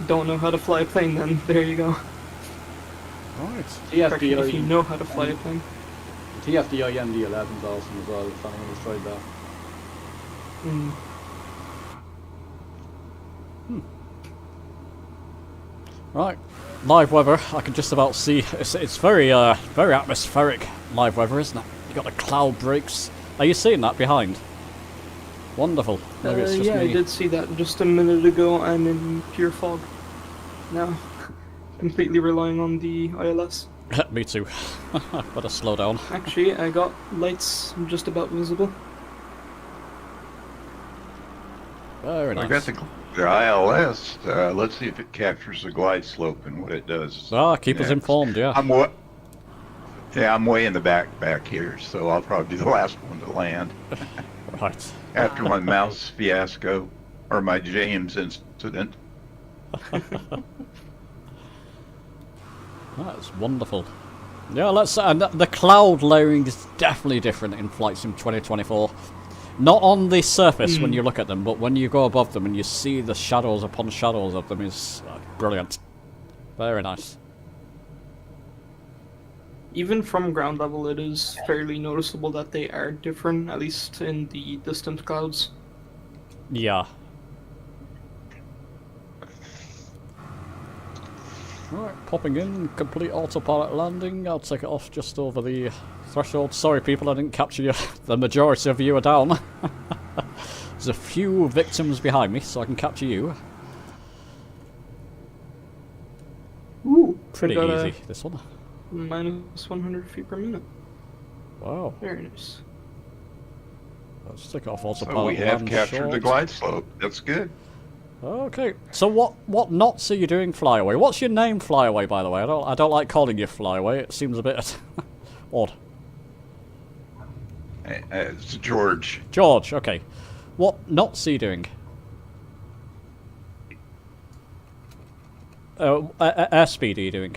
Speaker 6: don't know how to fly a plane, then there you go.
Speaker 1: Right.
Speaker 6: Especially if you know how to fly a plane.
Speaker 11: TFDI MD-11 is awesome as well, if anyone's tried that.
Speaker 1: Right, live weather. I can just about see. It's very very atmospheric live weather, isn't it? You got the cloud breaks. Are you seeing that behind? Wonderful. Maybe it's just
Speaker 6: yeah,
Speaker 1: me.
Speaker 6: I did see that just a minute ago. I'm in pure fog now, completely relying on the ILS.
Speaker 1: Me too. Better slow down.
Speaker 6: Actually, I got lights just about visible.
Speaker 1: Very nice.
Speaker 10: I got the ILS. Let's see if it captures the glide slope and what it does.
Speaker 1: Keep us informed, yeah.
Speaker 10: I'm way in the back here, so I'll probably be the last one to land.
Speaker 1: Right.
Speaker 10: After my mouse fiasco, or my James incident.
Speaker 1: That's wonderful. Yeah, let's. And the cloud layering is definitely different in Flight Sim 2024. Not on the surface when you look at them, but when you go above them and you see the shadows upon shadows of them is brilliant. Very nice.
Speaker 6: Even from ground level, it is fairly noticeable that they are different, at least in the distant clouds.
Speaker 1: Yeah. Alright, popping in, complete autopilot landing. I'll take it off just over the threshold. Sorry people, I didn't capture you. The majority of you are down. There's a few victims behind me, so I can capture you.
Speaker 6: Ooh,
Speaker 1: pretty easy, this one.
Speaker 6: Minus 100 feet per minute.
Speaker 1: Wow.
Speaker 6: Very nice.
Speaker 1: Let's take off autopilot.
Speaker 10: So we have
Speaker 1: land
Speaker 10: captured
Speaker 1: short.
Speaker 10: the glide slope. That's good.
Speaker 1: Okay, so what knots are you doing, Flyaway? What's your name, Flyaway? By the way, I don't like calling you Flyaway. It seems a bit odd.
Speaker 10: It's George.
Speaker 1: George, okay. What knots are you doing? Airspeed are you doing?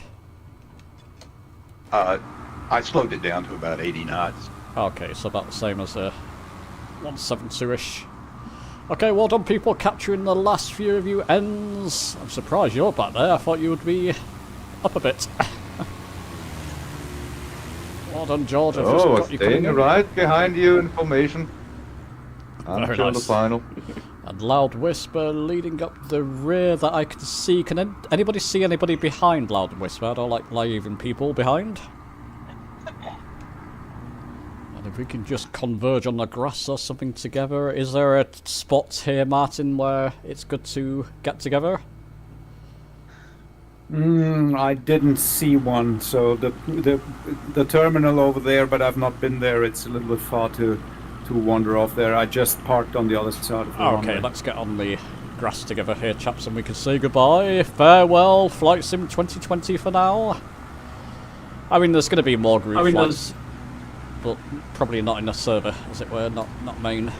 Speaker 10: I slowed it down to about 80 knots.
Speaker 1: Okay, so about the same as 172-ish. Okay, well done people, capturing the last few of you ends. I'm surprised you're back there, I thought you would be up a bit. Well done George, I've just got you coming
Speaker 2: staying
Speaker 1: in.
Speaker 2: right behind you in formation.
Speaker 1: Very
Speaker 2: Until the
Speaker 1: nice.
Speaker 2: final.
Speaker 1: And Loud Whisper leading up the rear that I can see. Can anybody see anybody behind Loud Whisper? I don't like leaving people behind. And if we can just converge on the grass or something together. Is there a spot here, Martin, where it's good to get together?
Speaker 3: I didn't see one. So the terminal over there, but I've not been there. It's a little bit far to wander off there. I just parked on the other side of the runway.
Speaker 1: Okay, let's get on the grass together here, chaps, and we can say goodbye. Farewell, Flight Sim 2020 for now. I mean, there's going to be more group flights, but probably not in a server, as it were, not main.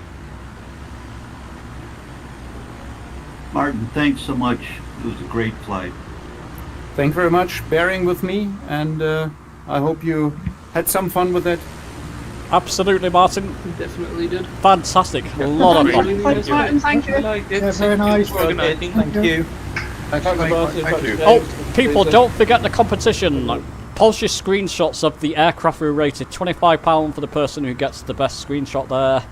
Speaker 17: Martin, thanks so much. It was a great flight.
Speaker 3: Thank you very much bearing with me, and I hope you had some fun with it.
Speaker 1: Absolutely, Martin.
Speaker 6: Definitely did.
Speaker 1: Fantastic. A lot of fun.
Speaker 7: Thanks, Martin, thank you.
Speaker 14: Yeah, very nice.
Speaker 3: Thank you.
Speaker 2: Thank you.
Speaker 1: Oh, people, don't forget the competition. Post your screenshots of the aircraft we rated. £25 for the person who gets the best screenshot there.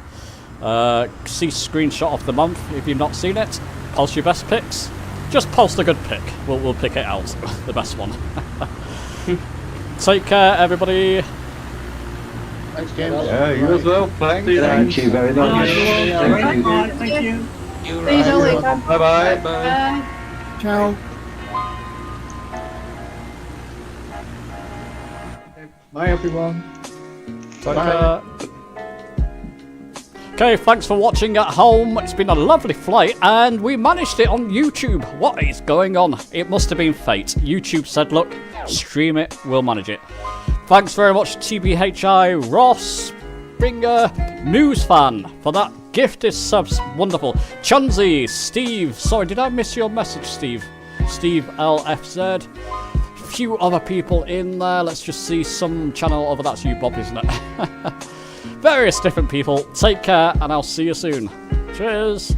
Speaker 1: See screenshot of the month if you've not seen it. Post your best pics. Just post a good pic. We'll pick it out. The best one. Take care, everybody.
Speaker 8: Thanks, James.
Speaker 2: Yeah, you as well. Thanks.
Speaker 12: Thank you very much.
Speaker 21: Thank you.
Speaker 7: See you later.
Speaker 2: Bye-bye.
Speaker 7: Bye.
Speaker 14: Ciao.
Speaker 8: Bye, everyone.
Speaker 1: Take care. Okay, thanks for watching at home. It's been a lovely flight, and we managed it on YouTube. What is going on? It must have been fate. YouTube said, look, stream it, we'll manage it. Thanks very much, TBHI, Ross, Springer, News Fan, for that gifted subs. Wonderful. Chunzi, Steve. Sorry, did I miss your message, Steve? Steve LFZ. Few other people in there. Let's just see some channel over. That's you, Bob, isn't it? Various different people. Take care, and I'll see you soon. Cheers.